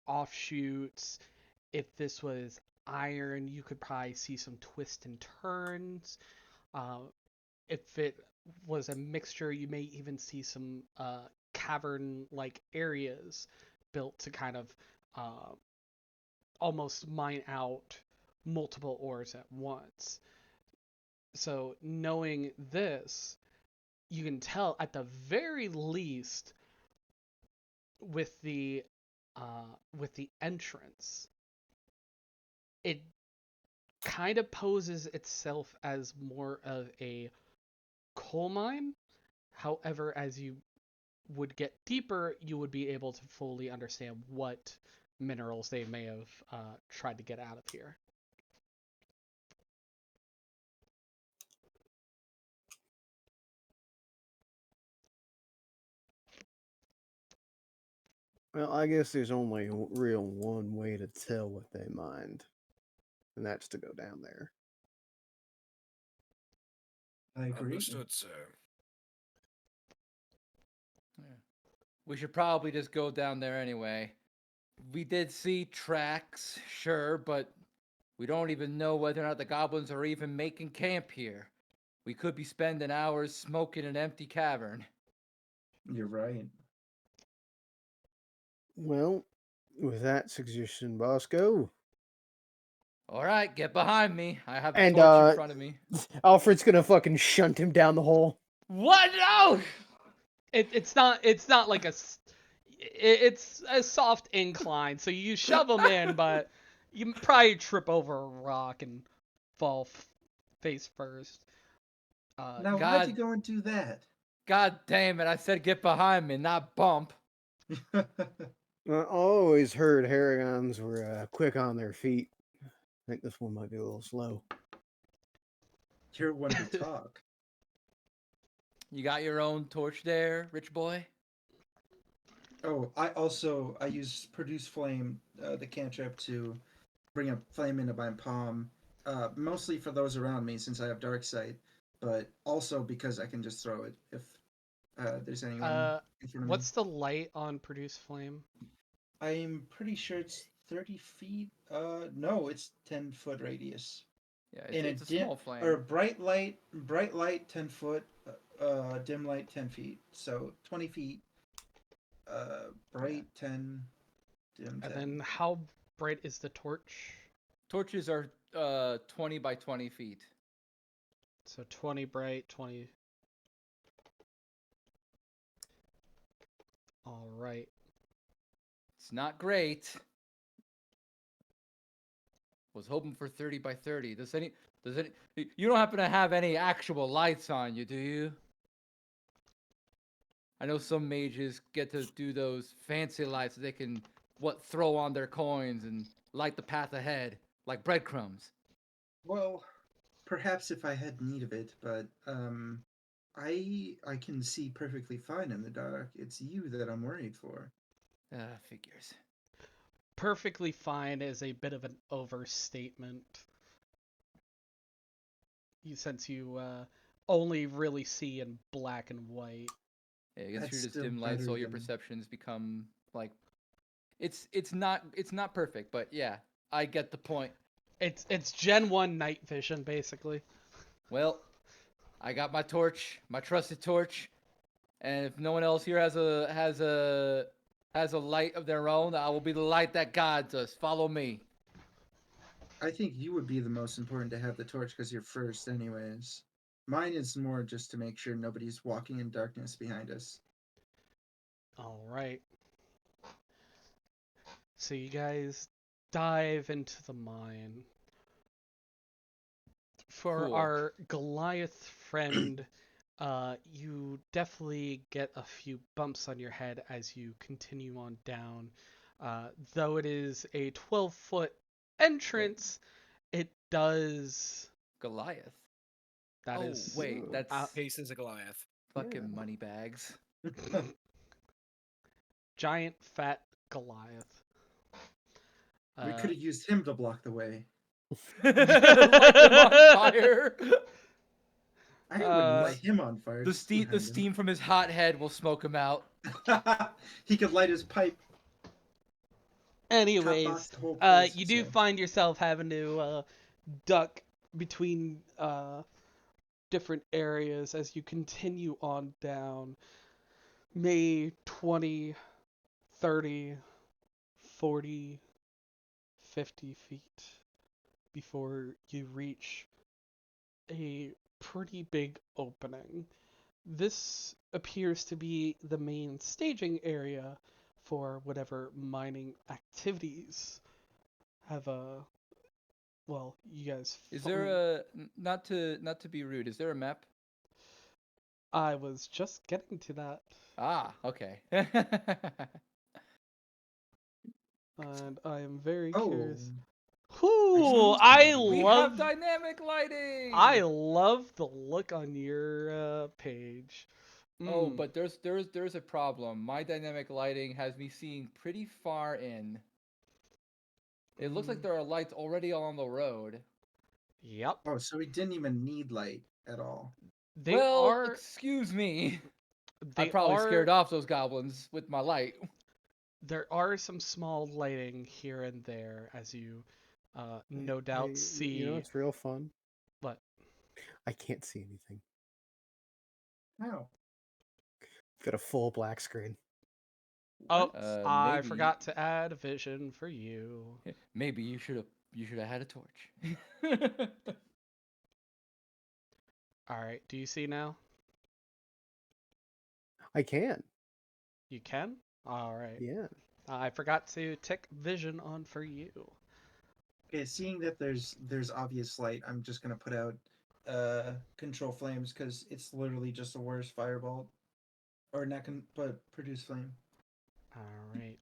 offshoots. If this was iron, you could probably see some twists and turns. Uh, if it was a mixture, you may even see some cavern-like areas built to kind of almost mine out multiple ores at once. So knowing this, you can tell at the very least with the entrance, it kind of poses itself as more of a coal mine. However, as you would get deeper, you would be able to fully understand what minerals they may have tried to get out of here. Well, I guess there's only real one way to tell what they mind, and that's to go down there. I agree. Understood, sir. We should probably just go down there anyway. We did see tracks, sure, but we don't even know whether or not the goblins are even making camp here. We could be spending hours smoking an empty cavern. You're right. Well, with that suggestion, Bosco, All right, get behind me. I have the And, torch in front of me. Alfred's gonna fucking shunt him down the hole. What? No! It's not like it's a soft incline, so you shove them in, but you probably trip over a rock and fall face first. Now, why'd you go and do that? God damn it! I said get behind me, not bump. I always heard Harrigans were quick on their feet. I think this one might be a little slow. You're one to talk. You got your own torch there, rich boy? Oh, I use produce flame, the cantrip, to bring a flame into my palm. Mostly for those around me since I have dark sight, but also because I can just throw it if there's anyone in front of me. What's the light on produce flame? I'm pretty sure it's 30 feet. No, it's 10-foot radius. Yeah, In it's a small flame. Or bright light, 10 foot, dim light 10 feet. So 20 feet. Bright 10, dim 10. And then how bright is the torch? Torches are 20 by 20 feet. So 20 bright, 20. All right. It's not great. Was hoping for 30 by 30. Does any you don't happen to have any actual lights on you, do you? I know some mages get to do those fancy lights that they can throw on their coins and light the path ahead like breadcrumbs. Well, perhaps if I had need of it, but I can see perfectly fine in the dark. It's you that I'm worried for. Figures. Perfectly fine is a bit of an overstatement. Since you only really see in black and white. Yeah, I guess That's you're just still dim light, so better your than- perceptions become like it's not perfect, but yeah, I get the point. It's Gen 1 night vision, basically. Well, I got my torch, my trusted torch, and if no one else here has a light of their own, I will be the light that guides us. Follow me. I think you would be the most important to have the torch because you're first, anyways. Mine is more just to make sure nobody's walking in darkness behind us. All right. So you guys dive into the mine. For Cool. our Goliath friend, you definitely get a few bumps on your head as you continue on down. Though it is a 12-foot entrance, it does. Goliath. That Oh, is. wait, that's Pace is a Goliath. fucking Yeah. money bags. Giant fat Goliath. We could have used him to block the way. Light him on fire. I wouldn't light him on fire. The just steam, behind him. steam from his hot head will smoke him out. He could light his pipe. Anyways, Hotbox the whole place, you do so. find yourself having to duck between different areas as you continue on down. May 20, 30, 40, 50 feet before you reach a pretty big opening. This appears to be the main staging area for whatever mining activities have well, you guys Is there a not to be rude? Is there a map? I was just getting to that. Ah, okay. And I am very Oh, curious. Ooh, We have dynamic lighting. I love the look on your page. Oh, but there's a problem. My dynamic lighting has me seeing pretty far in. It looks like there are lights already along the road. Yep. oh, so we didn't even need light at all. They well, are excuse me. they I probably are, scared off those goblins with my light. There are some small lighting here and there as you no doubt see. You know what's real fun? What? I can't see anything. How? Got a full black screen. Oh, Uh, I maybe- forgot to add a vision for you. Maybe you should have had a torch. All right, do you see now? I can. You can? All right. Yeah. I forgot to tick vision on for you. Okay, seeing that there's obvious light, I'm just gonna put out control flames because it's literally just a worse fireball, or not but produce flame. All right.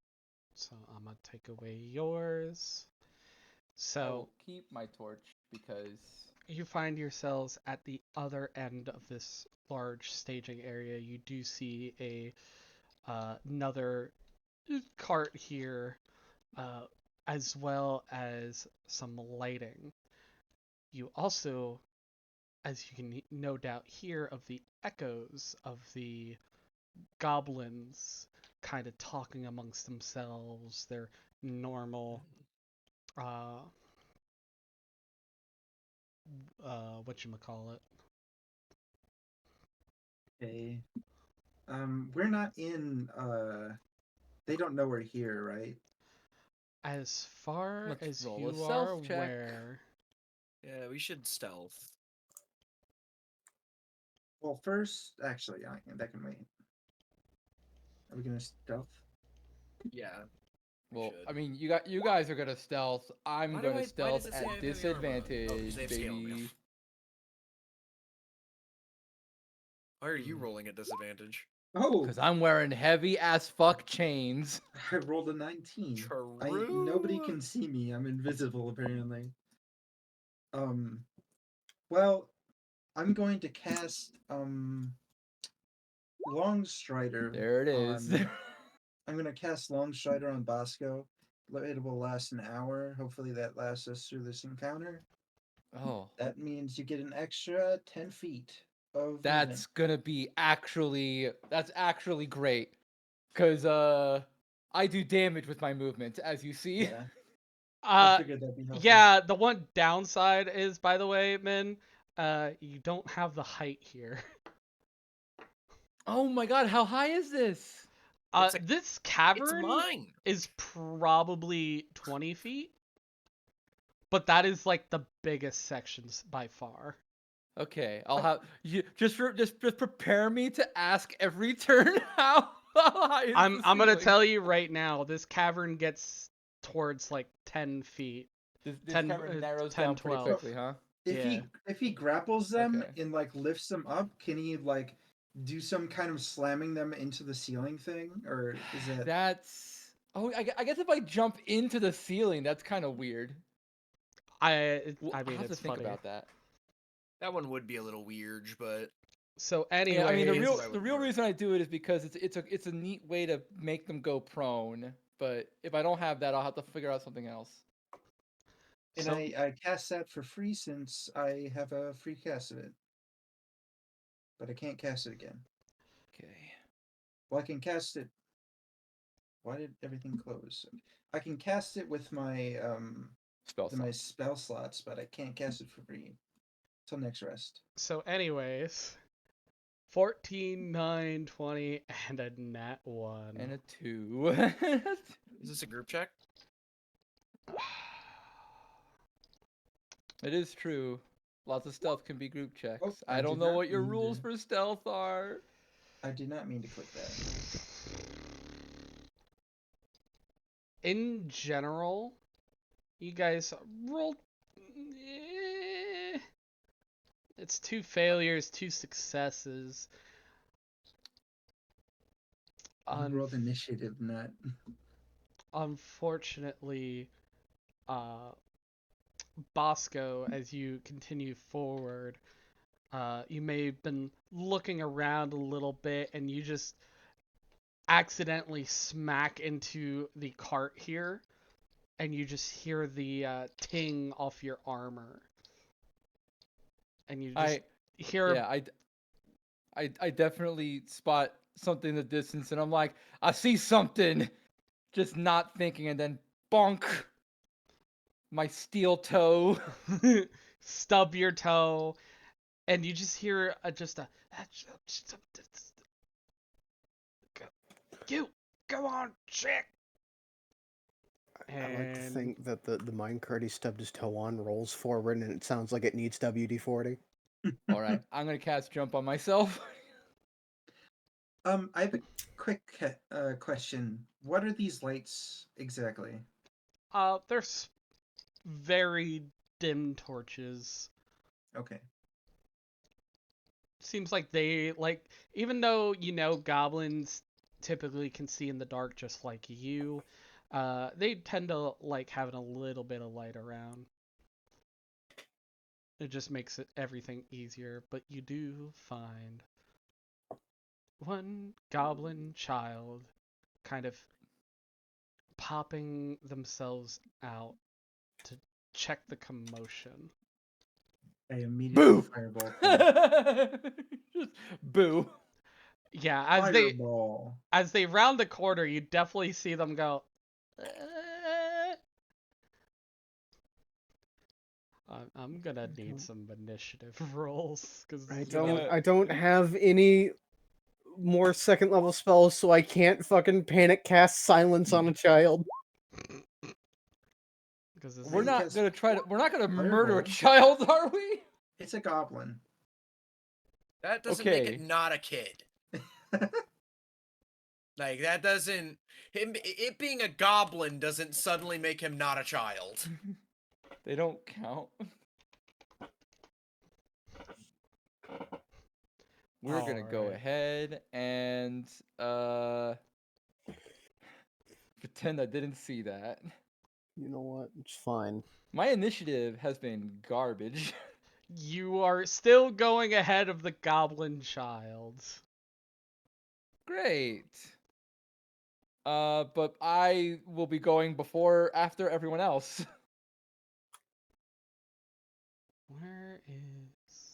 So I'm gonna take away yours. So I'll keep my torch because you find yourselves at the other end of this large staging area. You do see a another cart here, as well as some lighting. You also, as you can no doubt hear, of the echoes of the goblins kind of talking amongst themselves, their normal whatchamacallit. Okay. We're not in. They don't know we're here, right? As far Let's as roll a you are stealth check. aware, Yeah, we should stealth. Well, first, actually, that can wait. Are we gonna stealth? Yeah. well, should. I mean, you guys are gonna stealth. I'm Why gonna does stealth it say I at have heavy armor on? Oh, 'cause disadvantage, they have scale baby. mail. Why are you rolling at disadvantage? Oh, Because I'm wearing heavy as fuck chains. I rolled a 19. True. Nobody can see me. I'm invisible, apparently. Well, I'm going to cast Longstrider. There it is. I'm gonna cast Longstrider on Bosco. It will last an hour. Hopefully that lasts us through this encounter. Oh, That means you get an extra 10 feet of that's gonna be that's actually great. Cause I do damage with my movement, as you see. movement. Yeah, I uh, figured that'd be helpful. yeah, the one downside is, by the way, Min, you don't have the height here. Oh my god, how high is this? This It's cavern mine. is probably 20 feet, but that is like the biggest sections by far. Okay, I'll have you just prepare me to ask every turn how high is I'm the gonna ceiling? tell you right now, this cavern gets towards like 10 feet. This 10, cavern narrows 10, down pretty 12. quickly, huh? If he grapples them Okay. and like lifts them up, can he like do some kind of slamming them into the ceiling thing, or is that? That's I guess if I jump into the ceiling, that's kind of weird. I I'll mean, have to it's think funny. about that. That one would be a little weird, but So Yeah, anyway, I mean Anyways, the real reason I do it is because it's a neat way to make them go prone. but if I don't have that, I'll have to figure out something else. And So- I cast that for free since I have a free cast of it. But I can't cast it again. Okay. Well, I can cast it. Why did everything close? I can cast it with my Spell with my slot. spell slots, but I can't cast it for free till next rest. So, anyways, 14, 9, 20, and a nat 1. And a 2. Is this a group check? It is true. Lots of stealth can be group checks. Oh, I I don't did know not what your mean rules to- for stealth are. I did not mean to click that. In general, you guys rolled. It's 2 failures, 2 successes. I rolled initiative, not. Unfortunately, Bosco, as you continue forward, you may have been looking around a little bit and you just accidentally smack into the cart here and you just hear the ting off your armor. And you just hear Yeah, I definitely spot something in the distance, and I'm like, I see something, just not thinking, and then bonk, my steel toe. stub your toe, and you just hear you go on, chick. I like to And think that the minecart he stubbed his toe on rolls forward and it sounds like it needs WD-40. All right, I'm gonna cast jump on myself. I have a quick question. What are these lights exactly? they're very dim torches. Okay. Seems like they like, even though goblins typically can see in the dark just like you, they tend to like having a little bit of light around. It just makes everything easier, but you do find one goblin child kind of popping themselves out to check the commotion. I immediately Boo! firebolt them. Just boo. Yeah, Fireball. as they round the corner, you definitely see them go. I'm gonna need some initiative rolls because I don't have any more second level spells, so I can't fucking panic cast silence on a child. We're not Because gonna try to. We're not gonna murder a Fireball. child, are we? It's a goblin. That doesn't make Okay. it not a kid. Like, that doesn't... It being a goblin doesn't suddenly make him not a child. They don't count. We're gonna go Alright. ahead and pretend I didn't see that. You know what? It's fine. My initiative has been garbage. You are still going ahead of the goblin child. Great. But I will be going after everyone else. Where is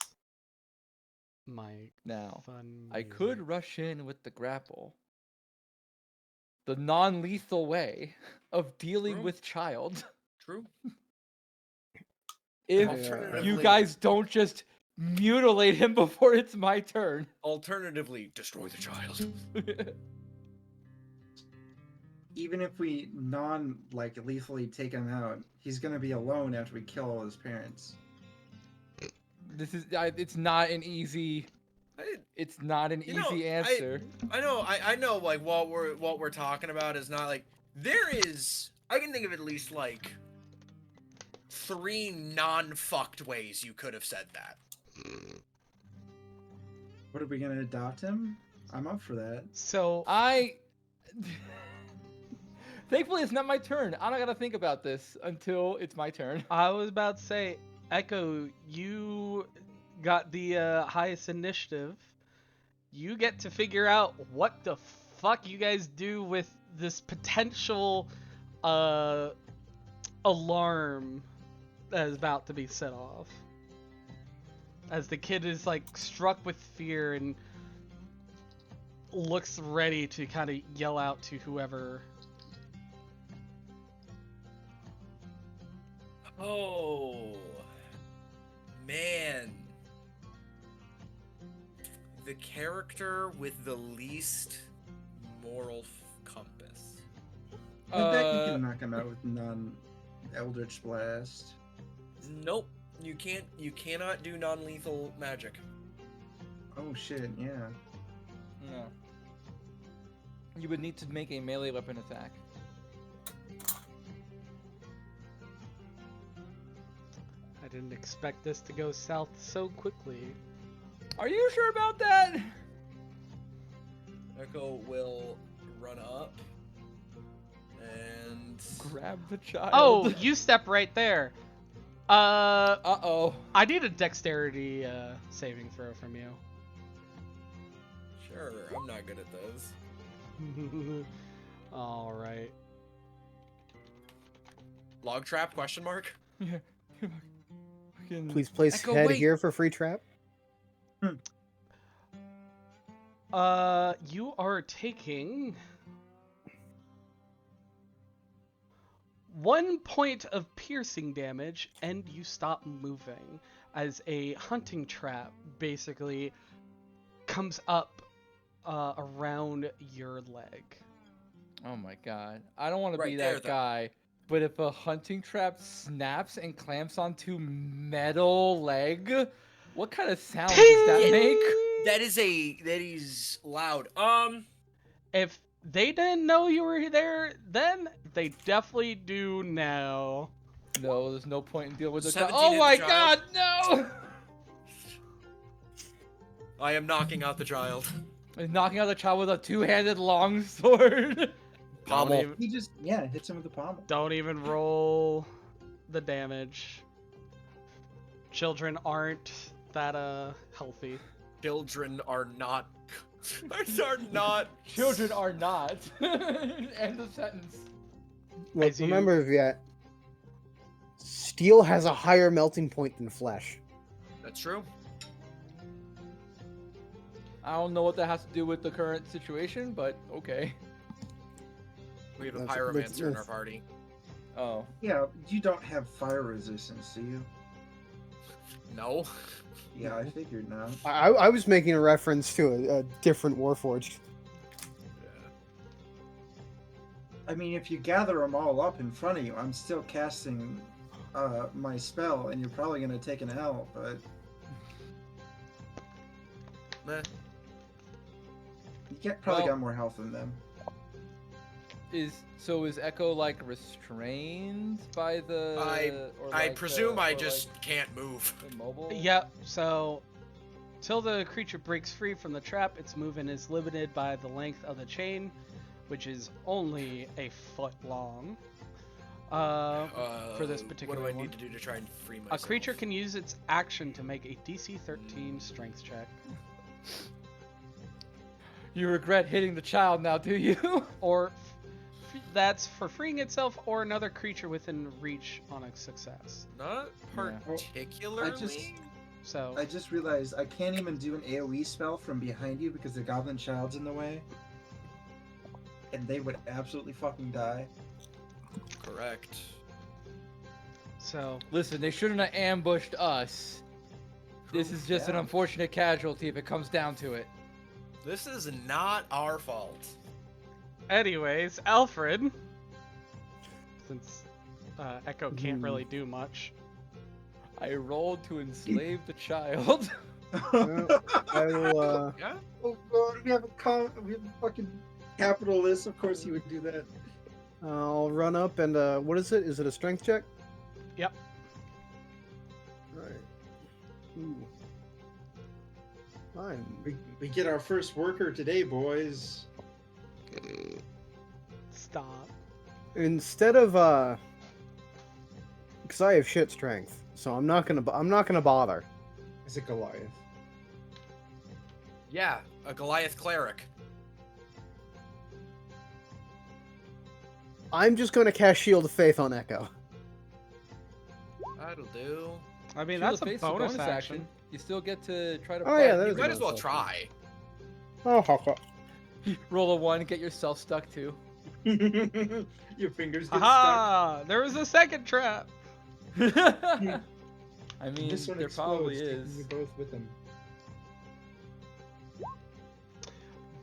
my Now, fun I music? could rush in with the grapple. The non-lethal way of dealing True. with child. True. If Alternatively- you guys don't just mutilate him before it's my turn. Alternatively, destroy the child. Even if we lethally take him out, he's gonna be alone after we kill all his parents. This is it's not an easy it's not an easy answer. I know. Like, what we're talking about is not like there is. I can think of at least like 3 non-fucked ways you could have said that. What are we gonna adopt him? I'm up for that. So Thankfully, it's not my turn. I don't gotta think about this until it's my turn. I was about to say, Echo, you got the highest initiative. You get to figure out what the fuck you guys do with this potential alarm that is about to be set off. As the kid is like struck with fear and looks ready to kind of yell out to whoever. Oh, man. The character with the least moral compass. I bet you can knock him out with non-Eldritch Blast. Nope. You cannot do non-lethal magic. Oh shit, yeah. No. You would need to make a melee weapon attack. I didn't expect this to go south so quickly. Are you sure about that? Echo will run up and Grab the child. Oh, you step right there. Uh-oh. I need a dexterity saving throw from you. sure, I'm not good at those. All right. Log trap? Question mark. Yeah. Fucking- Please place Echo, head wait. here for free trap. You are taking 1 point of piercing damage, and you stop moving as a hunting trap basically comes up around your leg. Oh my god. I don't want to be Right there, that though. guy, but if a hunting trap snaps and clamps onto metal leg, what kind of sound does that Ting! make? That is loud. If they didn't know you were there then, they definitely do now. No, there's no point in dealing with the 17 child. Oh hit my the god, child. no! I am knocking out the child. He's knocking out the child with a two-handed long sword. Pommel. He just, hits him with the pommel. Don't even roll the damage. Children aren't that healthy. Children are not. are not. Children are not. End of sentence. Look, As you- remember, Viet, steel has a higher melting point than flesh. That's true. I don't know what that has to do with the current situation, but okay. We have a That's- pyromancer in our that's- party. Oh. Yeah, you don't have fire resistance, do you? No. Yeah, I figured not. I was making a reference to a different Warforged. I mean, if you gather them all up in front of you, I'm still casting my spell, and you're probably going to take an L, but Meh. you probably Well- got more health than them. Is Echo like restrained by the? or I like presume the, I or, just like, can't move. immobile? Yep, so till the creature breaks free from the trap, its movement is limited by the length of the chain, which is only a foot long. For this particular What do I one. need to do to try and free myself? A creature can use its action to make a DC 13 strength check. You regret hitting the child now, do you? Or that's for freeing itself or another creature within reach on a success. Not particularly. So I just realized I can't even do an AoE spell from behind you because the goblin child's in the way. And they would absolutely fucking die. Correct. So Listen, they shouldn't have ambushed us. This is just an Yeah. unfortunate casualty if it comes down to it. This is not our fault. anyways, Alfred, since Echo can't really do much. I rolled to enslave the child. I will, Yeah. Oh god, we have a fucking capitalist. Of course he would do that. I'll run up and, what is it? Is it a strength check? Yep. Alright. Ooh. Fine. We get our first worker today, boys. Stop. Instead of, because I have shit strength, so I'm not gonna bother. Is it Goliath? Yeah, a Goliath cleric. I'm just going to cast Shield of Faith on Echo. That'll do. I mean, Shield that's of a Faith's a bonus action. You still get to try to. Oh, yeah, fight. that You is a might as well bonus try. Oh, haka. Roll a 1, get yourself stuck too. Your fingers get stuck. Aha! There was a second trap. I mean, This one there probably explodes, taking you is. both with him.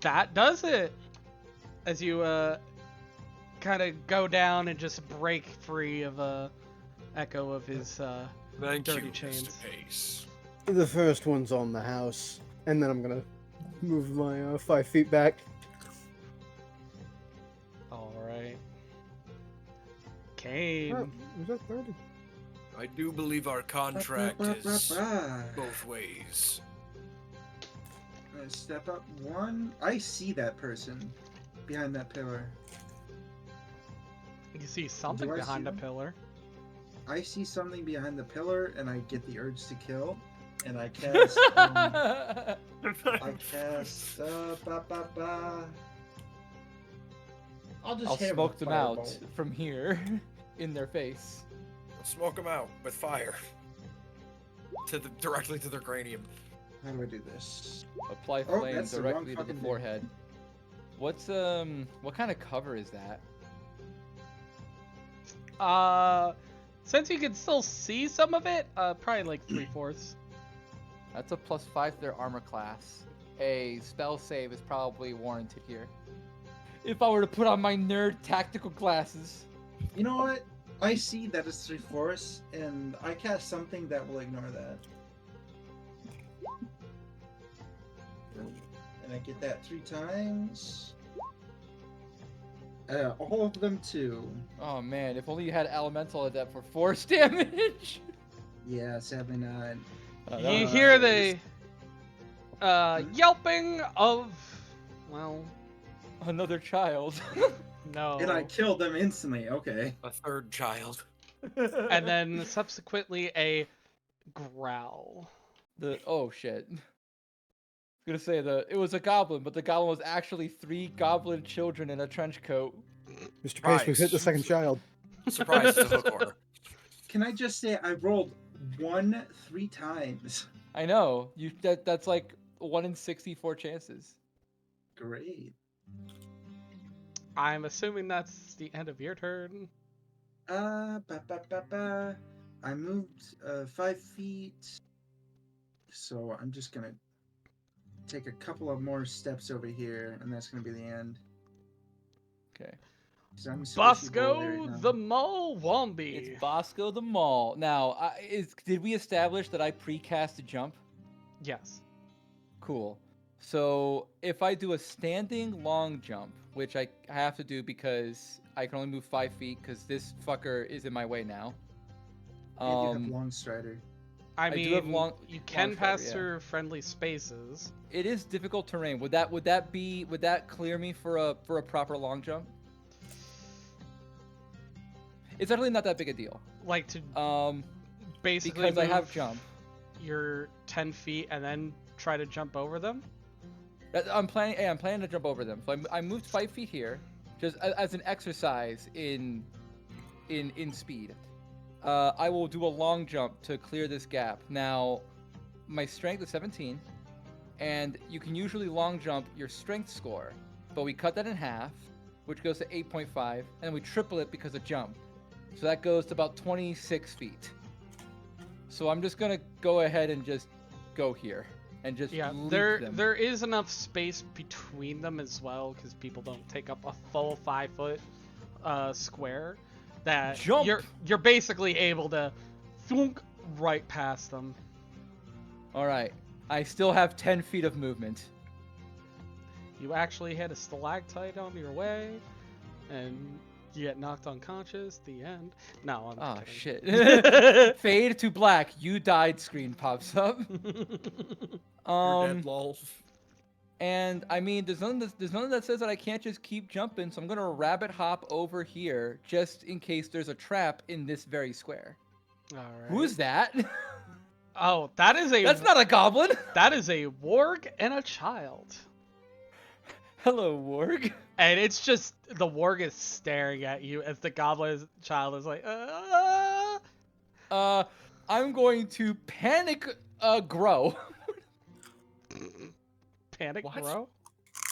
That does it. As you kind of go down and just break free of Echo of his Thank dirty you, chains. Mr. Pace. The first one's on the house. And then I'm going to move my 5 feet back. All right. Kane. Oh, was that 30? I do believe our contract is both ways. Step up 1. I see that person behind that pillar. You see something Do I behind see a them? pillar. I see something behind the pillar, and I get the urge to kill, and I cast. I cast. I'll just I'll hit him smoke with them fireball. out from here, in their face. Smoke them out with fire. Directly to their cranium. How do I do this? Apply Oh, flame that's the directly wrong to the fucking thing. forehead. What's what kind of cover is that? Since you can still see some of it, probably like 3/4. That's a +5 to their armor class. A spell save is probably warranted here. If I were to put on my nerd tactical glasses. You know what? I see that it's 3/4, and I cast something that will ignore that. And I get that 3 times. All of them 2. Oh man, if only you had elemental at that for force damage. Yeah, sadly not. Oh, that You was- hear the yelping of, well, Another child. no. And I killed them instantly. Okay. A third child. And then subsequently a growl. Oh shit. I was gonna say it was a goblin, but the goblin was actually 3 goblin children in a trench coat. Mr. Pace, we've hit the Nice. second child. Surprise to hook order. Can I just say I rolled 1 3 times? I know. That's like 1 in 64 chances. Great. I'm assuming that's the end of your turn. I moved 5 feet, so I'm just gonna take a couple of more steps over here, and that's gonna be the end. Okay. 'Cause I'm squishy boy Bosco right now. the Mole Wombie. It's Bosco the Mall. Now, did we establish that I precast a jump? Yes. Cool. So if I do a standing long jump, which I have to do because I can only move 5 feet because this fucker is in my way now. And you have long strider. I do mean, have you long can pass strider, yeah. through friendly spaces. It is difficult terrain. Would that clear me for a proper long jump? It's actually not that big a deal. Like to basically Because I have move jump. your 10 feet and then try to jump over them. I'm planning to jump over them. So I moved 5 feet here, just as an exercise in speed. I will do a long jump to clear this gap. Now, my strength is 17, and you can usually long jump your strength score, but we cut that in half, which goes to 8.5, and then we triple it because of jump. So that goes to about 26 feet. So I'm just gonna go ahead and just go here and just leap them. there is enough space between them as well because people don't take up a full 5 foot square. That Jump! you're basically able to thunk right past them. All right. I still have 10 feet of movement. You actually hit a stalactite on your way, and you get knocked unconscious. The end. No, I'm Oh kidding. shit. Fade to black. You died screen pops up. You're dead, lol. And I mean, there's nothing that says that I can't just keep jumping, so I'm gonna rabbit hop over here just in case there's a trap in this very square. All right. Who's that? Oh, that is a. That's not a goblin. That is a warg and a child. Hello, Warg. And it's just the warg is staring at you as the goblin child is like, I'm going to panic grow. panic, What? bro.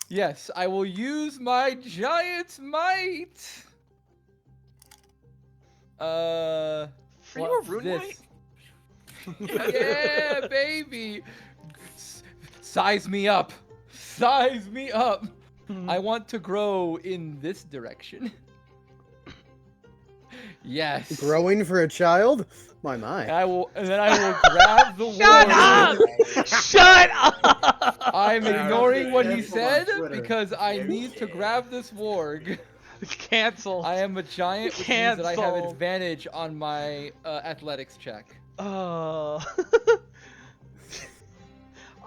Yes, I will use my giant might. Are you a rune this. knight? Yeah, baby. Size me up. Size me up. I want to grow in this direction. Yes. Growing for a child? My. And then I will grab the Shut ward. up! Shut up! I'm ignoring what he Cancel on said Twitter. because I need to grab this warg. Cancel. I am a giant, which means that I have Cancel. advantage on my athletics check.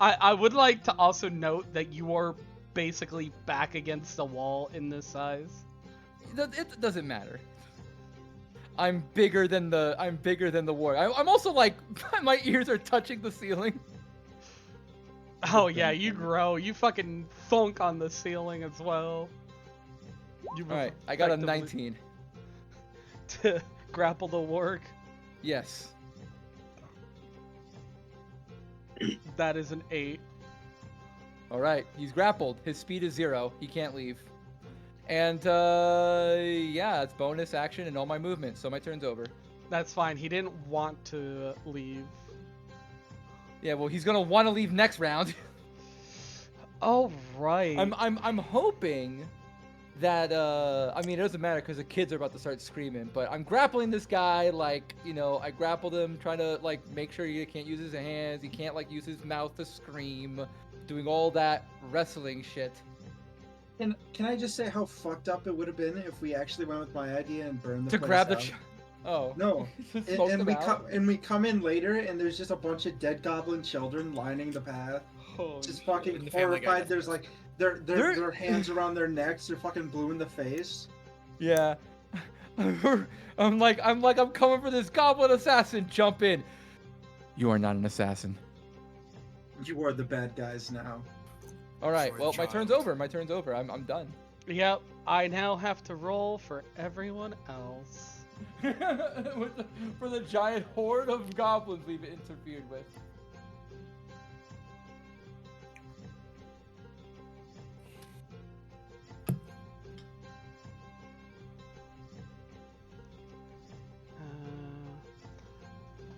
I would like to also note that you are basically back against the wall in this size. It doesn't matter. I'm bigger than the warg. I'm also like my ears are touching the ceiling. Oh yeah, you grow. You fucking thunk on the ceiling as well. You All right, I got a effectively- 19. to grapple the warg. Yes. That is an 8. All right, he's grappled. His speed is 0. He can't leave. And yeah, it's bonus action and all my movement, so my turn's over. That's fine. He didn't want to leave. Yeah, well, he's gonna want to leave next round. Oh right. I'm hoping that I mean, it doesn't matter because the kids are about to start screaming, but I'm grappling this guy like, you know, I grappled him trying to like make sure he can't use his hands, he can't like use his mouth to scream, doing all that wrestling shit. And can I just say how fucked up it would have been if we actually went with my idea and burned the To place grab the out? Oh. No. Smoke and them we out? we come in later and there's just a bunch of dead goblin children lining the path, Oh, just shit. fucking And the Family Guy horrified. There's like They're- their hands around their necks. They're fucking blue in the face. Yeah. I'm coming for this goblin assassin. Jump in. You are not an assassin. You are the bad guys now. All right. For a Well, my turn's child. over. My turn's over. I'm done. Yep. I now have to roll for everyone else. For the giant horde of goblins we've interfered with.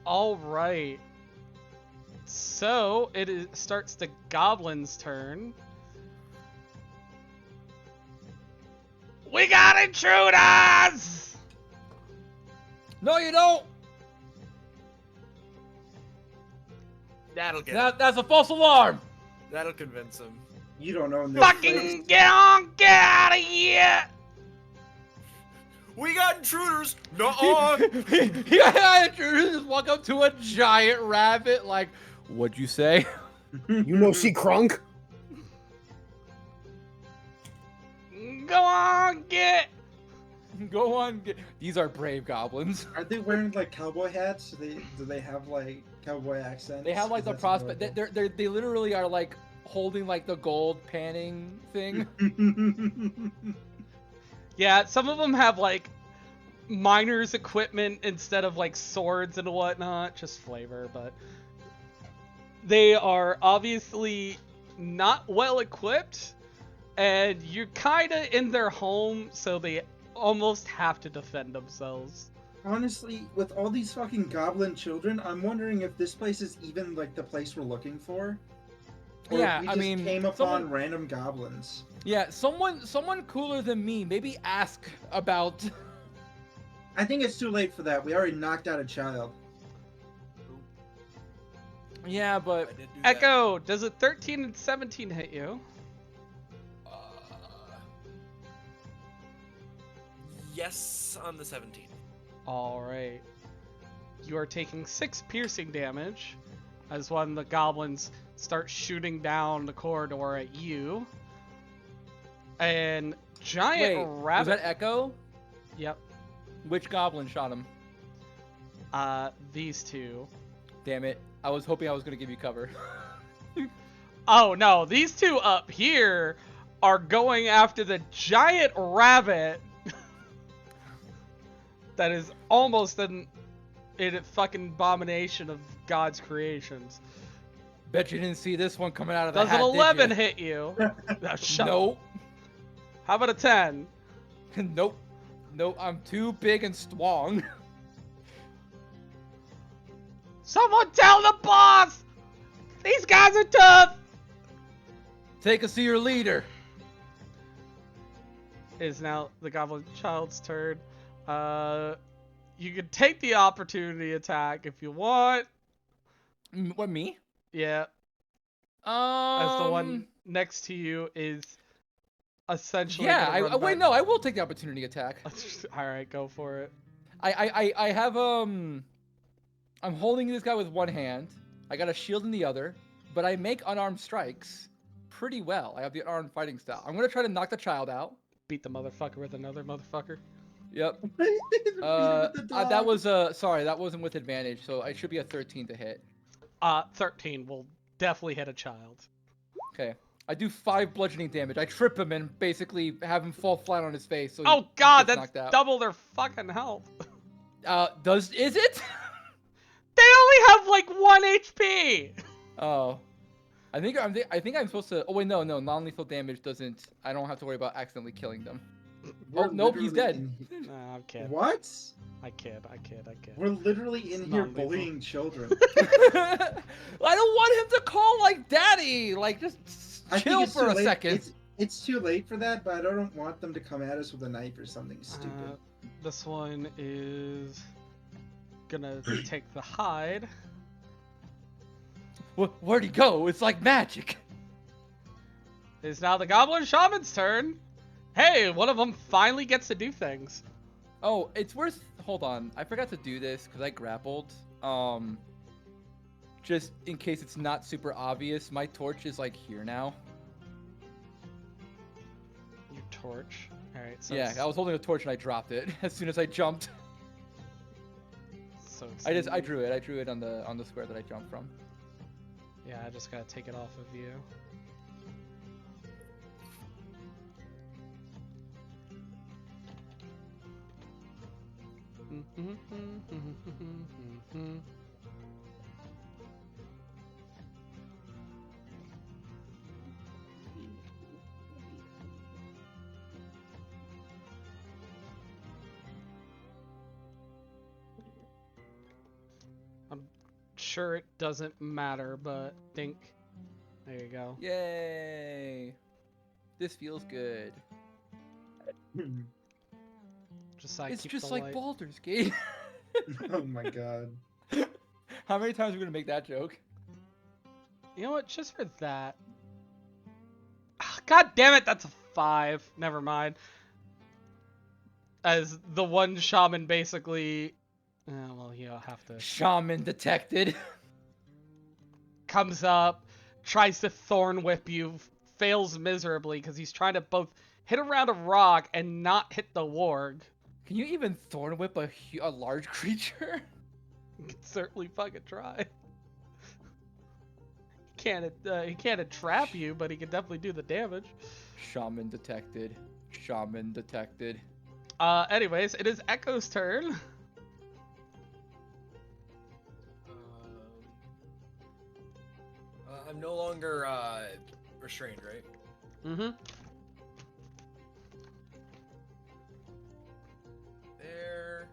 All right. So starts the goblin's turn. We got intruders! No, you don't. That'll get him. That's a false alarm. That'll convince him. You don't own this Fucking place. get out of here! We got intruders! Nuh-uh! Yeah, just walk up to a giant rabbit like, what'd you say? You know, see Crunk? Go on, get! Go on. These are brave goblins. Are they wearing like cowboy hats? Do they have like cowboy accents? They have like the That's prospect. adorable. They literally are like holding like the gold panning thing. Yeah, some of them have like miner's equipment instead of like swords and whatnot, just flavor, but they are obviously not well equipped, and you're kinda in their home, so they almost have to defend themselves. Honestly, with all these fucking goblin children, I'm wondering if this place is even like the place we're looking for. Or Yeah, if we I just mean, came upon someone- random goblins. Yeah, someone cooler than me. Maybe ask about. I think it's too late for that. We already knocked out a child. Yeah, I but did do that. Echo, does a 13 and 17 hit you? Yes, on the 17. Alright. You are taking 6 piercing damage as one of the goblins starts shooting down the corridor at you. And giant wait, rabbit. was that Echo? Yep. Which goblin shot him? These two. Damn it! I was hoping I was gonna give you cover. Oh no, these two up here are going after the giant rabbit that is almost a fucking abomination of God's creations. Bet you didn't see this one coming out of the Does hat, an 11 did hit you? No, shut up. Nope. How about a 10? Nope. Nope. I'm too big and strong. Someone tell the boss! These guys are tough! Take us to your leader. It is now the goblin child's turn. You can take the opportunity attack if you want. What, me? Yeah. As the one next to you is essentially. Yeah. gonna run Wait. back. No. I will take the opportunity attack. All right, go for it. I have I'm holding this guy with one hand. I got a shield in the other, but I make unarmed strikes pretty well. I have the unarmed fighting style. I'm gonna try to knock the child out. Beat the motherfucker with another motherfucker. Yep. That That was sorry, that wasn't with advantage, so it should be a 13 to hit. 13 will definitely hit a child. Okay. I do 5 bludgeoning damage. I trip him and basically have him fall flat on his face. So he Oh god, gets that's knocked out. double their fucking health. Is it? They only have like 1 HP. Oh. I think I'm supposed to. Oh wait, no, non-lethal damage doesn't. I don't have to worry about accidentally killing them. We're Oh nope, he's literally dead. in Nah, I'm kidding. What? I kid. We're literally in It's here non-lethal. bullying children. I don't want him to call like daddy. Like just I think chill it's for too a late. second. It's too late for that, but I don't want them to come at us with a knife or something stupid. This one is gonna take the hide. Where'd he go? It's like magic. It's now the goblin shaman's turn. Hey, one of them finally gets to do things. Oh, it's worth. Hold on, I forgot to do this because I grappled. Just in case it's not super obvious, my torch is like here now. Your torch. All right. So Yeah, it's, I was holding a torch and I dropped it as soon as I jumped. So it's I drew it. I drew it on the square that I jumped from. Yeah, I just gotta take it off of you. I'm sure it doesn't matter, but think. There you go. Yay! This feels good. Just so I It's keep just the like light. Baldur's Gate. Oh my god. How many times are we gonna make that joke? You know what? Just for that. Ah, God damn it! That's a 5. Never mind. As the one shaman basically, well, you'll have to. Shaman detected. Comes up, tries to thorn whip you, fails miserably because he's trying to both hit around a rock and not hit the warg. Can you even thorn whip a large creature? You can certainly fucking try. He can't entrap you, but he can definitely do the damage. Shaman detected. Shaman detected. Anyways, it is Echo's turn. I'm no longer restrained, right? Mm-hmm. There.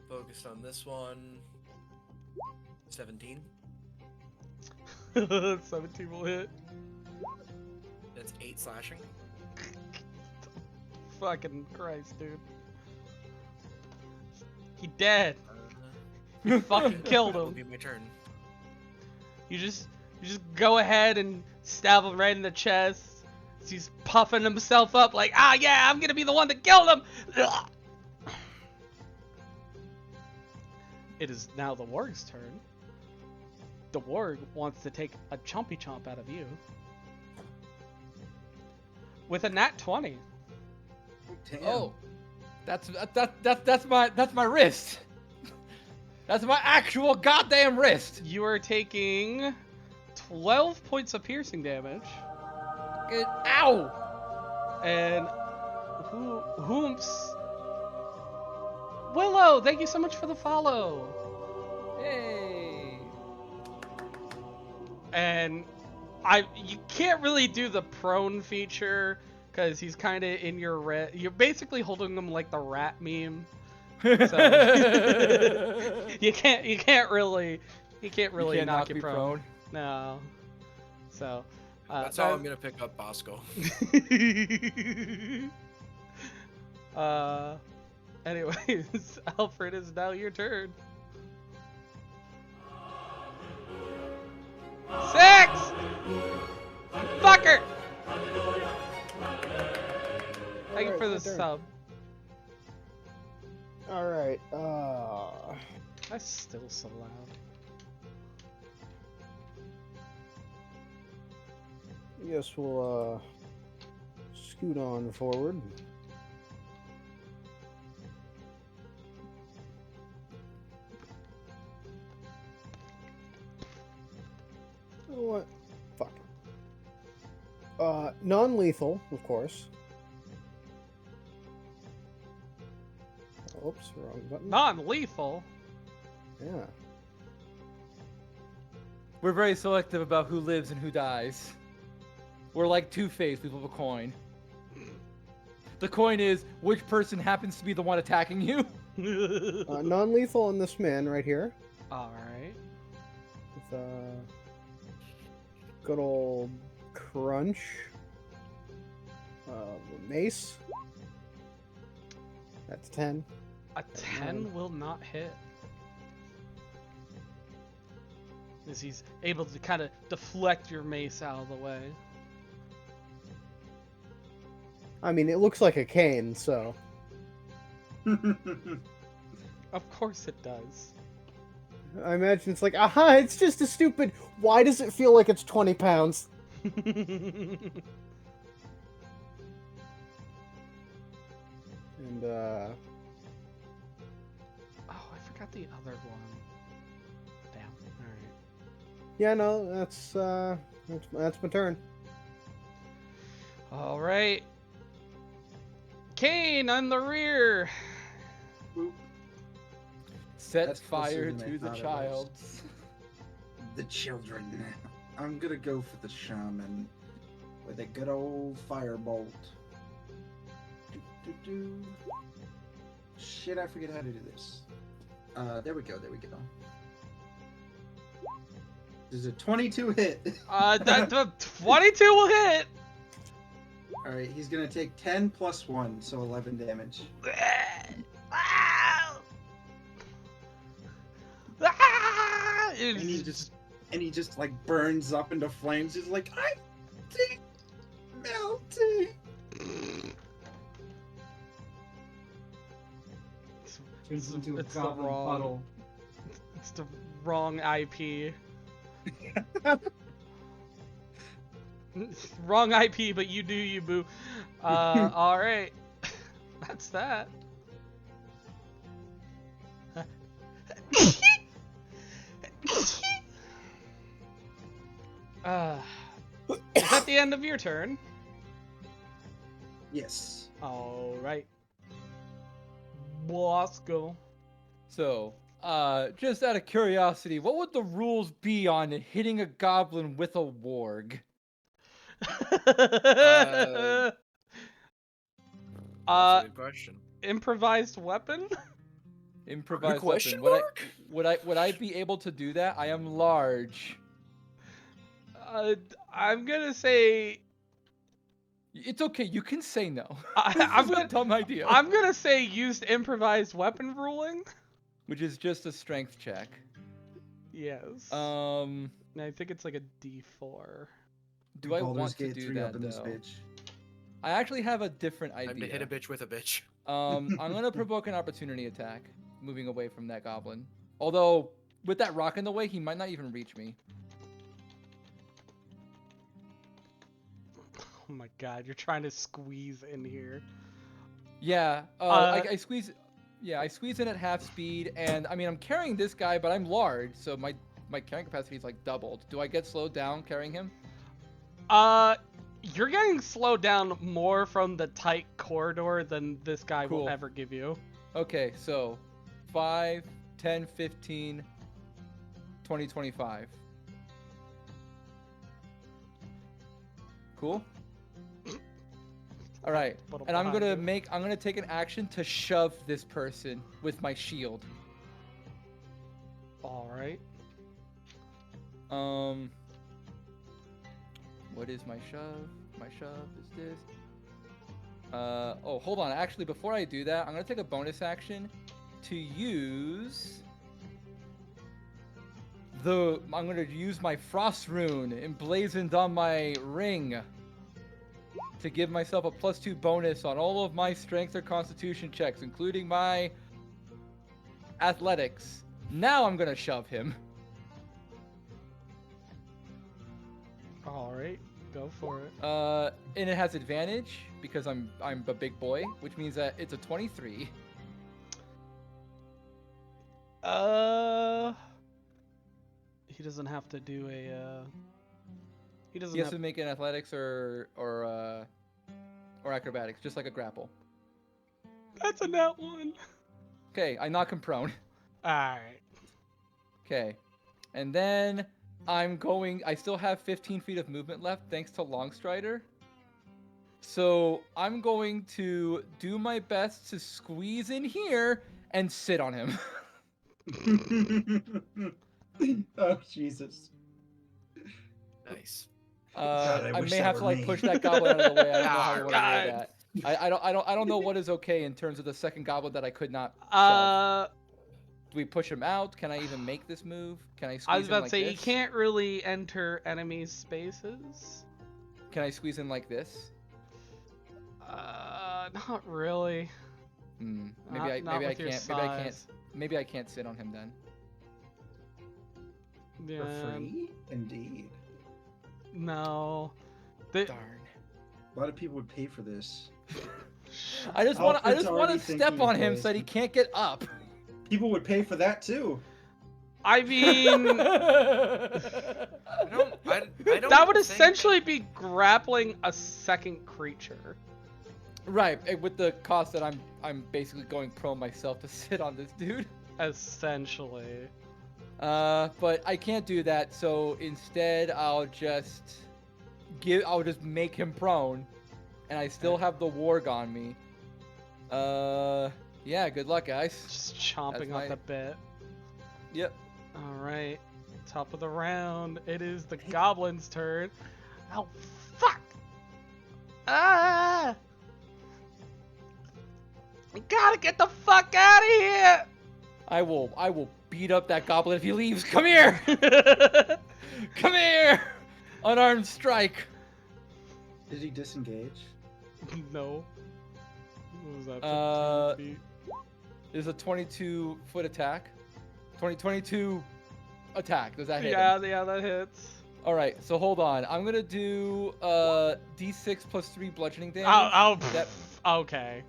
Focused on this one. 17. 17 will hit. That's 8 slashing. Fucking Christ, dude. He dead. You fucking killed That'll him. be my turn. You just go ahead and stab him right in the chest. He's puffing himself up like, ah, yeah, I'm gonna be the one that killed him. Ugh. It is now the warg's turn. The warg wants to take a chompy chomp out of you with a nat 20. Damn. Oh, that's my wrist. That's my actual goddamn wrist. You are taking 12 points of piercing damage. second. Ow! And whomps? Willow, thank you so much for the follow. Hey. And you can't really do the prone feature because he's kind of in your red. You're basically holding him like the rat meme. So you can't really knock you me prone. No. So That's how I'm gonna pick up Bosco. Anyways, Alfred, is now your turn. 6! Fucker! Thank you for the sub. Alright, That's still so loud. I guess we'll, scoot on forward. You know what? Fuck it. Non-lethal, of course. Oops, wrong button. Non-lethal? Yeah. We're very selective about who lives and who dies. We're like Two-Face, we flip a coin. The coin is which person happens to be the one attacking you. Non-lethal on this man right here. Alright. With good old crunch. Mace. That's 10. A 10 will not hit. As he's able to kind of deflect your mace out of the way. I mean, it looks like a cane, so. Of course it does. I imagine it's like, aha, it's just a stupid. Why does it feel like it's 20 pounds? And, Oh, I forgot the other one. Damn. Alright. yeah, no, that's my turn. Alright. Kane on the rear. Set That's closer fire than I to the thought it child. The children. I'm gonna go for the shaman with a good old firebolt. Shit, I forget how to do this. There we go. There's a 22 hit. The 22 will hit. All right, he's gonna take 10 plus 1, so 11 damage. And he just like burns up into flames. He's like, I'm melting. It's the wrong. It's the wrong IP. Wrong IP, but you do you, boo. All right, that's that. Is that the end of your turn? Yes. All right. Bosco. So, just out of curiosity, what would the rules be on hitting a goblin with a warg? That's a good question. Improvised weapon? Improvised Question weapon. mark? Would I be able to do that? I am large. I'm gonna say It's okay. You can say no. I'm This is gonna a dumb idea. I'm gonna say used improvised weapon ruling. Which is just a strength check. Yes. Um, And I think it's like a D4. do I Baldur's want to Gate do 3 that up in this though? bitch. I actually have a different Time to idea. hit a bitch with a bitch. I'm gonna provoke an opportunity attack, moving away from that goblin. Although, with that rock in the way, he might not even reach me. Oh my god, you're trying to squeeze in here. Yeah, I squeeze. Yeah, I squeeze in at half speed, and I mean I'm carrying this guy, but I'm large, so my carrying capacity is like doubled. Do I get slowed down carrying him? You're getting slowed down more from the tight corridor than this guy will Cool. ever give you. Okay, so 5, 10, 15, 20, 25. Cool? All right. Little And I'm behind going you. to I'm going to take an action to shove this person with my shield. All right. What is my shove? My shove is this. Oh, hold on. Actually, before I do that, I'm going to take a bonus action to use I'm going to use my frost rune emblazoned on my ring to give myself a +2 bonus on all of my strength or constitution checks, including my athletics. Now I'm going to shove him. All right. Go for it. And it has advantage because I'm a big boy, which means that it's a 23. He doesn't have to do a. He doesn't He has have to make an athletics or acrobatics, just like a grapple. That's a nat one. Okay, I knock him prone. All right. Okay, and then I still have 15 feet of movement left thanks to Longstrider. So I'm going to do my best to squeeze in here and sit on him. Oh, Jesus. Nice. God, I I wish may that have were to like me. push that goblin out of the way. I don't know how you want to God. do that. I don't know what is okay in terms of the second goblin that I could not shove. Do we push him out? Can I even make this move? Can I squeeze I was in about to like say this? you can't really enter enemy spaces. Can I squeeze in like this? Not really. Maybe Not I with your can't. size. Maybe I can't sit on him then. For Yeah, free? Indeed. no. Darn. A lot of people would pay for this. I just want Alfred's to already step thinking on of him ways so that he to- can't get up. People would pay for that too. I mean, I don't. that would think- essentially be grappling a second creature. Right, with the cost that I'm basically going prone myself to sit on this dude. Essentially. But I can't do that, so instead I'll just make him prone, and I still have the warg on me. Yeah, good luck, guys. Just chomping That's on the bit. Yep. Alright. Top of the round. It is the goblin's turn. Oh, fuck! Ah! I gotta get the fuck out of here! I will beat up that goblin if he leaves. Come here! Come here! Unarmed strike. Did he disengage? No. What was that? 15 feet? There's a 22-foot attack. 22 attack. Does that hit Yeah, him? yeah, that hits. All right, so hold on. I'm gonna do d6 plus 3 bludgeoning damage. That- Okay.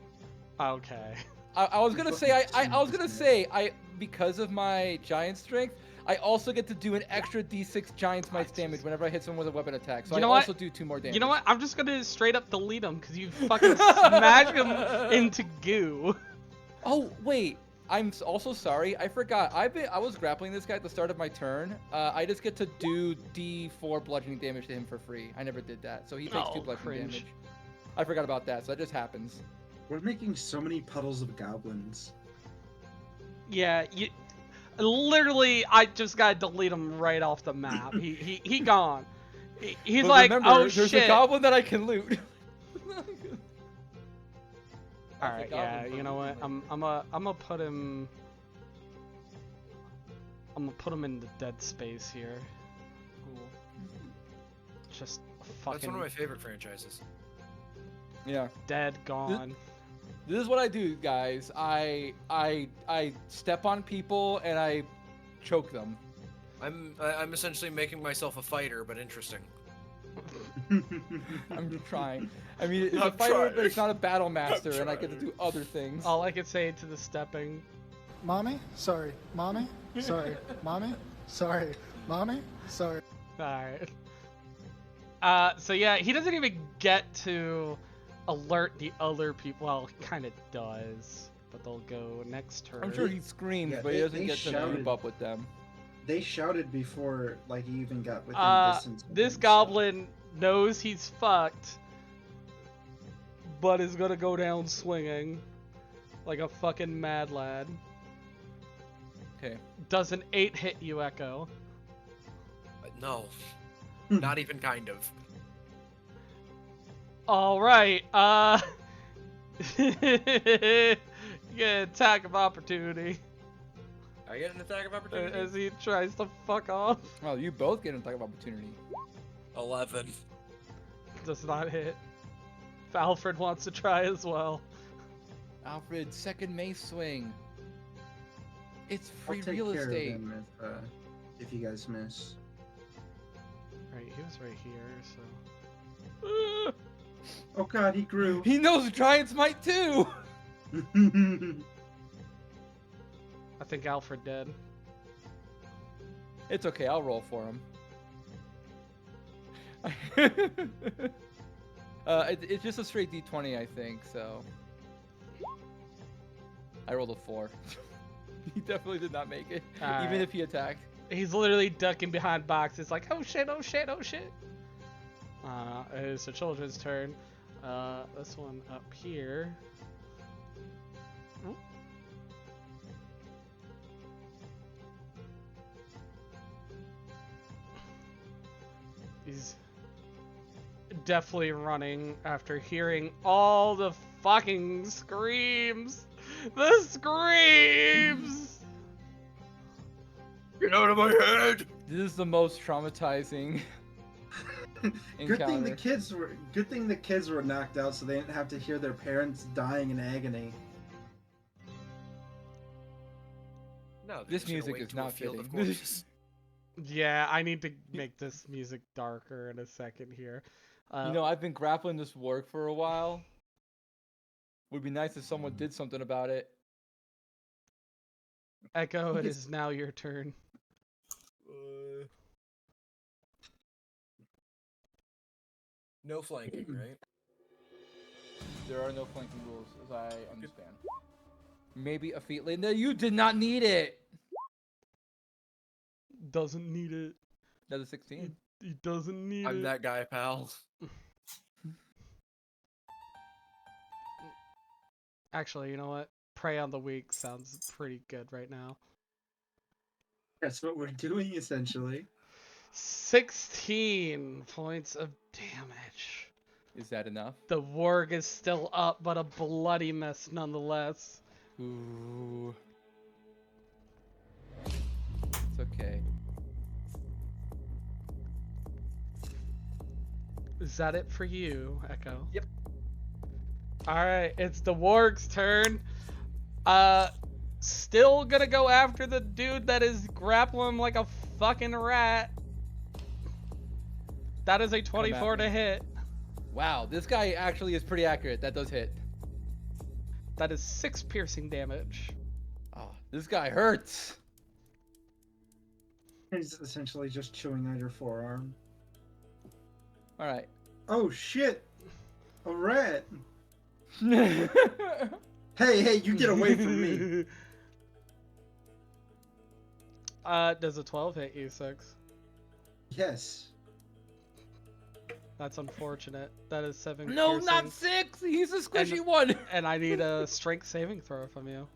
Okay. I was gonna say I was gonna say because of my giant strength, I also get to do an extra d6 giant smite damage whenever I hit someone with a weapon attack. So You know I what? also do 2 more damage. You know what? I'm just gonna straight up delete him because you fucking smash him into goo. Oh wait, I'm also sorry. I forgot. I was grappling this guy at the start of my turn. I just get to do d4 bludgeoning damage to him for free. I never did that, so he takes 2 bludgeoning cringe. damage. I forgot about that, so that just happens. We're making so many puddles of goblins. Yeah, you. Literally, I just gotta delete him right off the map. He gone. He's But like, remember, oh there's shit. a goblin that I can loot. All right, yeah. You know what? I'm gonna put him. I'm gonna put him in the dead space here. Cool. Just fucking That's one of my favorite franchises. Yeah. dead, gone. This is what I do, guys. I step on people and I choke them. I'm essentially making myself a fighter, but interesting. I'm trying. I mean, it's a I'm fighter, trying. but it's not a battle master, I'm and I get to do other things. All I could say to the stepping. Mommy? Sorry. Mommy? Sorry. Mommy? Sorry. Mommy? Sorry. Alright. So yeah, he doesn't even get to alert the other people. Well, he kind of does, but they'll go next turn. I'm sure he screams, Yeah, but he they- doesn't they get to shouted. keep up with them. They shouted before, like, he even got within distance. of This them, so- goblin knows he's fucked, but is gonna go down swinging like a fucking mad lad. Okay. Does an 8 hit you, Echo? No, not even kind of. All right. You get an attack of opportunity I get an attack of opportunity. as he tries to fuck off. Well, you both get an attack of opportunity. 11. Does not hit. Alfred wants to try as well. Alfred, second mace swing. It's I'll free take real care of estate. him if you guys miss. Right, he was right here, so. Oh god, he grew. He knows giants might too. I think Alfred dead. It's okay, I'll roll for him. It's just a straight d20, I think, so. I rolled a 4. He definitely did not make it, even Alright. if he attacked. He's literally ducking behind boxes, like, oh shit, oh shit, oh shit. It's the children's turn. This one up here. Oop. He's definitely running after hearing all the fucking screams. The screams! Get out of my head! This is the most traumatizing encounter. Good thing the kids were knocked out, so they didn't have to hear their parents dying in agony. No, This they're just gonna music wait is to a not field of fitting. corpses. Yeah, I need to make this music darker in a second here. You know, I've been grappling this warg for a while. Would be nice if someone did something about it. Echo, it is now your turn. No flanking, right? There are no flanking rules, as I understand. Maybe a feat lane. No, you did not need it. Doesn't need it. Another 16. He doesn't need I'm it. that guy, pal. Actually, you know what? Prey on the Weak sounds pretty good right now. That's what we're doing, essentially. 16 points of damage. Is that enough? The warg is still up, but a bloody mess nonetheless. Ooh. It's okay. Is that it for you, Echo? Yep. Alright, it's the warg's turn. Still gonna go after the dude that is grappling like a fucking rat. That is a 24 to hit. Wow, this guy actually is pretty accurate. That does hit. That is 6 piercing damage. Oh, this guy hurts. He's essentially just chewing on your forearm. All right. Oh shit! A rat! Hey, you get away from me! Does a 12 hit you, 6? Yes. That's unfortunate. That is 7 No, piercing. not 6. He's a squishy one. And I need a strength saving throw from you.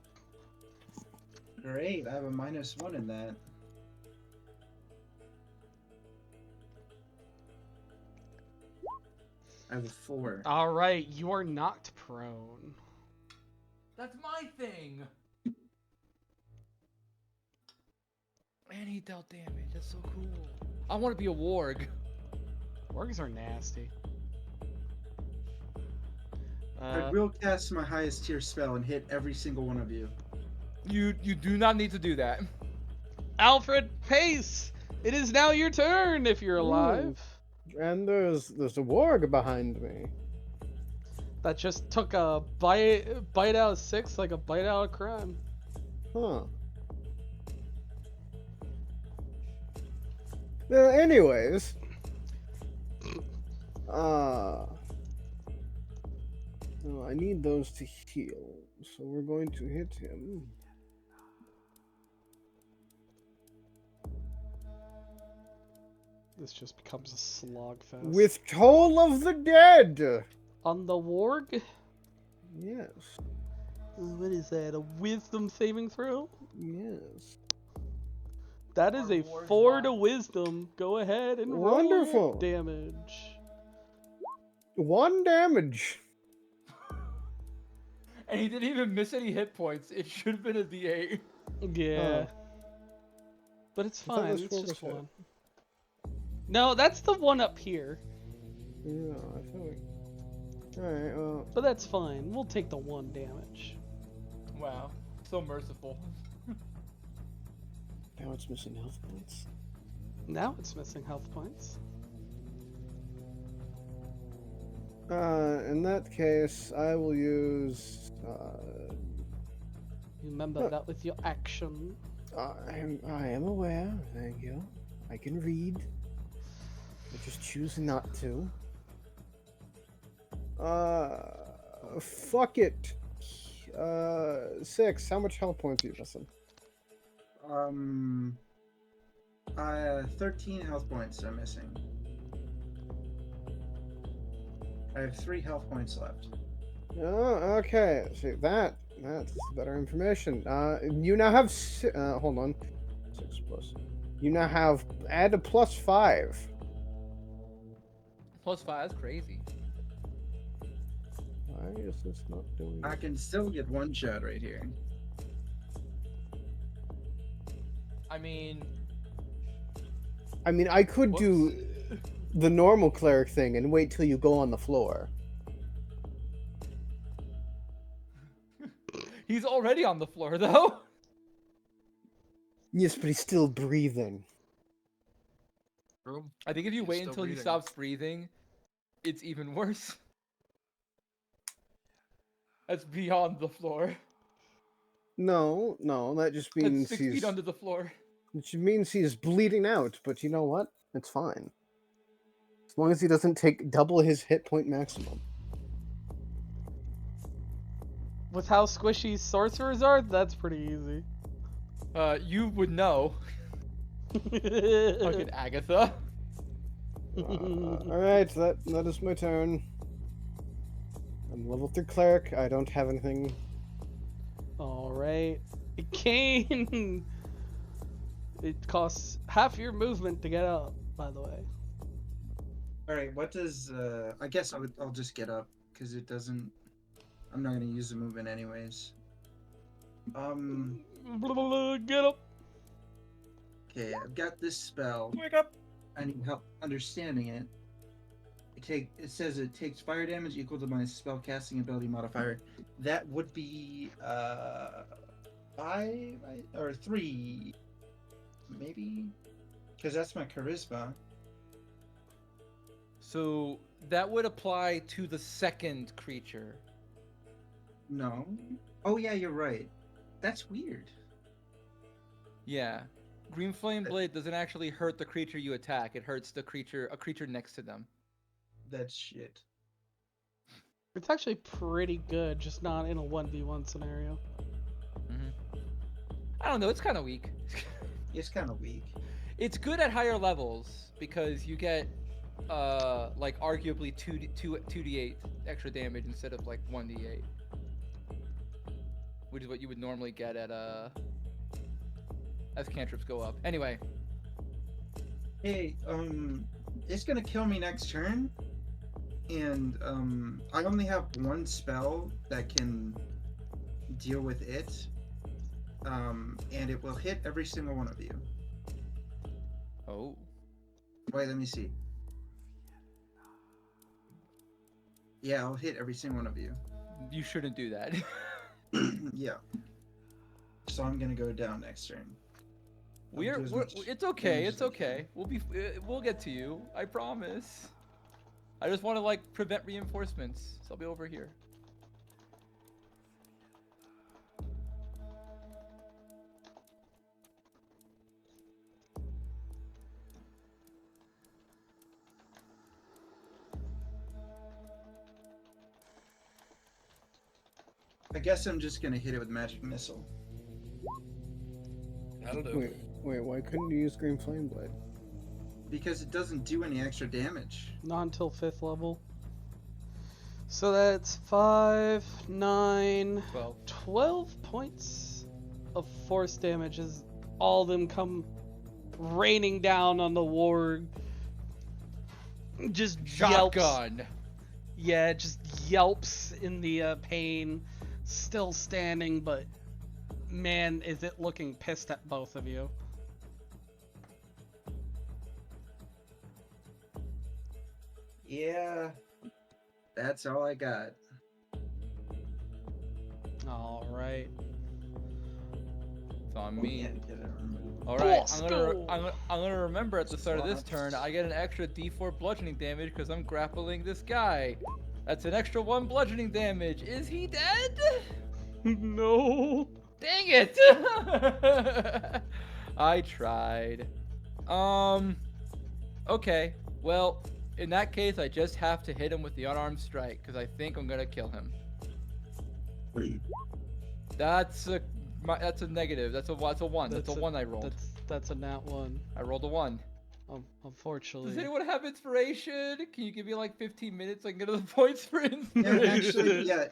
Great, I have a -1 in that. I have a 4. Alright, you are knocked prone. That's my thing. And he dealt damage. That's so cool. I want to be a warg. Wargs are nasty. I will cast my highest tier spell and hit every single one of you. You do not need to do that. Alfred, pace! It is now your turn if you're alive. And there's a warg behind me. That just took a bite out of 6 like a bite out of crime. Huh. Well, anyways, No, I need those to heal, so we're going to hit him. This just becomes a slogfest. With Toll of the Dead! On the warg? Yes. What is that? A wisdom saving throw? Yes. That is a 4 to wisdom. Go ahead and roll Wonderful. damage. 1 damage. And he didn't even miss any hit points. It should have been a D8. Yeah. Oh. But it's I thought fine. this It's roll just was hit. one. No, that's the one up here. Yeah, I feel like. Alright, well. But that's fine. We'll take the 1 damage. Wow. So merciful. Now it's missing health points. Now it's missing health points. In that case, I will use. Remember that with your action. I am aware, thank you. I can read. I just choose not to. Fuck it. 6. How much health points are you missing? 13 health points I'm missing. I have 3 health points left. Oh, okay. See, that's better information. You now have. Hold on. 6 plus. You now have. Add a +5. +5, that's crazy. Why is this not doing I can still get 1 shot right here. I mean, I could do the normal cleric thing and wait till you go on the floor. he's already on the floor, though. Yes, but he's still breathing. Room. I think if you He's wait still until he breathing. stops breathing, it's even worse. That's beyond the floor. No, that just That's means 6 he's. feet under the floor. Which means he's bleeding out, but you know what? It's fine. As long as he doesn't take double his hit point maximum. With how squishy sorcerers are, that's pretty easy. You would know. Fucking Agatha. Alright, that is my turn. I'm level 3 cleric. I don't have anything. Alright. Kane! It costs half your movement to get up, by the way. Alright, what does... I guess I'll just get up, because it doesn't... I'm not going to use the movement anyways. Get up! Okay, I've got this spell. Wake up! I need help understanding it. It says it takes fire damage equal to my spell casting ability modifier. That would be 5 or 3, maybe, because that's my charisma. So that would apply to the second creature. No. Oh yeah, you're right. That's weird. Yeah. Green Flame Blade doesn't actually hurt the creature you attack. It hurts a creature next to them. That's shit. It's actually pretty good, just not in a 1v1 scenario. I don't know. It's kind of weak. It's kind of weak. It's good at higher levels because you get, like arguably 2d8 extra damage instead of like 1d8, which is what you would normally get at as cantrips go up. Anyway. Hey, it's gonna kill me next turn, and I only have 1 spell that can deal with it, and it will hit every single one of you. Oh. Wait, let me see. Yeah, I'll hit every single one of you. You shouldn't do that. Yeah. So I'm gonna go down next turn. It's okay. It's okay. We'll get to you. I promise. I just want to like prevent reinforcements. So I'll be over here. I guess I'm just gonna hit it with magic missile. That'll do. Wait, why couldn't you use Green Flame Blade? Because it doesn't do any extra damage. Not until 5th level. So that's 5, 9, 12 points of force damage as all of them come raining down on the ward. Just yelps. Shotgun. Yeah, just yelps in the pain. Still standing, but man, is it looking pissed at both of you. Yeah. That's all I got. All right. It's on me. Yeah, get it removed. All right, Bosco! I'm gonna remember at the start of this turn, I get an extra D4 bludgeoning damage because I'm grappling this guy. That's an extra 1 bludgeoning damage. Is he dead? No. Dang it! I tried. Okay. Well, in that case, I just have to hit him with the unarmed strike because I think I'm gonna kill him. That's a negative. That's a 1. That's a 1 I rolled. That's a nat 1. I rolled a 1. Unfortunately. Does anyone have inspiration? Can you give me like 15 minutes so I can get to the points for Yeah, inspiration? actually, yeah.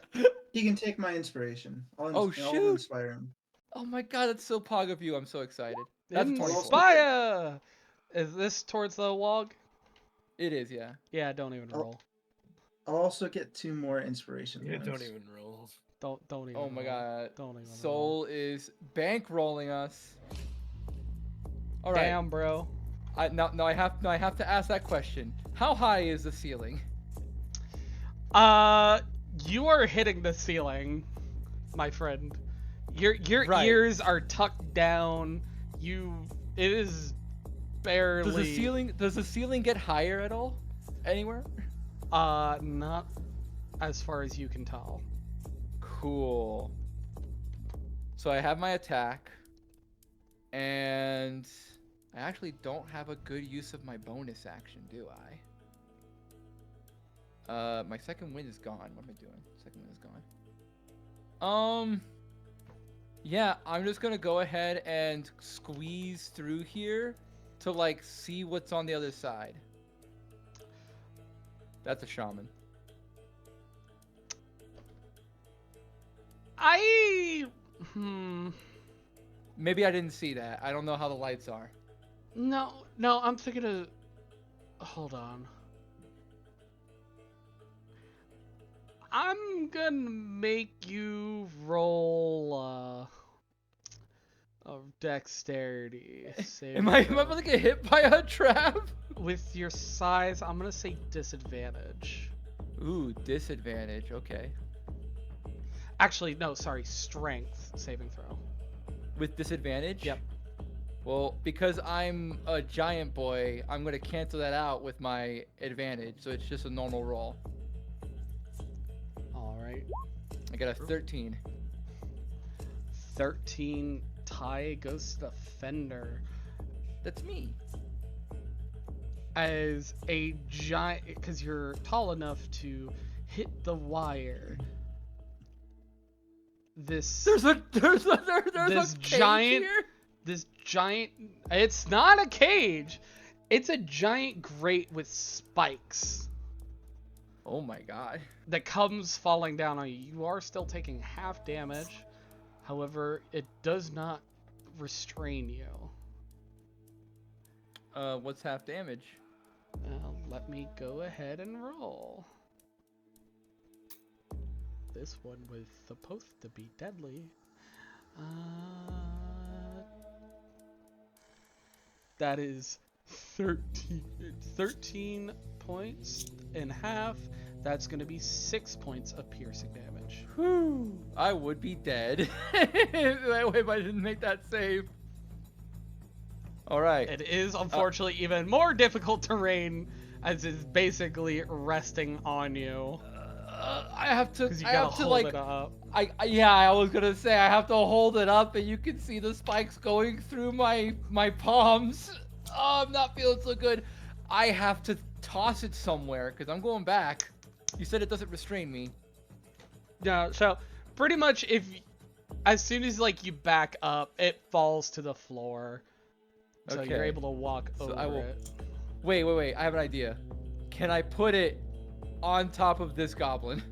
He can take my inspiration. I'll shoot. inspire him. Oh my god, that's so pog of you. I'm so excited. That's 24. Inspire! Is this towards the log? It is, yeah. Yeah, don't even roll. I'll also get 2 more inspiration Yeah, points. don't even roll. Don't even. Oh my roll. god. Don't even. Soul is bankrolling us. All right. Damn, bro. I have to ask that question. How high is the ceiling? You are hitting the ceiling, my friend. Your Right. ears are tucked down. It is barely. Does the ceiling get higher at all? Anywhere? Not as far as you can tell. Cool. So I have my attack, and I actually don't have a good use of my bonus action, do I? My second wind is gone. What am I doing? Second wind is gone. Yeah, I'm just gonna go ahead and squeeze through here to like see what's on the other side. That's a shaman. Maybe I didn't see that. I don't know how the lights are. No, I'm thinking of. Hold on. I'm gonna make you roll a dexterity save. Am I about to get hit by a trap? With your size, I'm gonna say disadvantage. Ooh, disadvantage. Okay. Actually, no, sorry, strength saving throw. With disadvantage? Yep. Well, because I'm a giant boy, I'm gonna cancel that out with my advantage, so it's just a normal roll. Alright. I got a 13. 13 tie goes to the fender. That's me. As a giant, because you're tall enough to hit the wire. There's a cage giant here? This giant, it's not a cage, it's a giant grate with spikes Oh my god. that comes falling down on you. You are still taking half damage, however it does not restrain you. What's half damage? Let me go ahead and roll. This one was supposed to be deadly. That is 13 points and half. That's going to be 6 points of piercing damage. Whew. I would be dead if I didn't make that save. Alright. It is unfortunately even more difficult terrain as it's basically resting on you. I have to. Because you I gotta have to hold like. it up. I was gonna say I have to hold it up, and you can see the spikes going through my palms. Oh, I'm not feeling so good. I have to toss it somewhere because I'm going back. You said it doesn't restrain me. No, so pretty much as soon as like you back up, it falls to the floor. So you're Okay. able to walk So over I will. it. Wait. I have an idea. Can I put it on top of this goblin?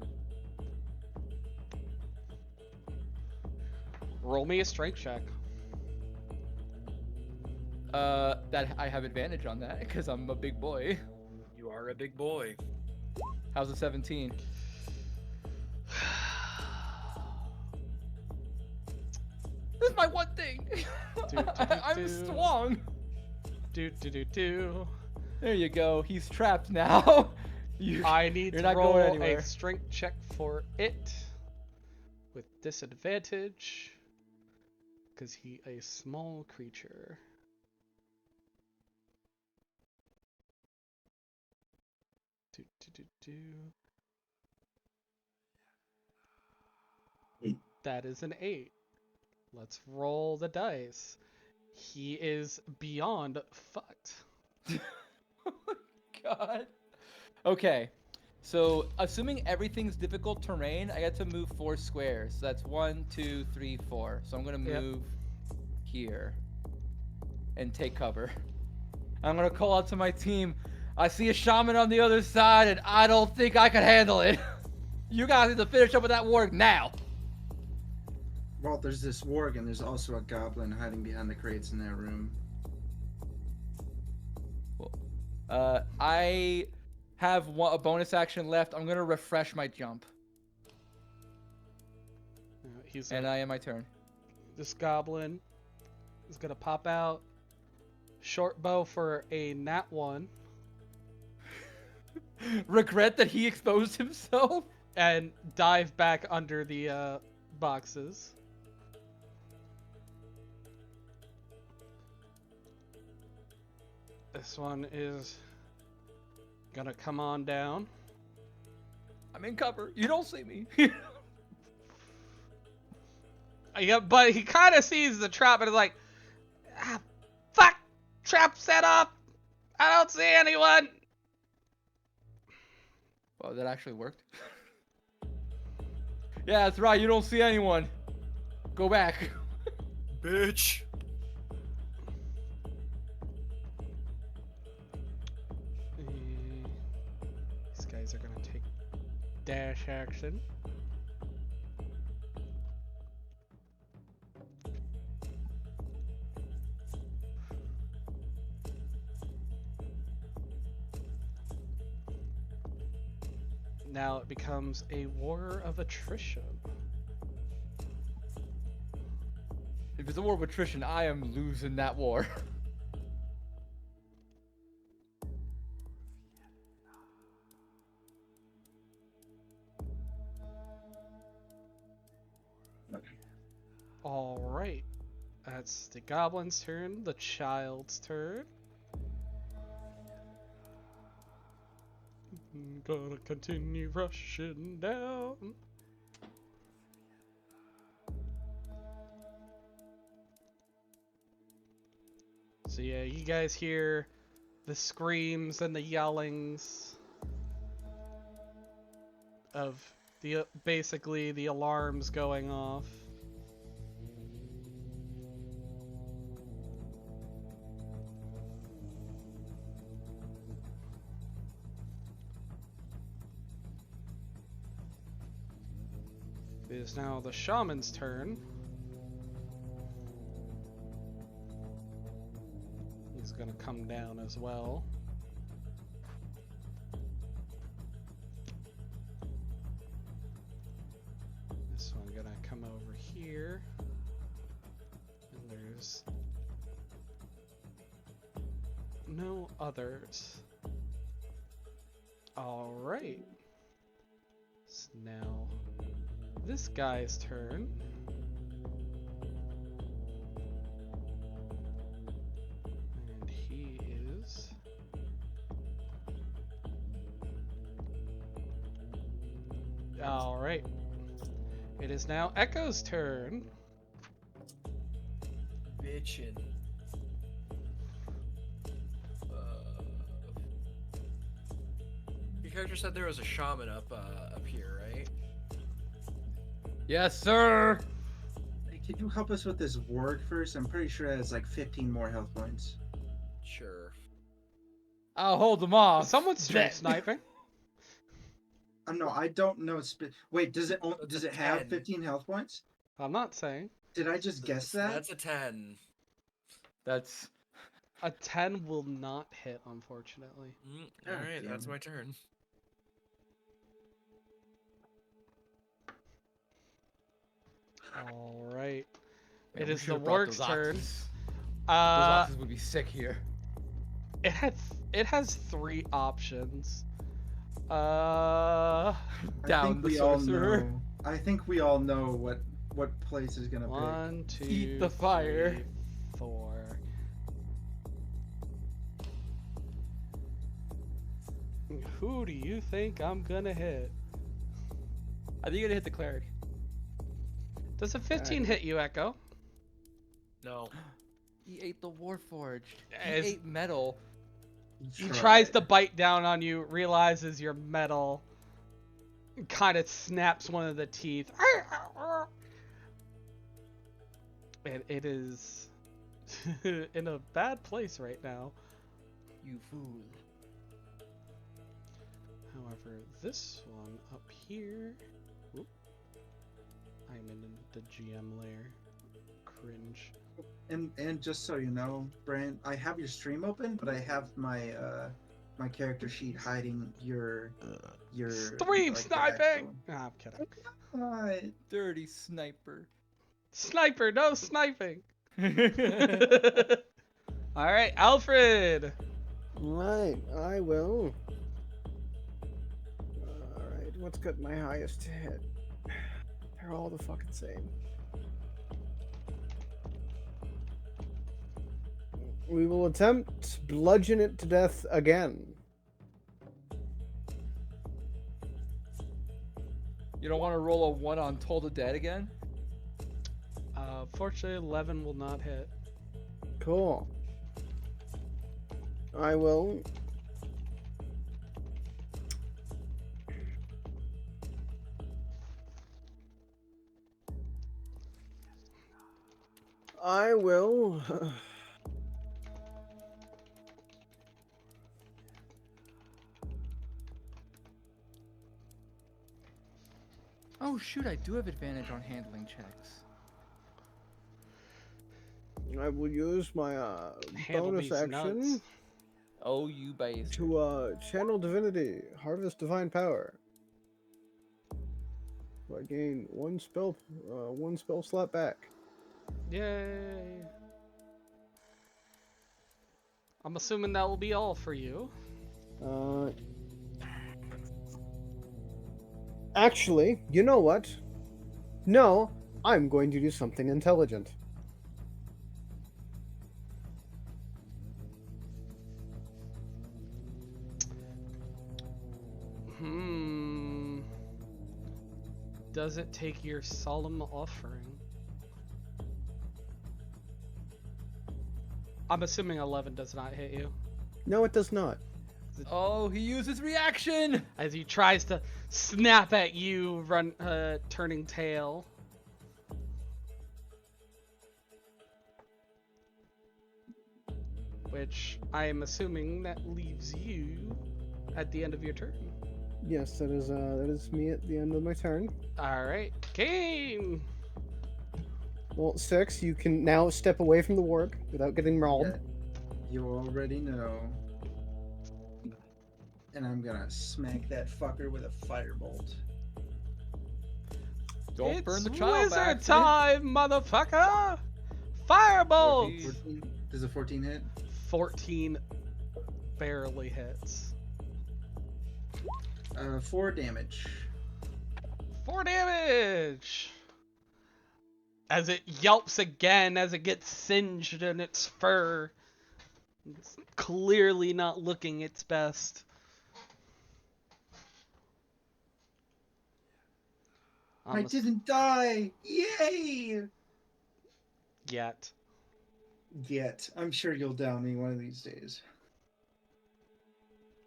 Roll me a strength check. That I have advantage on that because I'm a big boy. You are a big boy. How's a 17? This is my one thing. I'm strong. Do. There you go. He's trapped now. I need you're to not roll going a anywhere. strength check for it with disadvantage because he a small creature. Do. That is an 8. Let's roll the dice. He is beyond fucked. Oh my god. Okay. So, assuming everything's difficult terrain, I get to move 4 squares. So that's 1, 2, 3, 4. So I'm gonna move here and take cover. I'm gonna call out to my team. I see a shaman on the other side, and I don't think I can handle it. You guys need to finish up with that warg now. Well, there's this warg, and there's also a goblin hiding behind the crates in that room. I have a bonus action left. I'm gonna refresh my jump. And I am my turn. This goblin is gonna pop out. Short bow for a nat 1. Regret that he exposed himself? And dive back under the boxes. This one is gonna come on down. I'm in cover. You don't see me. Yeah, but he kind of sees the trap and is like, fuck! Trap set up! I don't see anyone! Well, that actually worked. Yeah, that's right. You don't see anyone. Go back. Bitch. These guys are gonna take dash action. Now it becomes a war of attrition. If it's a war of attrition, I am losing that war. All right, that's the goblin's turn. The child's turn. Gonna continue rushing down. So yeah, you guys hear the screams and the yellings of basically the alarms going off. It is now the shaman's turn. He's gonna come down as well. This one gonna come over here. And there's no others. Alright. So now this guy's turn. And he is all right. It is now Echo's turn. Bitchin'. Your character said there was a shaman up here, right? Yes, sir. Hey, can you help us with this warg first? I'm pretty sure it has like 15 more health points. Sure. I'll hold them off. Someone's stream Bet. sniping. No, I don't know. Wait, does it That's does a it have 10. 15 health points? I'm not saying. Did I just guess that? That's a 10. That's A 10 will not hit, unfortunately. God Alright, damn that's it. my turn. All right. Man, It we is the should've brought warg's those turn. oxes. Those Uh, oxes would be sick here. it has 3 options. I Down think the we all sorcerer. know. I think we all know what place is gonna pick. 1, 2, Eat the fire. 3, 4. Who do you think I'm gonna hit? I think you're gonna hit the cleric. Does a 15 hit you, Echo? No. He ate the warforged. He As- ate metal. He tries to bite down on you, realizes you're metal, kind of snaps one of the teeth. And it is in a bad place right now. You fool. However, this one up here. Whoop, I'm in the GM layer. Cringe. And just so you know, Brand, I have your stream open, but I have my my character sheet hiding your Stream like, the sniping! actual- Nah, I'm kidding. What? Dirty sniper. Sniper, no sniping! Alright, Alfred! Right, I will. Alright, what's got my highest hit? They're all the fucking same. We will attempt to bludgeon it to death again. You don't want to roll a 1 on Toll the Dead again? Fortunately, 11 will not hit. Cool. I will. I will. Oh shoot, I do have advantage on handling checks. I will use my Handle bonus these action nuts. Oh, you base. to channel divinity, harvest divine power. So I gain one spell slot back. Yay! I'm assuming that will be all for you. Actually, you know what? No, I'm going to do something intelligent. Does it take your solemn offering? I'm assuming 11 does not hit you. No, it does not. Oh, he used his reaction! As he tries to snap at you, turning tail. Which I am assuming that leaves you at the end of your turn. Yes, that is me at the end of my turn. Alright, game! Well, 6, you can now step away from the warg without getting mauled. Yeah, you already know. And I'm gonna smack that fucker with a firebolt. Don't burn It's the child wizard back. time, motherfucker! Firebolt! 14, does a 14 hit? 14 barely hits. 4 damage. 4 damage! As it yelps again, as it gets singed in its fur. It's clearly not looking its best. I didn't die! Yay! Yet. Yet. I'm sure you'll down me one of these days.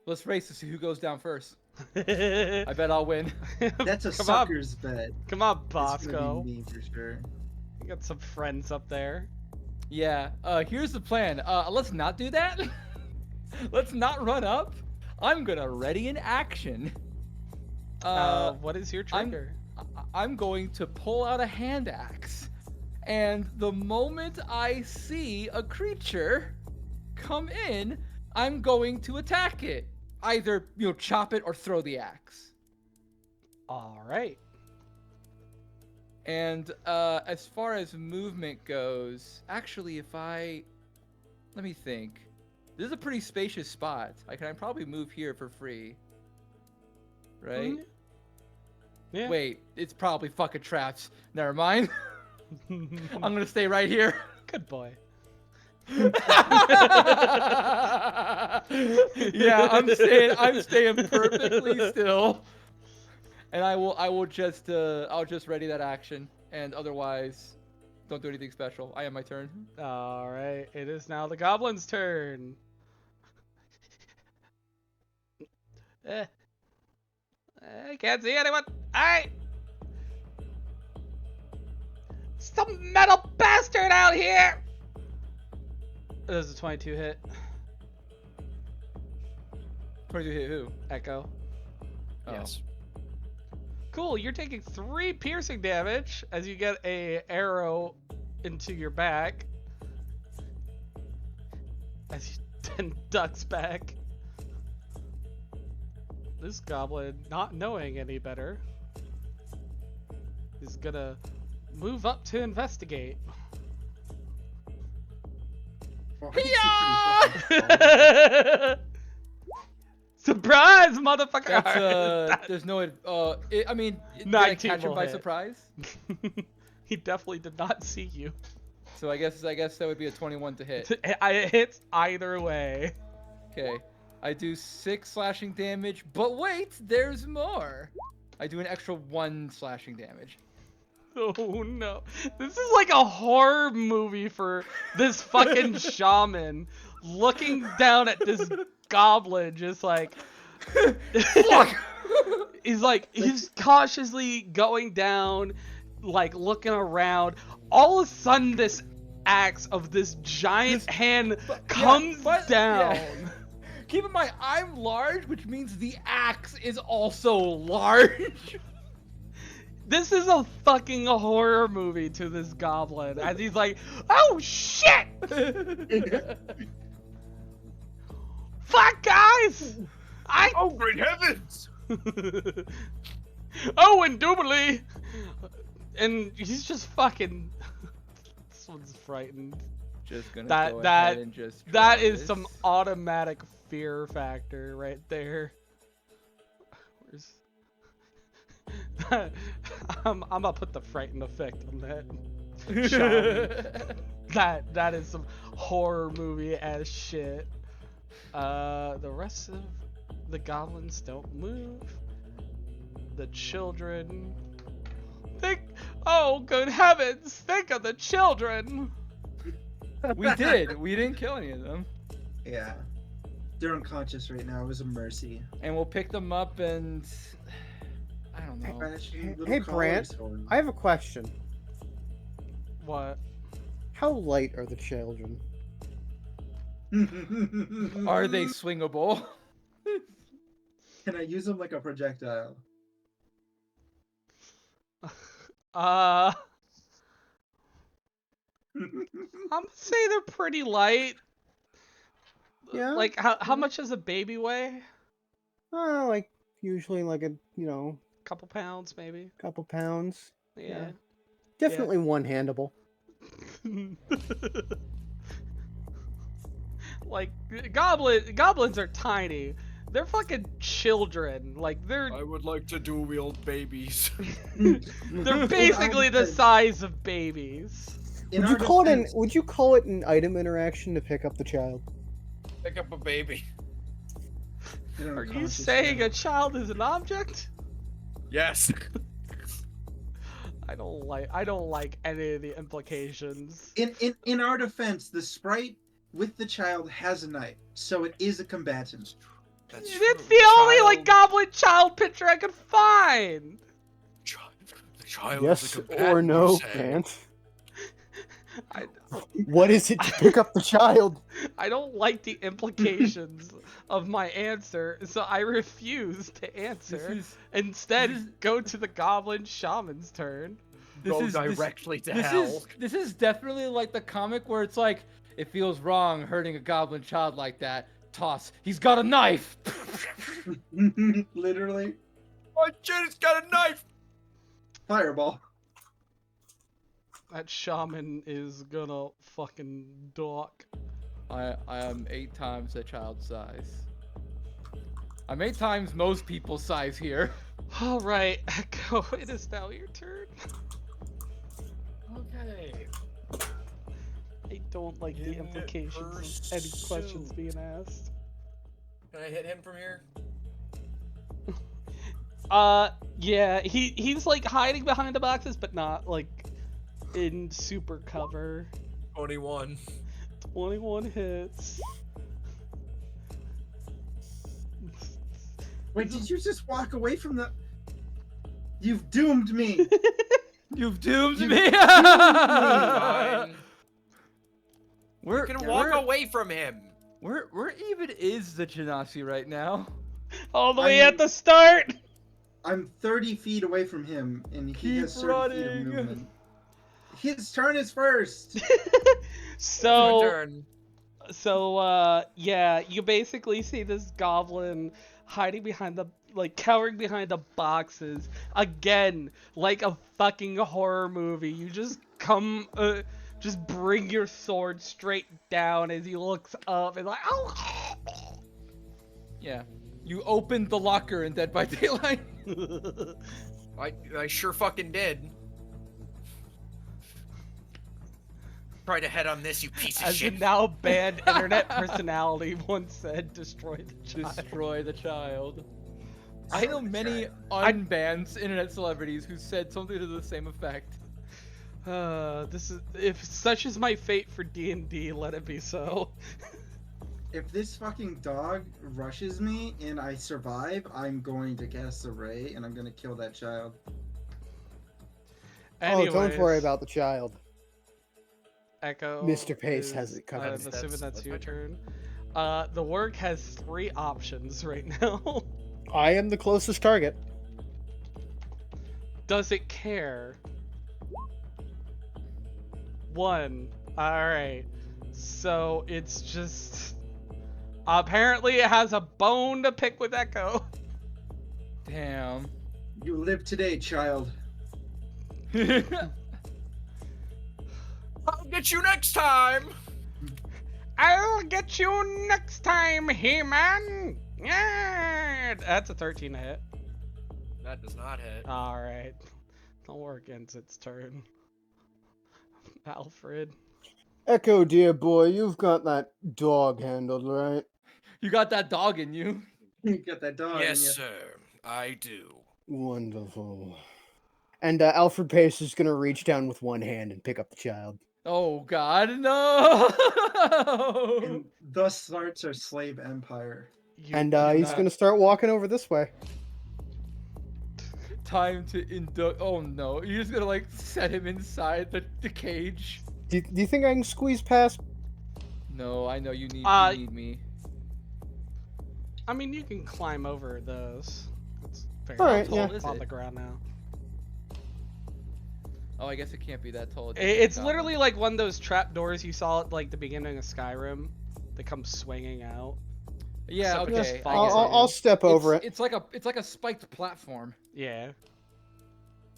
Let's race to see who goes down first. I bet I'll win. That's a Come sucker's bet. Come on, It's Bosco. gonna be me for sure. You got some friends up there. Yeah. Here's the plan. Let's not do that. Let's not run up. I'm gonna ready an action. What is your trigger? I'm going to pull out a hand axe, and the moment I see a creature come in, I'm going to attack it. Either chop it or throw the axe. All right. And as far as movement goes, actually, let me think. This is a pretty spacious spot. I can probably move here for free. Right? Yeah. Wait, it's probably fucking traps. Never mind. I'm gonna stay right here. Good boy. Yeah, I'm staying perfectly still. And I'll just ready that action, and otherwise don't do anything special. I have my turn. All right. It is now the goblin's turn. I can't see anyone. Alright. Some metal bastard out here. Does a 22 hit? 22 hit who? Echo. Oh. Yes. Cool, you're taking 3 piercing damage as you get a arrow into your back. As he then ducks back. This goblin, not knowing any better, is gonna move up to investigate. Well, I can see pretty fucking Surprise, motherfucker! That's there's no I mean, did I 19 catch him will by hit. surprise? He definitely did not see you. So I guess that would be a 21 to hit. It hits either way. Okay. I do 6 slashing damage, but wait, there's more. I do an extra 1 slashing damage. Oh no. This is like a horror movie for this fucking shaman looking down at this goblin just like fuck. He's cautiously going down, like looking around. All of a sudden this axe of this giant hand comes down. Yeah. Keep in mind, I'm large, which means the axe is also large. This is a fucking horror movie to this goblin as he's like, oh shit! Fuck guys! Oh great heavens! Oh, indubitably! And he's just fucking. This one's frightened. Just gonna That go that ahead and just that try is this. some automatic fear factor right there. Where's I'm gonna put the frightened effect on that. Shaman. that is some horror movie ass shit. The rest of the goblins don't move. The children. Oh good heavens! Think of the children. We did. We didn't kill any of them. Yeah. They're unconscious right now. It was a mercy. And we'll pick them up and I don't know. Hey, Brant, I have a question. What? How light are the children? Are they swingable? Can I use them like a projectile? I'm gonna say they're pretty light. Yeah. Like how much does a baby weigh? Like usually like a Couple pounds maybe. couple pounds. Yeah. Definitely one-handable. Like goblins are tiny. They're fucking children. Like I would like to dual wield babies. they're basically the size of babies. Would you call it an item interaction to pick up the child? Pick up a baby. Are you saying a child is an object? Yes. I don't like any of the implications. In our defense, the sprite with the child has a knife, so it is a combatant. That's It's true. the only like goblin child picture I could find. The child Yes is a or combatant, no, you say? Grant? I, What is it to pick up the child? I don't like the implications of my answer, so I refuse to answer. Instead, go to the goblin shaman's turn. Go directly to this hell. This is definitely like the comic where it's like, it feels wrong hurting a goblin child like that. Toss. He's got a knife. Literally. My kid's got a knife! Fireball. That shaman is gonna fucking dock. I am 8 times a child's size. I'm 8 times most people's size here. Alright, Echo, it is now your turn. Okay. I don't like the implications of any questions being asked. Can I hit him from here? Yeah, he's like hiding behind the boxes, but not like in super cover. 21. 21 hits. Wait, did you just walk away from the... You've doomed me. You've doomed You've me. Fine. We're You can walk away from him. Where even is the Genasi right now? All the way at the start. I'm 30 feet away from him, and he Keep has 30 feet of running. movement. His turn is first. So, Your turn. yeah, you basically see this goblin hiding behind the, like, cowering behind the boxes. Again, like a fucking horror movie. You just come, just bring your sword straight down as he looks up and like, oh! Yeah. You opened the locker in Dead by Daylight. I sure fucking did. Try to head on this, you piece of As shit. a now banned internet personality once said, destroy the child. Destroy the child. I know many unbanned internet celebrities who said something to the same effect. This is, if such is my fate for D&D, let it be so. If this fucking dog rushes me and I survive, I'm going to cast a ray and I'm going to kill that child. Oh, don't worry Anyways, about the child. Echo. Mr. Pace has is- it covered. I'm assuming that's your my turn. The work has 3 options right now. I am the closest target. Does it care? 1. Alright. So it's just... Apparently it has a bone to pick with Echo. Damn. You live today, child. I'll get you next time. I'll get you next time, He-Man! Yeah! That's a 13 to hit. That does not hit. Alright. Don't work against its turn. Alfred. Echo, dear boy, you've got that dog handled, right? You got that dog in you. You got that dog. Yes, in you. sir. I do. Wonderful. And Alfred Pace is gonna reach down with one hand and pick up the child. Oh God, no! And thus starts our slave empire. And he's gonna start walking over this way. Time to induct. Oh no, you're just gonna like set him inside the cage. Do you think I can squeeze past? No, I know you need me. I mean, you can climb over those. It's very Alright, tall. yeah. It's on the ground now. Oh, I guess it can't be that tall. It's literally like one of those trap doors you saw at like the beginning of Skyrim. That come swinging out. Yeah, Except it just okay. falls I'll step over it. It's like a spiked platform. Yeah.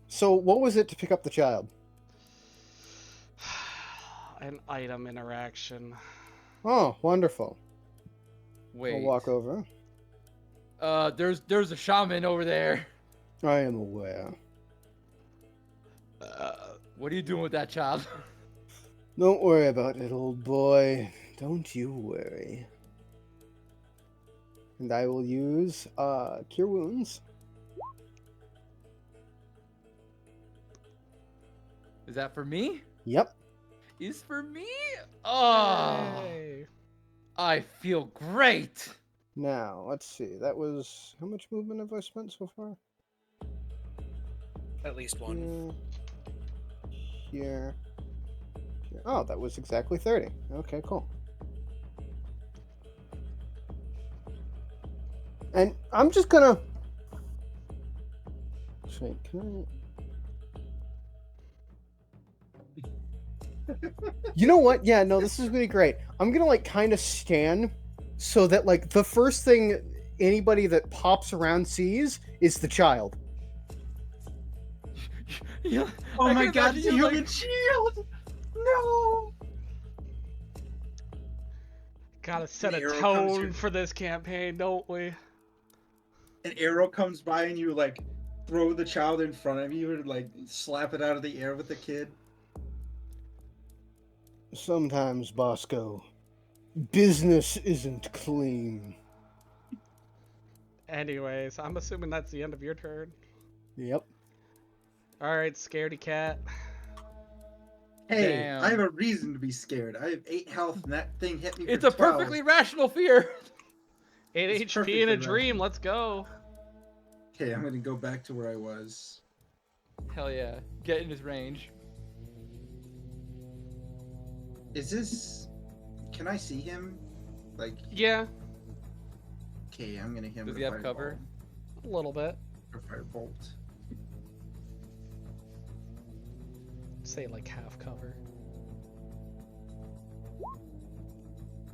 So what was it to pick up the child? An item interaction. Oh, wonderful. Wait. I'll walk over. There's a shaman over there. I am aware. What are you doing with that child? Don't worry about it, old boy. Don't you worry. And I will use Cure Wounds. Is that for me? Yep. Is for me? Oh, Yay. I feel great. Now, let's see. That was how much movement have I spent so far? At least one. Here. Oh, that was exactly 30. Okay, cool. And I'm just gonna. Wait, can I... You know what? Yeah, no, this is gonna be great. I'm gonna like kind of stand so that like the first thing anybody that pops around sees is the child. Yeah. Oh I my can god, imagine the you, human shield! No! Gotta set An a arrow comes tone your- for this campaign, don't we? An arrow comes by and you like throw the child in front of you and like slap it out of the air with the kid. Sometimes, Bosco, business isn't clean. Anyways, I'm assuming that's the end of your turn. Yep. Alright, scaredy cat. Hey, Damn. I have a reason to be scared. I have 8 health and that thing hit me It's for a 12. perfectly rational fear. 8 It's HP perfectly in a rational. dream, let's go. Okay, I'm gonna go back to where I was. Hell yeah. Get in his range. Is this... Can I see him? Like, Yeah, okay, I'm gonna hit him Does with he a have cover? a little bit. Firebolt. Say like half cover.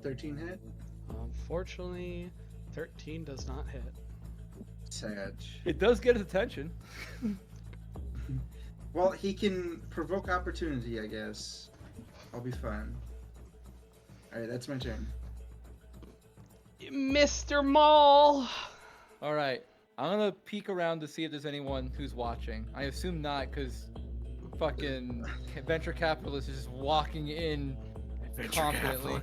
13 hit? Unfortunately, 13 does not hit. Sad. It does get his attention. Well, he can provoke opportunity, I guess. I'll be fine. Alright, that's my turn. Mr. Maul! Alright. I'm gonna peek around to see if there's anyone who's watching. I assume not, because fucking venture capitalist is just walking in confidently.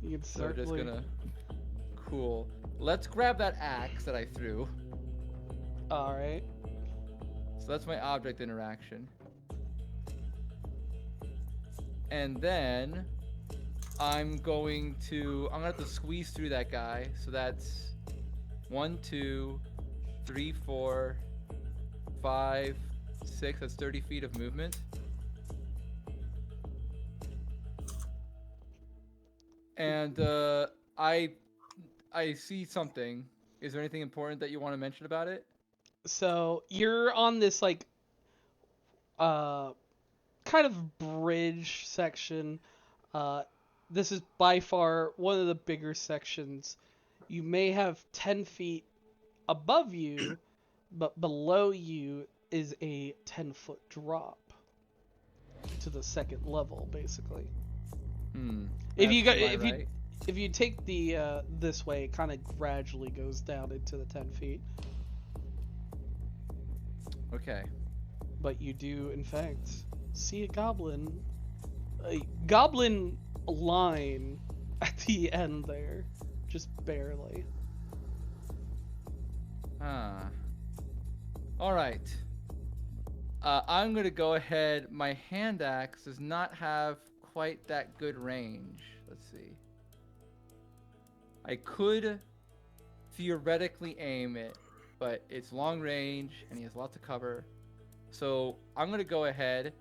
You can So we're just certainly... gonna... Cool. Let's grab that axe that I threw. Alright. So that's my object interaction. And then I'm gonna have to squeeze through that guy. So that's 1, 2, 3, 4, 5, 6. That's 30 feet of movement. And I see something. Is there anything important that you want to mention about it? So you're on this like kind of bridge section. This is by far one of the bigger sections. You may have 10 feet above you, but below you is a 10-foot drop to the second level, basically. If you go, if you take the this way, it kind of gradually goes down into the 10 feet. Okay. But you do, in fact, see a goblin line at the end there, just barely. All right. I'm gonna go ahead. My hand axe does not have quite that good range. Let's see. I could theoretically aim it, but it's long range and he has lots of cover. So I'm gonna go ahead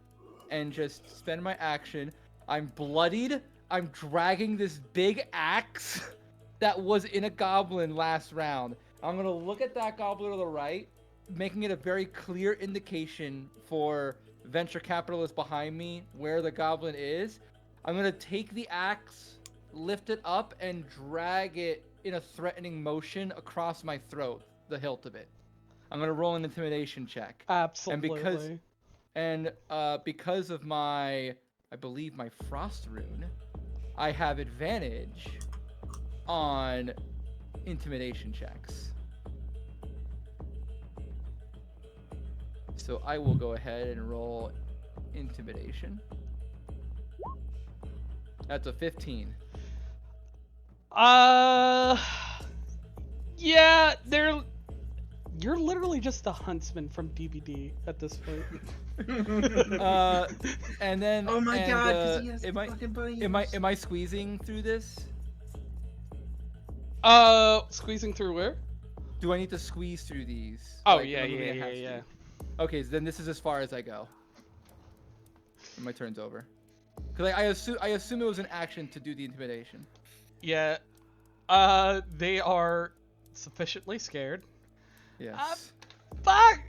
and just spend my action. I'm bloodied. I'm dragging this big axe that was in a goblin last round. I'm gonna look at that goblin to the right, making it a very clear indication for venture capitalists behind me where the goblin is. I'm gonna take the axe, lift it up, and drag it in a threatening motion across my throat, the hilt of it. I'm gonna roll an intimidation check. Absolutely. And because of my, I believe my frost rune, I have advantage on intimidation checks. So I will go ahead and roll intimidation. That's a 15. Yeah, you're literally just a huntsman from DBD at this point. And then Oh my god, 'cause he has am fucking bunny I squeezing through this? Squeezing through where? Do I need to squeeze through these? Oh, Like, yeah, am I moving yeah, at half yeah, yeah. speed? Okay, so then this is as far as I go. And my turn's over. Because I assume it was an action to do the intimidation. Yeah. They are sufficiently scared. Yes. Fuck!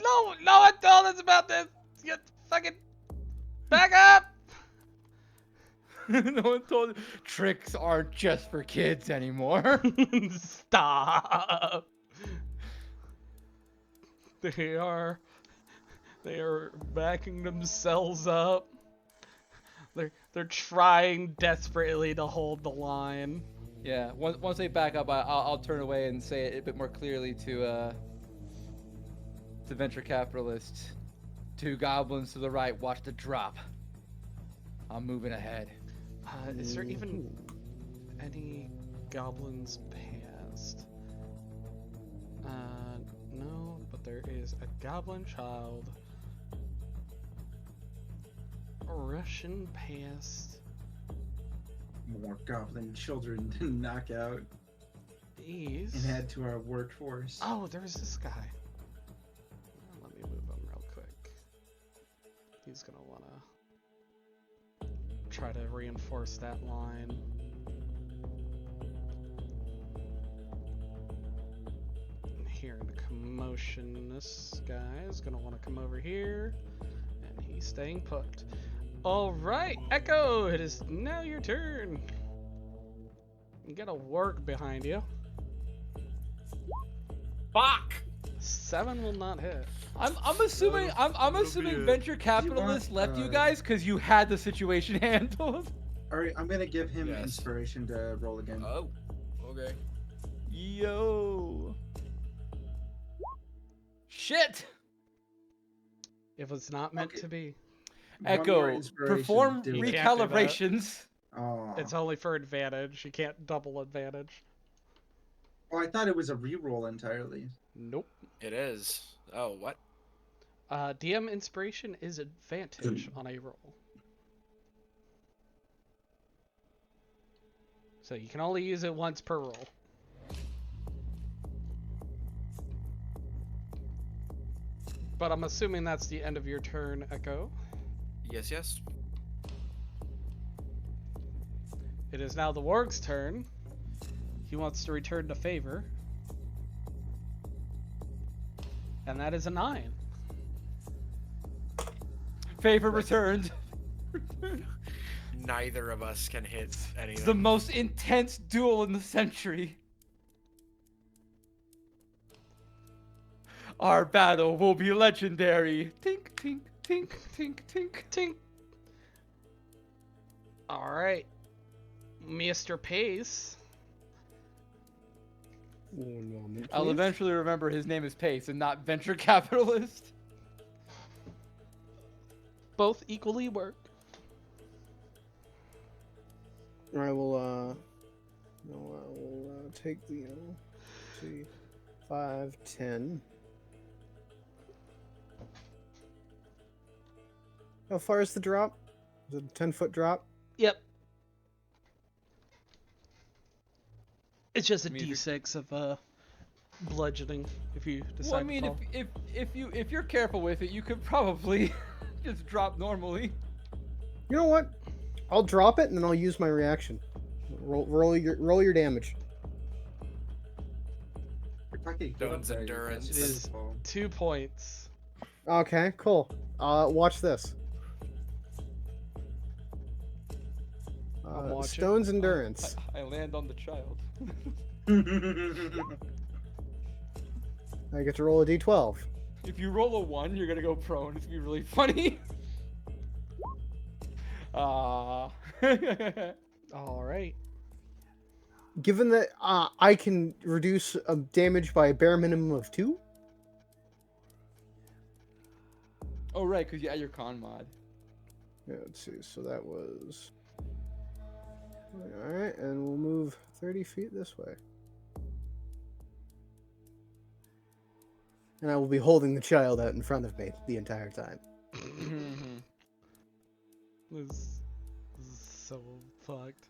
No one told us about this! You fucking... Back up! No one told tricks aren't just for kids anymore. Stop! They are backing themselves up. They're trying desperately to hold the line. Yeah, once they back up, I'll turn away and say it a bit more clearly to venture capitalists. 2 goblins to the right, watch the drop. I'm moving ahead. Is there even any goblins past? No, but there is a goblin child rushing past More goblin children to knock out these. and add to our workforce. Oh, there's this guy. Let me move him real quick. He's gonna wanna try to reinforce that line. Hearing the commotion, this guy is gonna want to come over here, and he's staying put. All right, Echo, it is now your turn. You got a work behind you. Fuck! 7 will not hit. I'm assuming venture capitalists left you guys because you had the situation handled. All right, I'm gonna give him Yes. inspiration to roll again. Oh, okay. Yo. Shit. It was not meant Okay. to be. One more Echo, inspiration, perform do it. You can't do that. recalibrations. Oh. It's only for advantage. You can't double advantage. Oh, I thought it was a reroll entirely. Nope. It is. Oh, what? DM inspiration is advantage on a roll. So you can only use it once per roll. But I'm assuming that's the end of your turn, Echo. Yes, yes. It is now the Warg's turn. He wants to return to favor. And that is a 9. Favor returned. Neither of us can hit It's anything. the most intense duel in the century. Our battle will be legendary. Tink, tink, tink, tink, tink. Tink. Alright. Mr. Pace. One moment, I'll please. eventually remember his name is Pace and not venture capitalist. Both equally work. I will, take the, see, 5, 10. How far is the drop? Is it a 10-foot drop? Yep. It's just a I mean, d6 of bludgeoning if you decide Well, I mean, to fall. if you're careful with it, you could probably just drop normally. You know what? I'll drop it and then I'll use my reaction. Roll your damage. Okay, good Stone's up there, endurance. that's It is beautiful. 2 points. Okay, cool. Watch this. I'm watching. Stone's endurance. I land on the child. I get to roll a d12. If you roll a 1, you're gonna go prone. It's gonna be really funny. Alright. Given that I can reduce damage by a bare minimum of 2. Oh right, because you add your con mod. Yeah, let's see. So that was. Alright, and we'll move 30 feet this way. And I will be holding the child out in front of me the entire time. This is so fucked.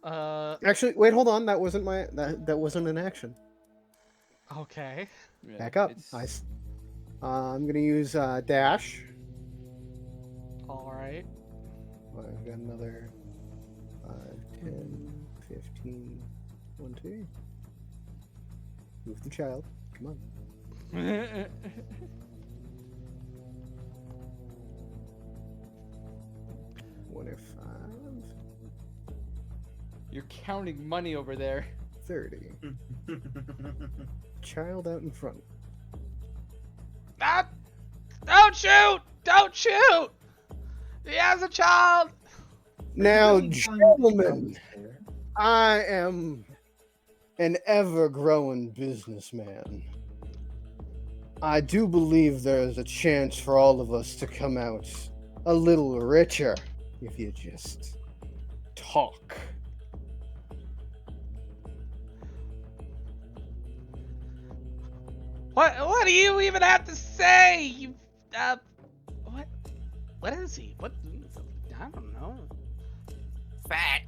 Actually, wait, hold on. That wasn't that wasn't an action. Okay. Yeah, Back up. it's- I'm gonna use dash. All right. I've got another 5, 10, 15, 20. Move the child. Come on. 25, You're counting money over there. 30. Child out in front. Ah! Don't shoot! Don't shoot! He has a child. Now, Really trying to be gentlemen, fair. I am an ever-growing businessman. I do believe there is a chance for all of us to come out a little richer if you just talk. What do you even have to say? You what is he? What I don't know. Fat.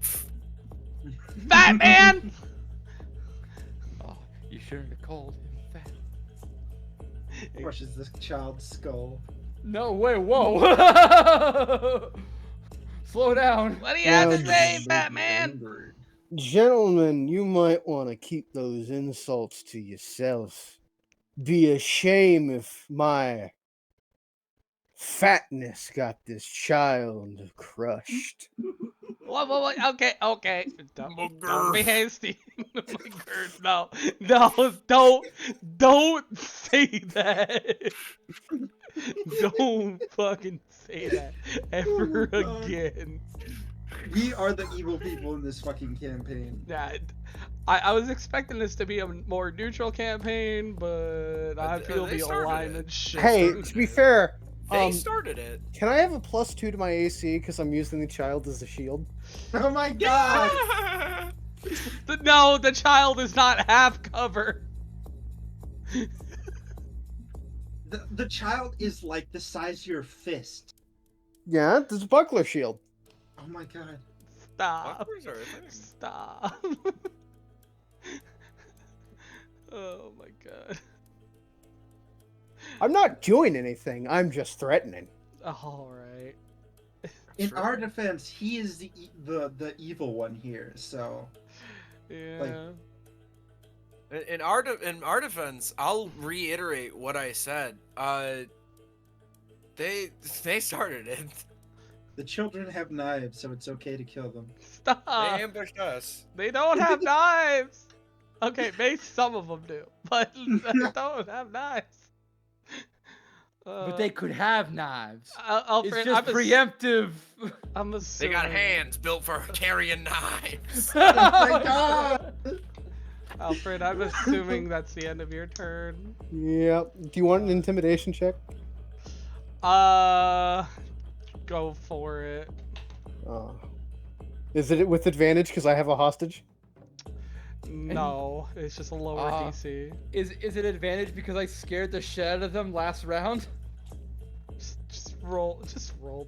Fat man! Oh, you shouldn't have called him fat. Crushes the child's skull. No, wait, whoa. Slow down. What do you have to Now, say, fat man? Gentlemen, you might want to keep those insults to yourself. Be a shame if my fatness got this child crushed. What? Okay. Don't be Mugger. hasty. No, don't say that. Don't fucking say that ever Oh my God. again. We are the evil people in this fucking campaign. Yeah, I was expecting this to be a more neutral campaign, but I feel they the started alignment it. shift. Hey, to be fair, They started it. can I have a +2 to my AC because I'm using the child as a shield? Oh my god! No, the child is not half cover. The child is like the size of your fist. Yeah, there's a buckler shield. Oh my god. Stop. Bucklers are a thing. Stop. Oh my god. I'm not doing anything. I'm just threatening. Alright. In Sure. our defense, he is the evil one here. So Yeah. In our defense, I'll reiterate what I said. They started it. the children have knives, so it's okay to kill them. Stop. They ambushed us. They don't have knives. Okay, maybe some of them do, but they don't have knives. But they could have knives. Alfred, It's just preemptive. I'm They assuming. got hands built for carrying knives. Oh my god! Alfred, I'm assuming that's the end of your turn. Yep. Do you want an intimidation check? Go for it. Is it with advantage because I have a hostage? No, it's just a lower DC. Is it advantage because I scared the shit out of them last round? Just roll,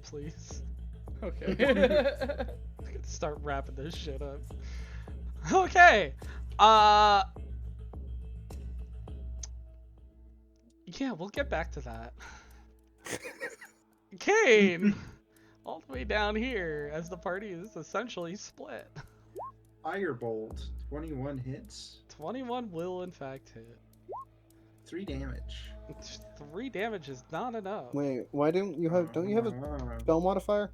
please. Okay. Start wrapping this shit up. Okay. Yeah, we'll get back to that. Kane, all the way down here, as the party is essentially split. Firebolt. 21 hits. 21 will in fact hit. 3 damage. 3 damage is not enough. Wait, why don't you have a spell modifier?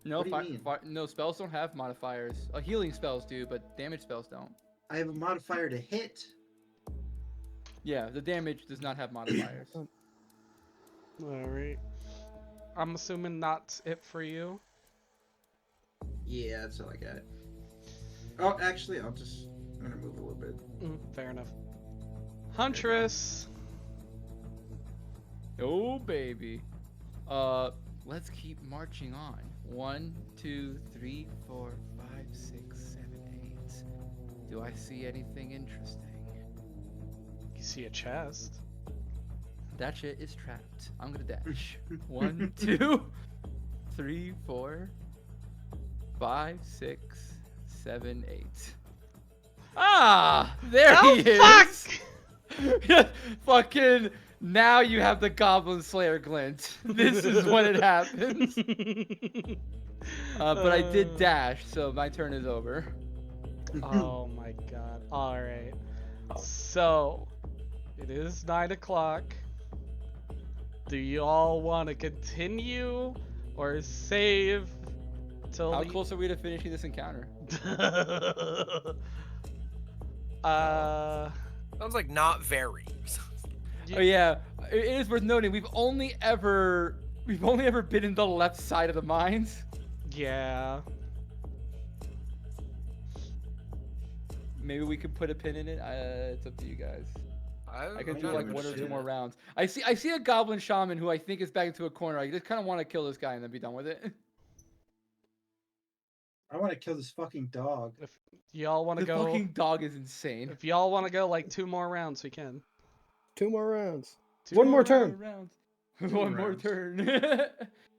No, What do you mean? no spells don't have modifiers. Healing spells do, but damage spells don't. I have a modifier to hit. Yeah, the damage does not have modifiers. Alright. I'm assuming not it for you. Yeah, that's all I got. Oh, actually, I'm gonna move a little bit. Fair enough. Huntress. Oh baby. Let's keep marching on. 1, 2, 3, 4, 5, 6, 7, 8. Do I see anything interesting? You see a chest. That shit is trapped. I'm gonna dash. 1, 2, 3, 4, 5, 6, 7, 8. Ah, there Oh, he is. fuck! Fucking. Now you have the Goblin Slayer glint. This is when it happens. But I did dash, so my turn is over. Oh my god. Alright. So, it is 9 o'clock. Do you all want to continue or save till How close are we to finishing this encounter? Sounds like not very. Oh yeah, it is worth noting we've only ever been in the left side of the mines. Yeah. Maybe we could put a pin in it. It's up to you guys. I could do don't like give a 1 or 2 shit. more rounds. I see a goblin shaman who I think is back into a corner. I just kind of want to kill this guy and then be done with it. I want to kill this fucking dog. If y'all want The to go, fucking dog is insane. if y'all want to go like 2 more rounds, we can. 2 more rounds. 2 One more turn. Rounds. Two One more rounds. turn.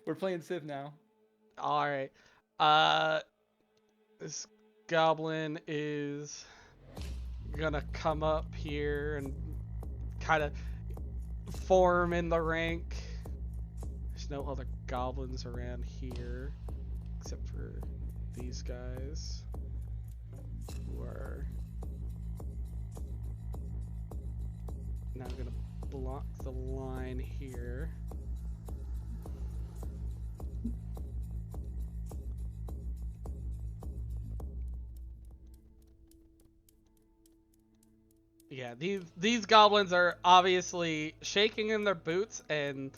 We're playing Civ now. All right. This goblin is gonna come up here and kind of form in the rank. There's no other goblins around here except for these guys who are now gonna block the line here. Yeah, these goblins are obviously shaking in their boots and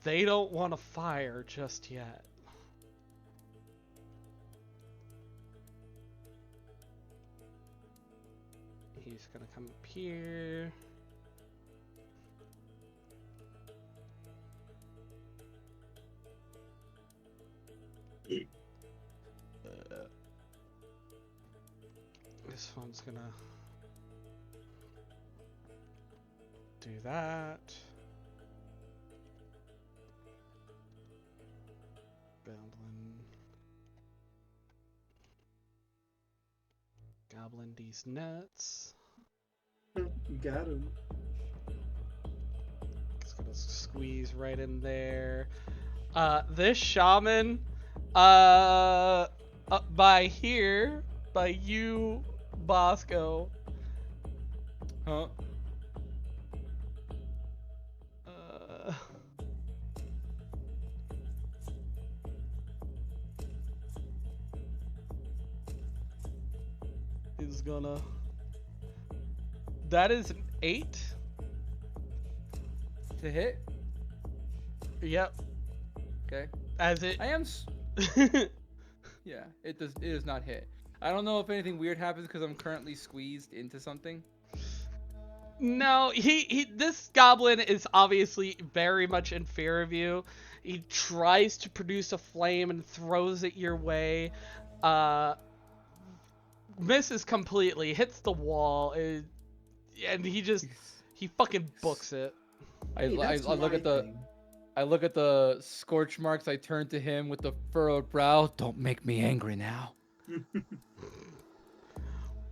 they don't want to fire just yet. He's gonna come up here. This one's gonna do that. Goblin these nuts. You got him. Just gonna squeeze right in there. This shaman, up by here, by you, Bosco. Huh? Is gonna. That is an 8 To hit? Yep. Okay. As it. I am. Yeah, it does not hit. I don't know if anything weird happens because I'm currently squeezed into something. No, this goblin is obviously very much in fear of you. He tries to produce a flame and throws it your way. Misses completely, hits the wall, and he fucking books it. I Hey, that's look my at the thing. I look at the scorch marks. I turn to him with the furrowed brow. Don't make me angry now.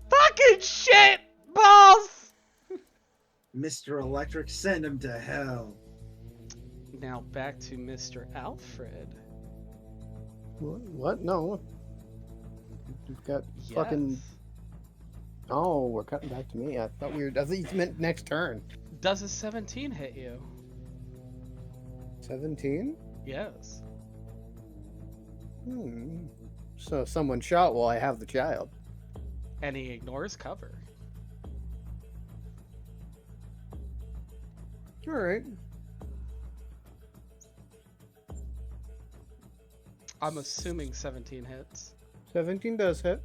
Fucking shit, boss! Mr. Electric, send him to hell. Now back to Mr. Alfred. What? No. We've got fucking. Yes. Oh, we're cutting back to me. I thought you meant next turn. Does a 17 hit you? 17? Yes. So someone shot while I have the child. And he ignores cover. All right. I'm assuming 17 hits. 17 does hit.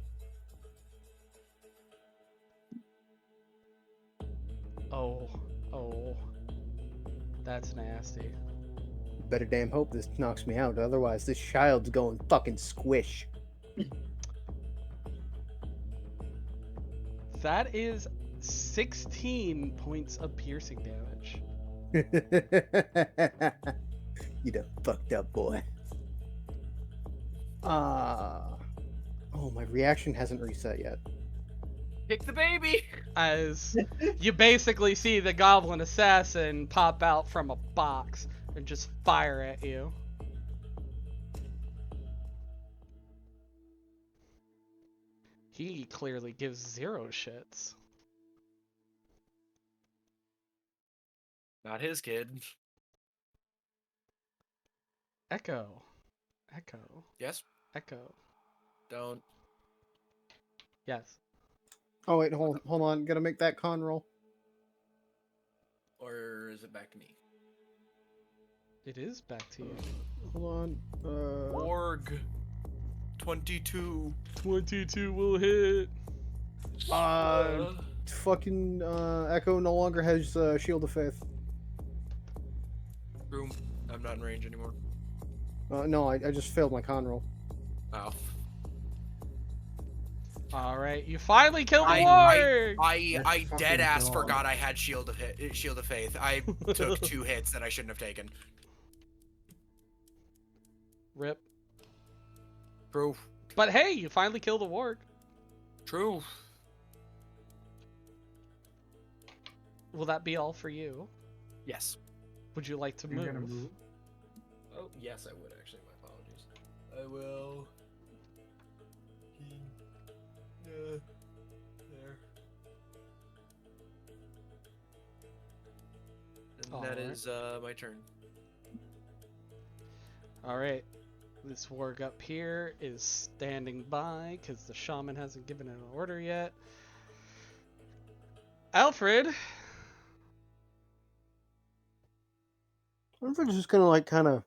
Oh. That's nasty. Better damn hope this knocks me out. Otherwise, this child's going fucking squish. That is 16 points of piercing damage. You done fucked up, boy. Oh, my reaction hasn't reset yet. Kick the baby! As you basically see the goblin assassin pop out from a box and just fire at you. He clearly gives 0 shits. Not his kid. Echo. Echo. Yes? Echo. Don't. Yes. Oh wait, hold on. Gotta make that con roll. Or is it back to me? It is back to you. Hold on. Org. 22. 22 will hit. Fucking Echo no longer has Shield of Faith. Room. I'm not in range anymore. No, I just failed my con roll. Oh. Alright, you finally killed the I warg! I That dead ass fucking forgot dog. I had Shield of Faith. I took 2 hits that I shouldn't have taken. Rip. True. But hey, you finally killed the warg. True. Will that be all for you? Yes. Would you like to You're gonna move? move? Oh, yes, I would actually. My apologies. I will. There. And that Alright. is my turn. Alright. This warg up here is standing by because the shaman hasn't given an order yet. Alfred! I'm just gonna like kind of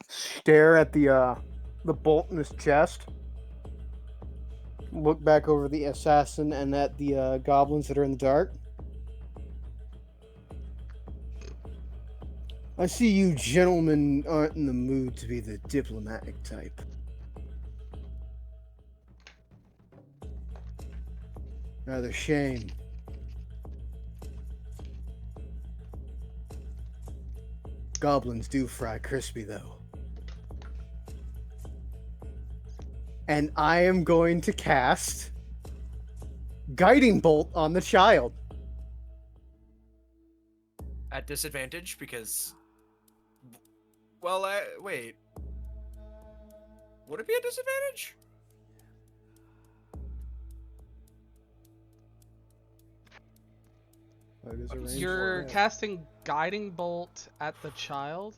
stare at the bolt in his chest. Look back over the assassin and at the goblins that are in the dark. I see you gentlemen aren't in the mood to be the diplomatic type. Rather shame. Goblins do fry crispy, though. And I am going to cast Guiding Bolt on the child. At disadvantage because. Well, wait. Would it be a disadvantage? It is a range You're attack. casting Guiding Bolt at the child.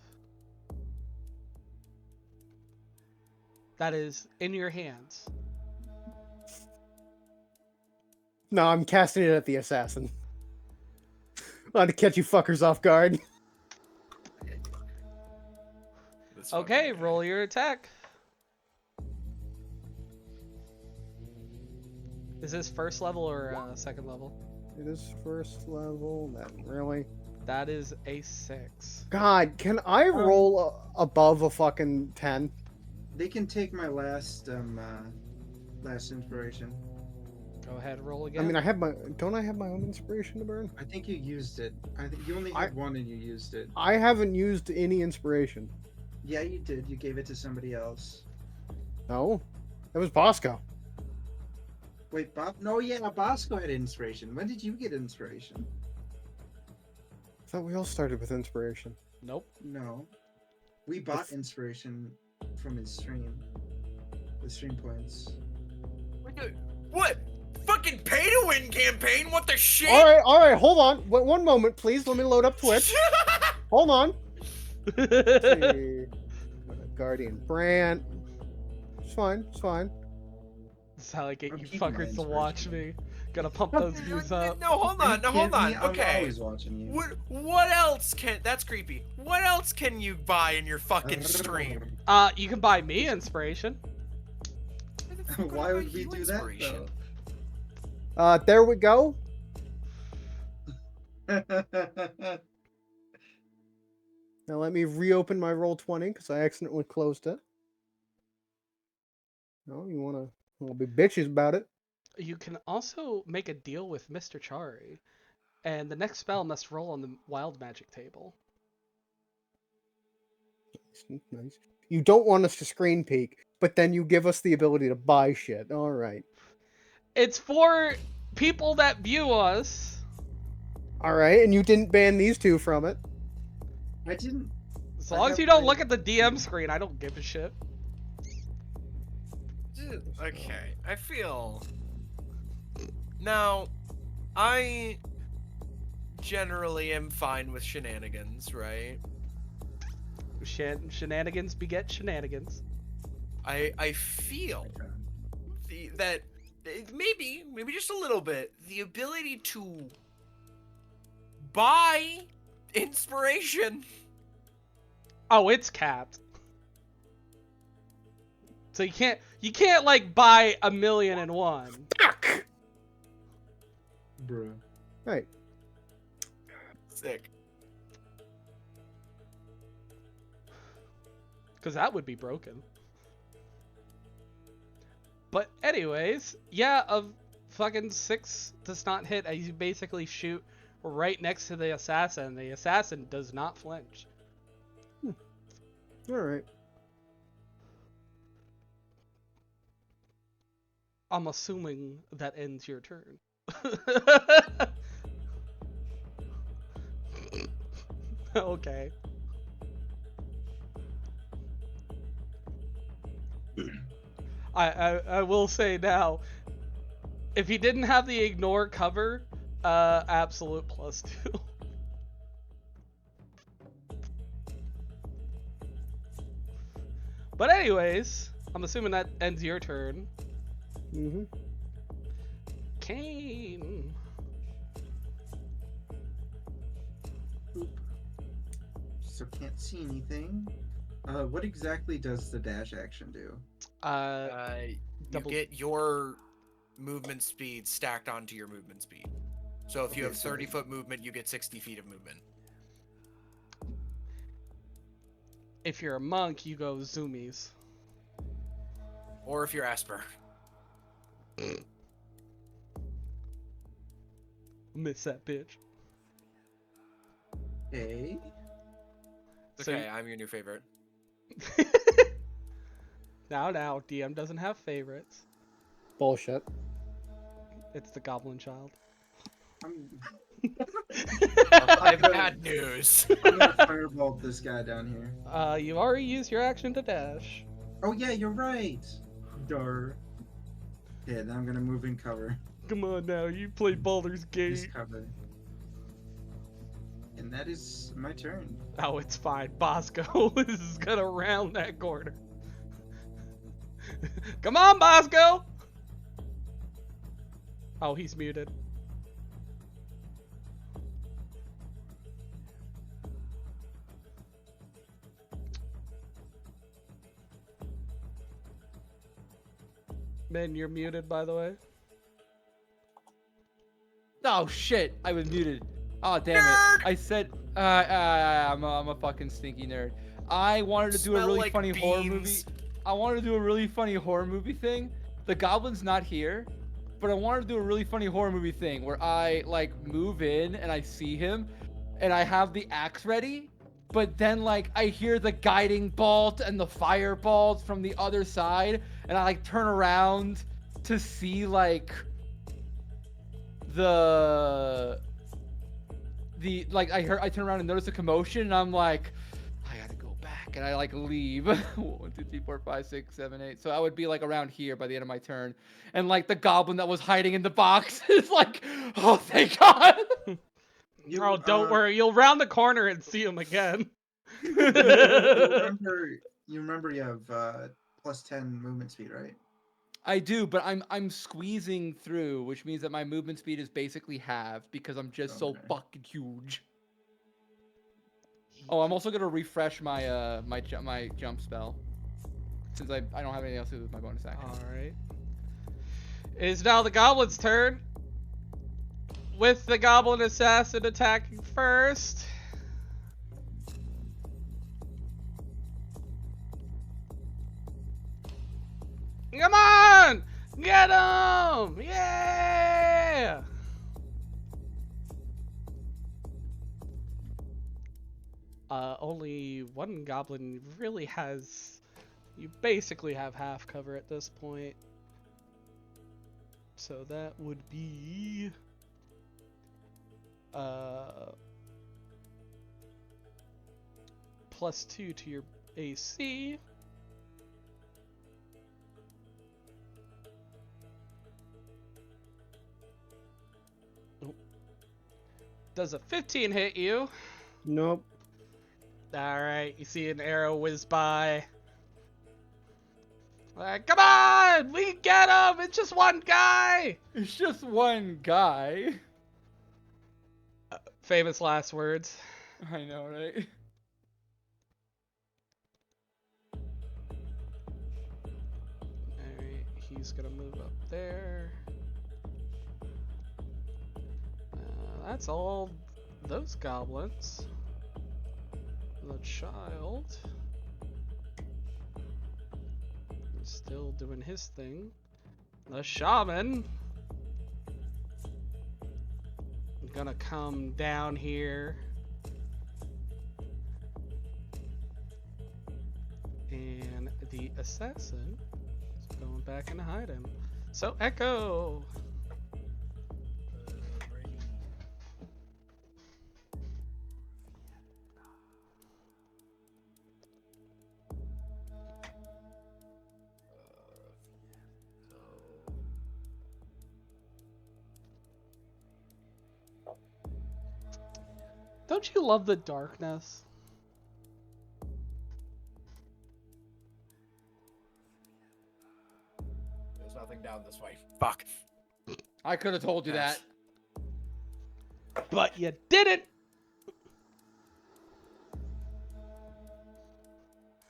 That is in your hands. No, I'm casting it at the assassin. On to catch you fuckers off guard. This Okay, fucking guy. roll your attack. Is this first level or second level? It is first level. That really. That is a 6. God, can I roll above a fucking 10? They can take my last last inspiration. Go ahead, roll I again. mean, don't I have my own inspiration to burn? I think you used it. I think you only had one and you used it. I haven't used any inspiration. Yeah, you did. You gave it to somebody else. No, it was Bosco. Wait, No, yeah, Bosco had inspiration. When did you get inspiration? I thought we all started with inspiration. Nope. No, we bought inspiration from his stream. The stream points. What? Fucking pay to win campaign? What the shit? All right, hold on. One moment, please. Let me load up Twitch. Hold on. Let's see. Guardian Brand. It's fine. That's how I get I'm you keeping my fuckers to watch me. Gotta pump those views up. No, hold on. No, hold on. I'm Okay. always watching you. What else can? That's creepy. What else can you buy in your fucking stream? You can buy me inspiration. Why would we do that? Inspiration. There we go. Though? Now let me reopen my Roll20 because I accidentally closed it. No, you wanna be bitches about it? You can also make a deal with Mr. Chari, and the next spell must roll on the wild magic table. Nice. You don't want us to screen peek. but then you give us the ability to buy shit. All right. It's for people that view us. All right, and you didn't ban these two from it. I didn't. As I long as have you don't my- look at the DM screen, I don't give a shit. Okay, I feel. Now, I generally am fine with shenanigans, right? Shenanigans beget shenanigans. I feel that maybe just a little bit, the ability to buy inspiration. Oh, it's capped. So you can't like buy 1,000,001. Fuck! Bruh. Right. Sick. Because that would be broken. But anyways, yeah, a fucking 6 does not hit. You basically shoot right next to the assassin. The assassin does not flinch. All right. I'm assuming that ends your turn. Okay. I will say now, if he didn't have the ignore cover, absolute +2. But anyways, I'm assuming that ends your turn. Mm-hmm. Kane. So can't see anything. What exactly does the dash action do? You Double- get your movement speed stacked onto your movement speed. So if you Okay, have so 30-foot movement, you get 60 feet of movement. If you're a monk, you go zoomies. Or if you're Asper. Miss that bitch. Okay. So Okay, I'm your new favorite. now, DM doesn't have favorites. Bullshit. It's the goblin child. I'm I have bad news. I'm gonna firebolt this guy down here. You already used your action to dash. Oh yeah, you're right. Dar. Yeah, now I'm gonna move in cover. Come on now, you played Baldur's This Gate. cover. And that is my turn. Oh, it's fine. Bosco is gonna round that corner. Come on, Bosco! Oh, he's muted. Ben, you're muted, by the way. Oh shit! I was muted. Oh damn it! I said I'm a fucking stinky nerd. I wanted to do a Smell really like funny horror movie. beans. I wanted to do a really funny horror movie thing. The goblin's not here, but I wanted to do a really funny horror movie thing where I like move in and I see him, and I have the axe ready, but then like I hear the guiding bolt and the fireballs from the other side, and I like turn around to see like the like I turn around and notice a commotion, and I'm like, I gotta go back, and I like leave. 1, 2, 3, 4, 5, 6, 7, 8. So I would be like around here by the end of my turn, and like the goblin that was hiding in the box is like, oh thank God. Oh, don't worry. You'll round the corner and see him again. You remember you have +10 movement speed, right? I do, but I'm squeezing through, which means that my movement speed is basically halved because I'm just so Okay. fucking huge. Oh, I'm also gonna refresh my my jump spell, since I don't have anything else to do with my bonus action. Alright. It is now the goblin's turn. With the goblin assassin attacking first. Come on! Get him! Yeah! Only one goblin really has You basically have half cover at this point. So that would be +2 to your AC. Nope. Does a 15 hit you? Nope. Alright, you see an arrow whiz by. Come on! We can get him! It's just one guy! It's just one guy. Famous last words. I know, right? Alright, he's gonna move up there. That's all those goblins. The child is still doing his thing. The shaman is gonna come down here and the assassin is going back and hiding. So Echo. Don't you love the darkness? There's nothing down this way. Fuck. I could have told you Yes. that. But you didn't!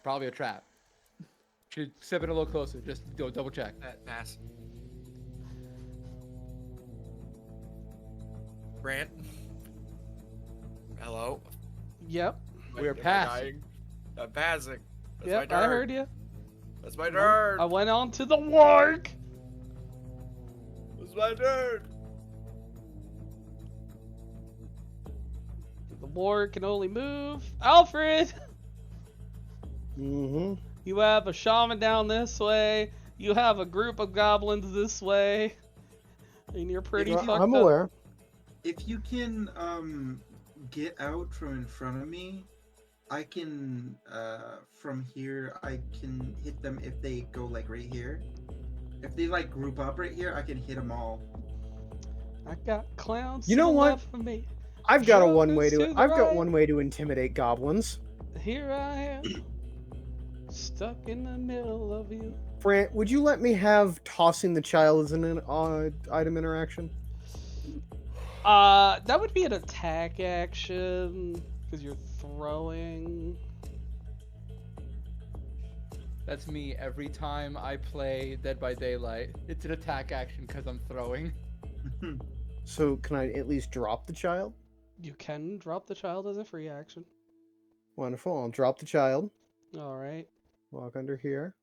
Probably a trap. Should step in a little closer. Just double check. Pass. Grant. Hello. Yep. We're Am I passing. dying? I'm passing. That's my Yep, turn. I heard you. That's my turn. I went on to the warg. That's my turn. The warg can only move. Alfred! Mm-hmm. You have a shaman down this way. You have a group of goblins this way. And you're pretty fucked I'm up. aware. If you can get out from in front of me, I can from here I can hit them if they go like right here. If they like group up right here, I can hit them all. I got clowns You to know the what? left of me. I've got Drunkens to the I've got right. one way to intimidate goblins. Here I am. Stuck in the middle of you. Brant, would you let me have tossing the child as an item interaction? That would be an attack action. Because you're throwing. That's me every time I play Dead by Daylight. It's an attack action because I'm throwing. So can I at least drop the child? You can drop the child as a free action. Wonderful. I'll drop the child. Alright. Walk under here.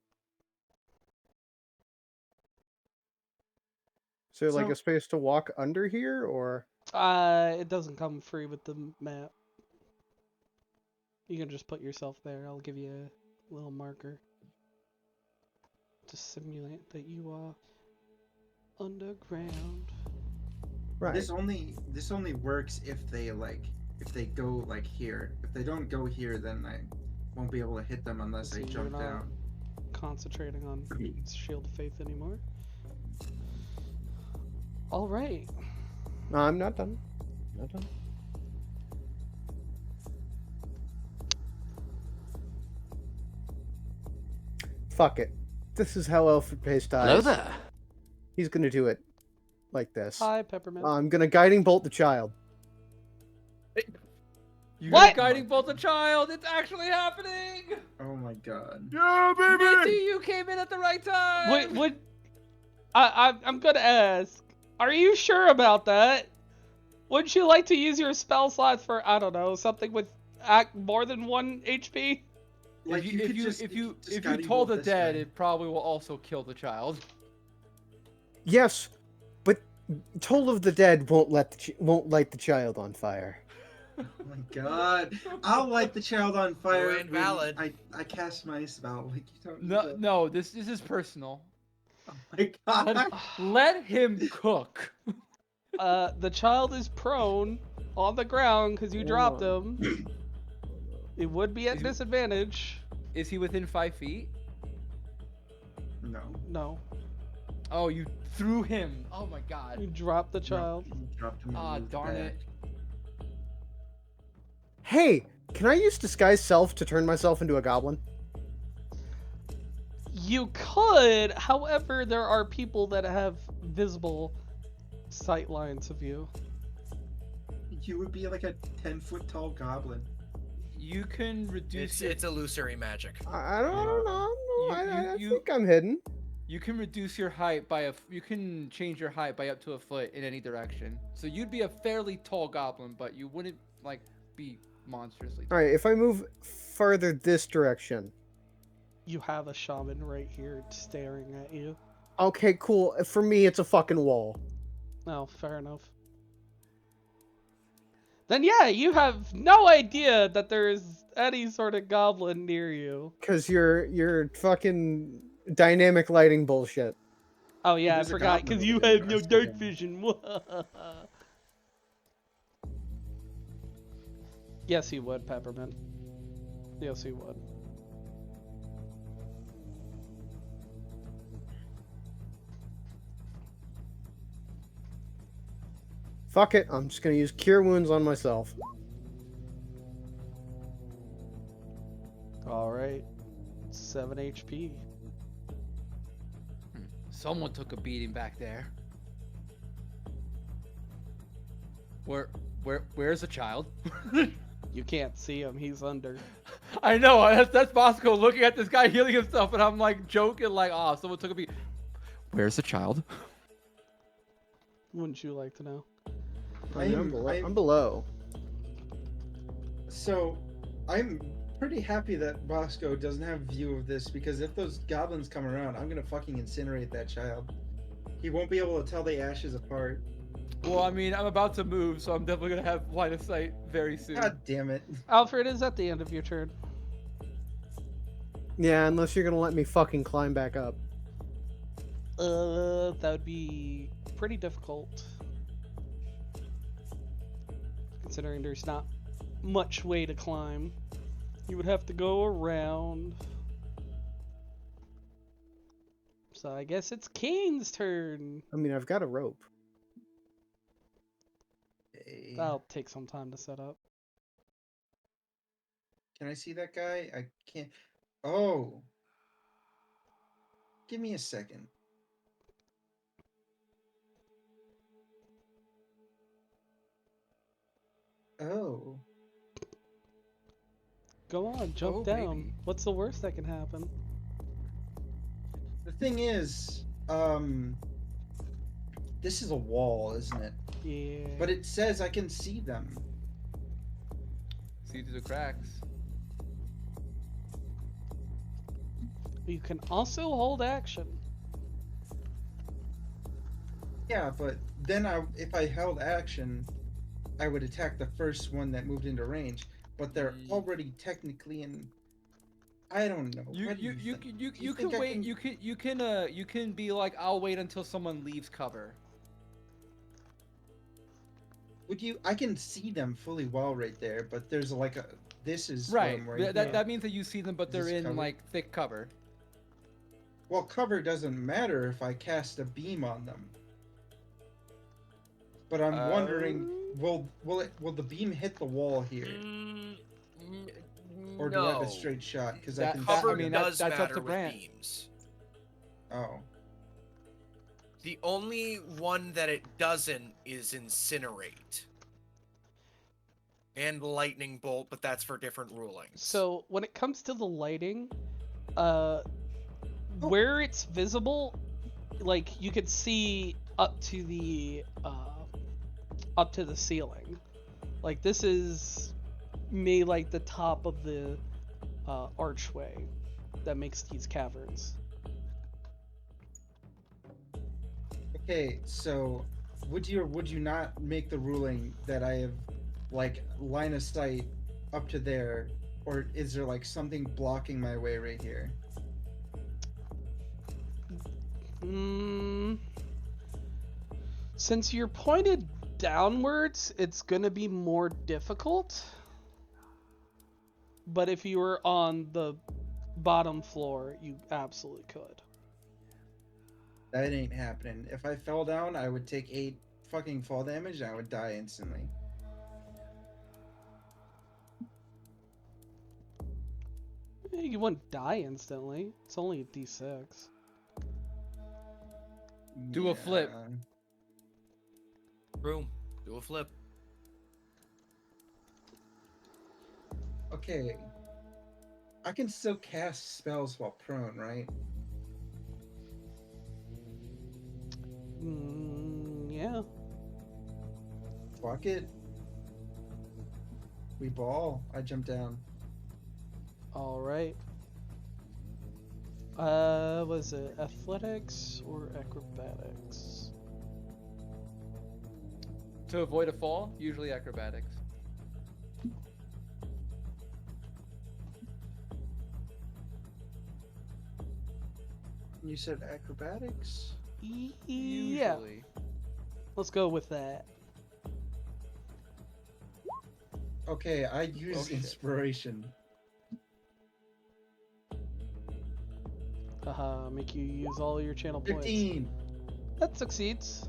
Is there like So- a space to walk under here, or? It doesn't come free with the map. You can just put yourself there. I'll give you a little marker to simulate that you are underground. Right. This only works if they go like here. If they don't go here, then I won't be able to hit them unless So I you're jump not down. concentrating on Shield of Faith anymore. Alright. No, I'm not done. Not done. Fuck it. This is how Alfred Pace dies. Hello there. He's gonna do it like this. Hi, Peppermint. I'm gonna guiding bolt the child. You What? guiding bolt the child. It's actually happening. Oh my god. Yeah, Minty, you came in at the right time. I'm gonna ask, are you sure about that? Wouldn't you like to use your spell slots for, I don't know, something with more than 1 HP? Like if could you just- if you just if guiding you told the bolt this dead, guy. it probably will also kill the child. Yes, but Toll of the Dead won't light the child on fire. Oh my god. I'll light the child on fire. You're invalid. I cast my spell. Like, you don't No, need to- no, this is personal. Oh my god. Let him cook. The child is prone on the ground because you Hold dropped on. him. It would be at Is- disadvantage. Is he within 5 feet? No. No, Oh, you threw him. Oh my god. you dropped the child. You dropped him and Ah, moved darn back. it. Hey, can I use disguise self to turn myself into a goblin? You could, however, there are people that have visible sight lines of you. You would be like a 10-foot tall goblin. You can reduce It's illusory magic. I don't know. I You- think I'm hidden. You can reduce your height by you can change your height by up to a foot in any direction. So you'd be a fairly tall goblin, but you wouldn't like be monstrously tall. All right, if I move further this direction. You have a shaman right here staring at you. Okay, cool. For me, it's a fucking wall. Oh, fair enough. Then yeah, you have no idea that there's any sort of goblin near you. Cause you're fucking dynamic lighting bullshit. Oh yeah, I There's a forgot goblin because you over there, have no I see dark him. vision. Yes, he would, Peppermint. Yes, he would. Fuck it. I'm just gonna use cure wounds on myself. All right, 7 HP. Someone took a beating back there. Where's the child? You can't see him; he's under. I know that's Bosco looking at this guy healing himself, and I'm like joking, like, "Oh, someone took a beat." Where's the child? Wouldn't you like to know? I'm below. So, I'm pretty happy that Bosco doesn't have view of this, because if those goblins come around, I'm gonna fucking incinerate that child. He won't be able to tell the ashes apart. Well, I mean, I'm about to move, so I'm definitely gonna have line of sight very soon. God damn it. Alfred is at the end of your turn. Yeah, unless you're gonna let me fucking climb back up. That would be pretty difficult. Considering there's not much way to climb. You would have to go around. So I guess it's Kane's turn. I mean, I've got a rope. Hey. That'll take some time to set up. Can I see that guy? I can't. Oh. Give me a second. Oh. Go on, jump Oh, down. baby. What's the worst that can happen? The thing is, this is a wall, isn't it? Yeah. But it says I can see them. See through the cracks. You can also hold action. Yeah, but then if I held action, I would attack the first one that moved into range. But they're Mm. already technically in. I don't know. You What do you think? you Do can you you can think I wait. can- You can be like, I'll wait until someone leaves cover. Would you? I can see them fully well right there, but there's like a. This is Right. them right That here. that means that you see them, but Is they're this in cover? like thick cover. Well, cover doesn't matter if I cast a beam on them. But I'm wondering, will the beam hit the wall here, or do I have a No. straight shot? Because I That- can. that- Cover I mean, does that's up matter to with Brant. beams. Oh. The only one that it doesn't is incinerate. And lightning bolt, but that's for different rulings. So when it comes to the lighting, Oh. where it's visible, like you could see up to the ceiling. Like this is made like the top of the archway that makes these caverns. Okay, so would you or would you not make the ruling that I have like line of sight up to there, or is there like something blocking my way right here? Since you're pointed downwards, it's gonna be more difficult. But if you were on the bottom floor, you absolutely could. That ain't happening. If I fell down, I would take 8 fucking fall damage and I would die instantly. You wouldn't die instantly. It's only a d6. Do a flip. Room. Do a flip. Okay. I can still cast spells while prone, right? Yeah. Fuck it. We ball. I jump down. All right. Was it athletics or acrobatics? To avoid a fall, usually acrobatics. You said acrobatics? Yeah. Usually. Let's go with that. Okay, I use Oh, shit. inspiration. Haha, make you use all your channel points. 15! That succeeds.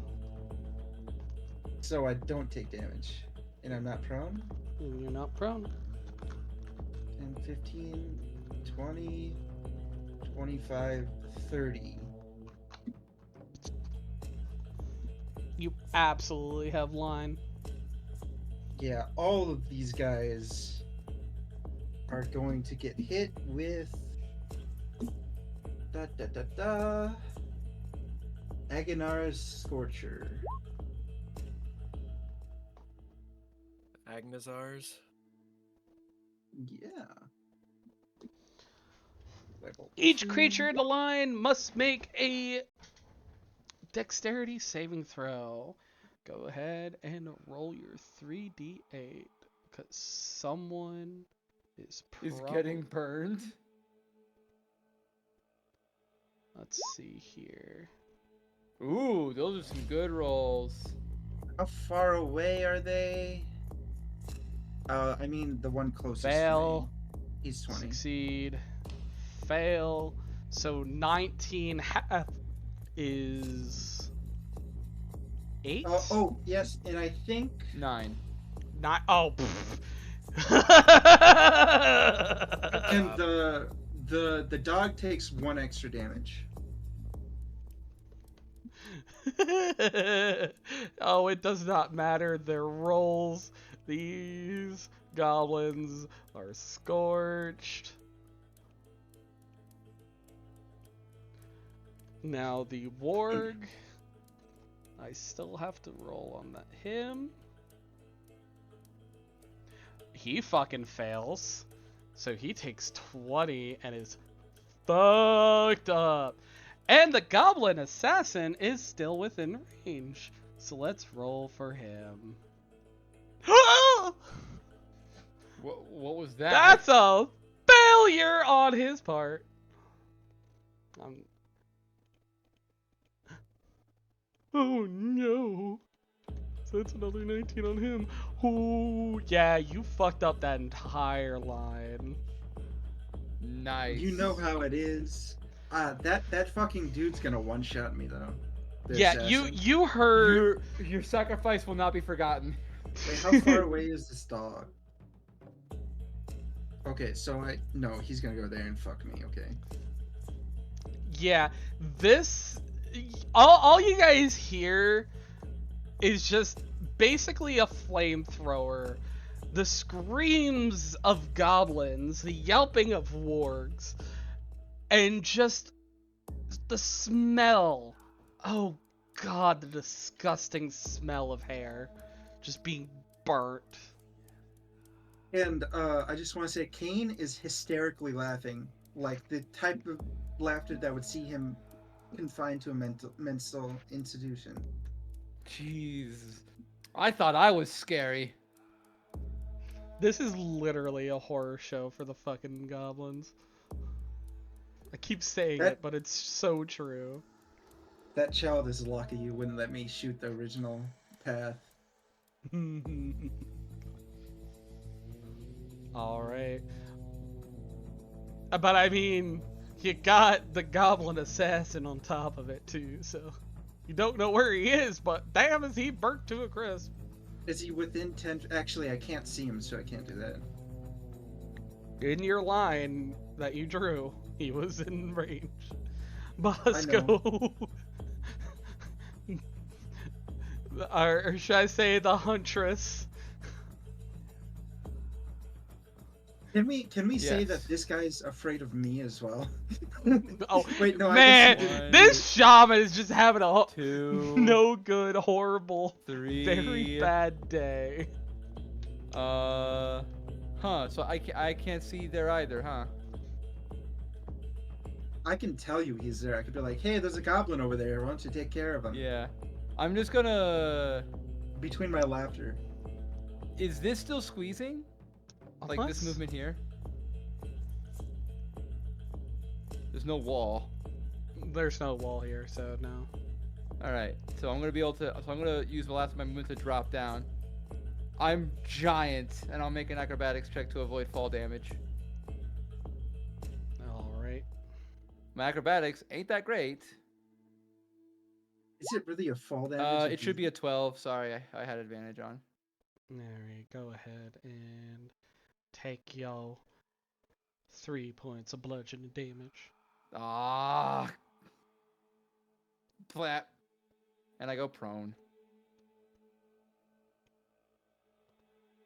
So I don't take damage. And I'm not prone? And you're not prone. 10, 15, 20, 25, 30. You absolutely have line. Yeah, all of these guys are going to get hit with Agonar's Scorcher. Agnazars. Yeah. Each creature in the line must make a dexterity saving throw. Go ahead and roll your 3d8 because someone is Getting burned. Let's see here. Ooh, those are some good rolls. How far away are they? I mean the one closest Fail. to me. He's 20. Succeed. Fail. So 19 half is 8? Oh, yes, and I think 9. Not. Oh. and the dog takes 1 extra damage. Oh, it does not matter. Their rolls. These goblins are scorched. Now the warg. I still have to roll on that him. He fucking fails. So he takes 20 and is fucked up. And the goblin assassin is still within range. So let's roll for him. What was that? That's a failure on his part. Oh no. So that's another 19 on him. Oh, yeah, you fucked up that entire line. Nice. You know how it is. That fucking dude's gonna one-shot me though. The Yeah, assassin. you heard. Your sacrifice will not be forgotten. Wait, how far away is this dog? Okay, so no, he's gonna go there and fuck me. Okay. Yeah, this. All you guys hear is just basically a flamethrower, the screams of goblins, the yelping of wargs, and just the smell. Oh god, the disgusting smell of hair just being burnt. And I just want to say, Kane is hysterically laughing, like the type of laughter that would see him confined to a mental institution. Jeez. I thought I was scary. This is literally a horror show for the fucking goblins. I keep saying That- it, but it's so true. That child is lucky you wouldn't let me shoot the original path. Alright. But I mean, you got the goblin assassin on top of it too, so you don't know where he is, but damn is he burnt to a crisp. Is he within 10? Actually, I can't see him, so I can't do that. In your line that you drew, he was in range. Bosco. Or should I say the huntress? Can we say Yes. that this guy's afraid of me as well? Oh, Wait, no, man, I guess he did. this shaman is just having a 2, no good, horrible, 3, very bad day. So I can't see there either, huh? I can tell you he's there. I could be like, hey, there's a goblin over there. Why don't you take care of him? Yeah. I'm just gonna... Between my laughter. Is this still squeezing? Like this movement here? There's no wall. There's no wall here, so no. Alright, so I'm gonna be able to... So I'm gonna use the last of my movement to drop down. I'm giant, and I'll make an acrobatics check to avoid fall damage. Alright. My acrobatics ain't that great. Is it really a fall damage? It should be a 12. Sorry, I had advantage on. Alright, go ahead and take your 3 points of bludgeoning damage. Ah. Flap. And I go prone.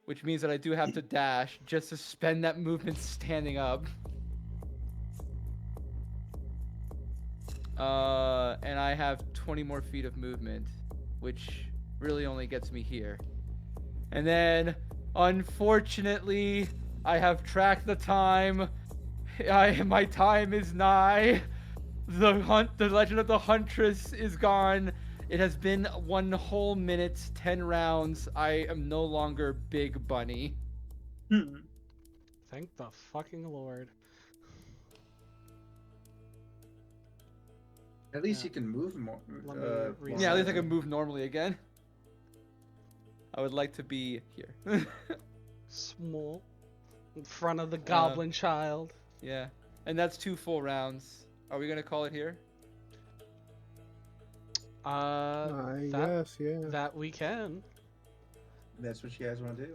Which means that I do have to dash just to spend that movement standing up. And I have 20 more feet of movement, which really only gets me here. And then, unfortunately, I have tracked the time. My time is nigh. The Legend of the Huntress is gone. It has been 1 whole minute, 10 rounds. I am no longer Big Bunny. Thank the fucking Lord. At least Yeah. you can move more. Let me reset. Yeah, at least I can move normally again. I would like to be here. Small. In front of the goblin child. Yeah. And that's 2 full rounds. Are we going to call it here? I that, guess, yeah. that we can. That's what you guys want to do.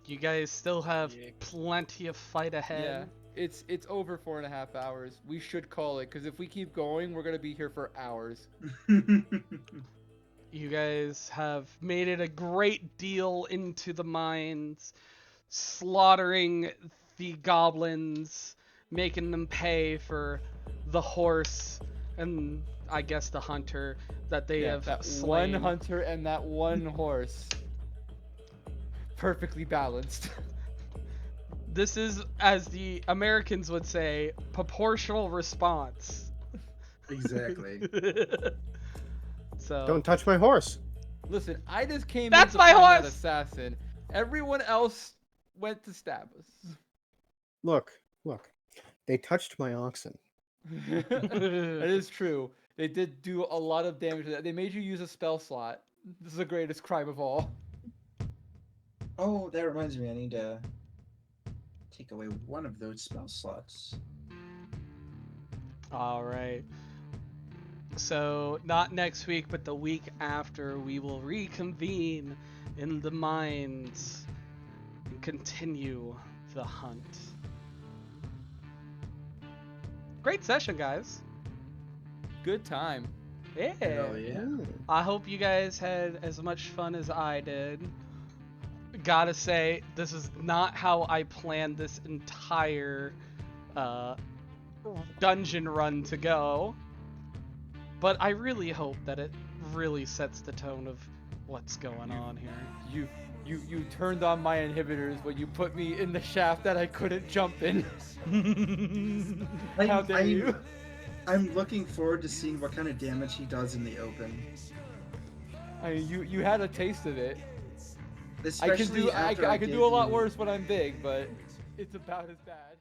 You guys still have plenty of fight ahead. Yeah. It's over 4.5 hours. We should call it, because if we keep going, we're going to be here for hours. You guys have made it a great deal into the mines, slaughtering the goblins, making them pay for the horse and I guess the hunter that they have that slain. one hunter and that one horse. Perfectly balanced. This is, as the Americans would say, proportional response. Exactly. So Don't touch my horse. Listen, I just came That's in to my find that horse! assassin. Everyone else went to stab us. Look. They touched my oxen. That is true. They did do a lot of damage to that. They made you use a spell slot. This is the greatest crime of all. Oh, that reminds me. I need to take away one of those spell slots. all right. So not next week, but the week after, we will reconvene in the mines and continue the hunt. Great session, guys. Good time. Yeah. Hell yeah. I hope you guys had as much fun as I did. Gotta say, this is not how I planned this entire dungeon run to go. But I really hope that it really sets the tone of what's going on here. You turned on my inhibitors when you put me in the shaft that I couldn't jump in. How dare you? I'm looking forward to seeing what kind of damage he does in the open. I mean, you had a taste of it. I can Especially do after I can gave do a lot you- worse when I'm big, but it's about as bad.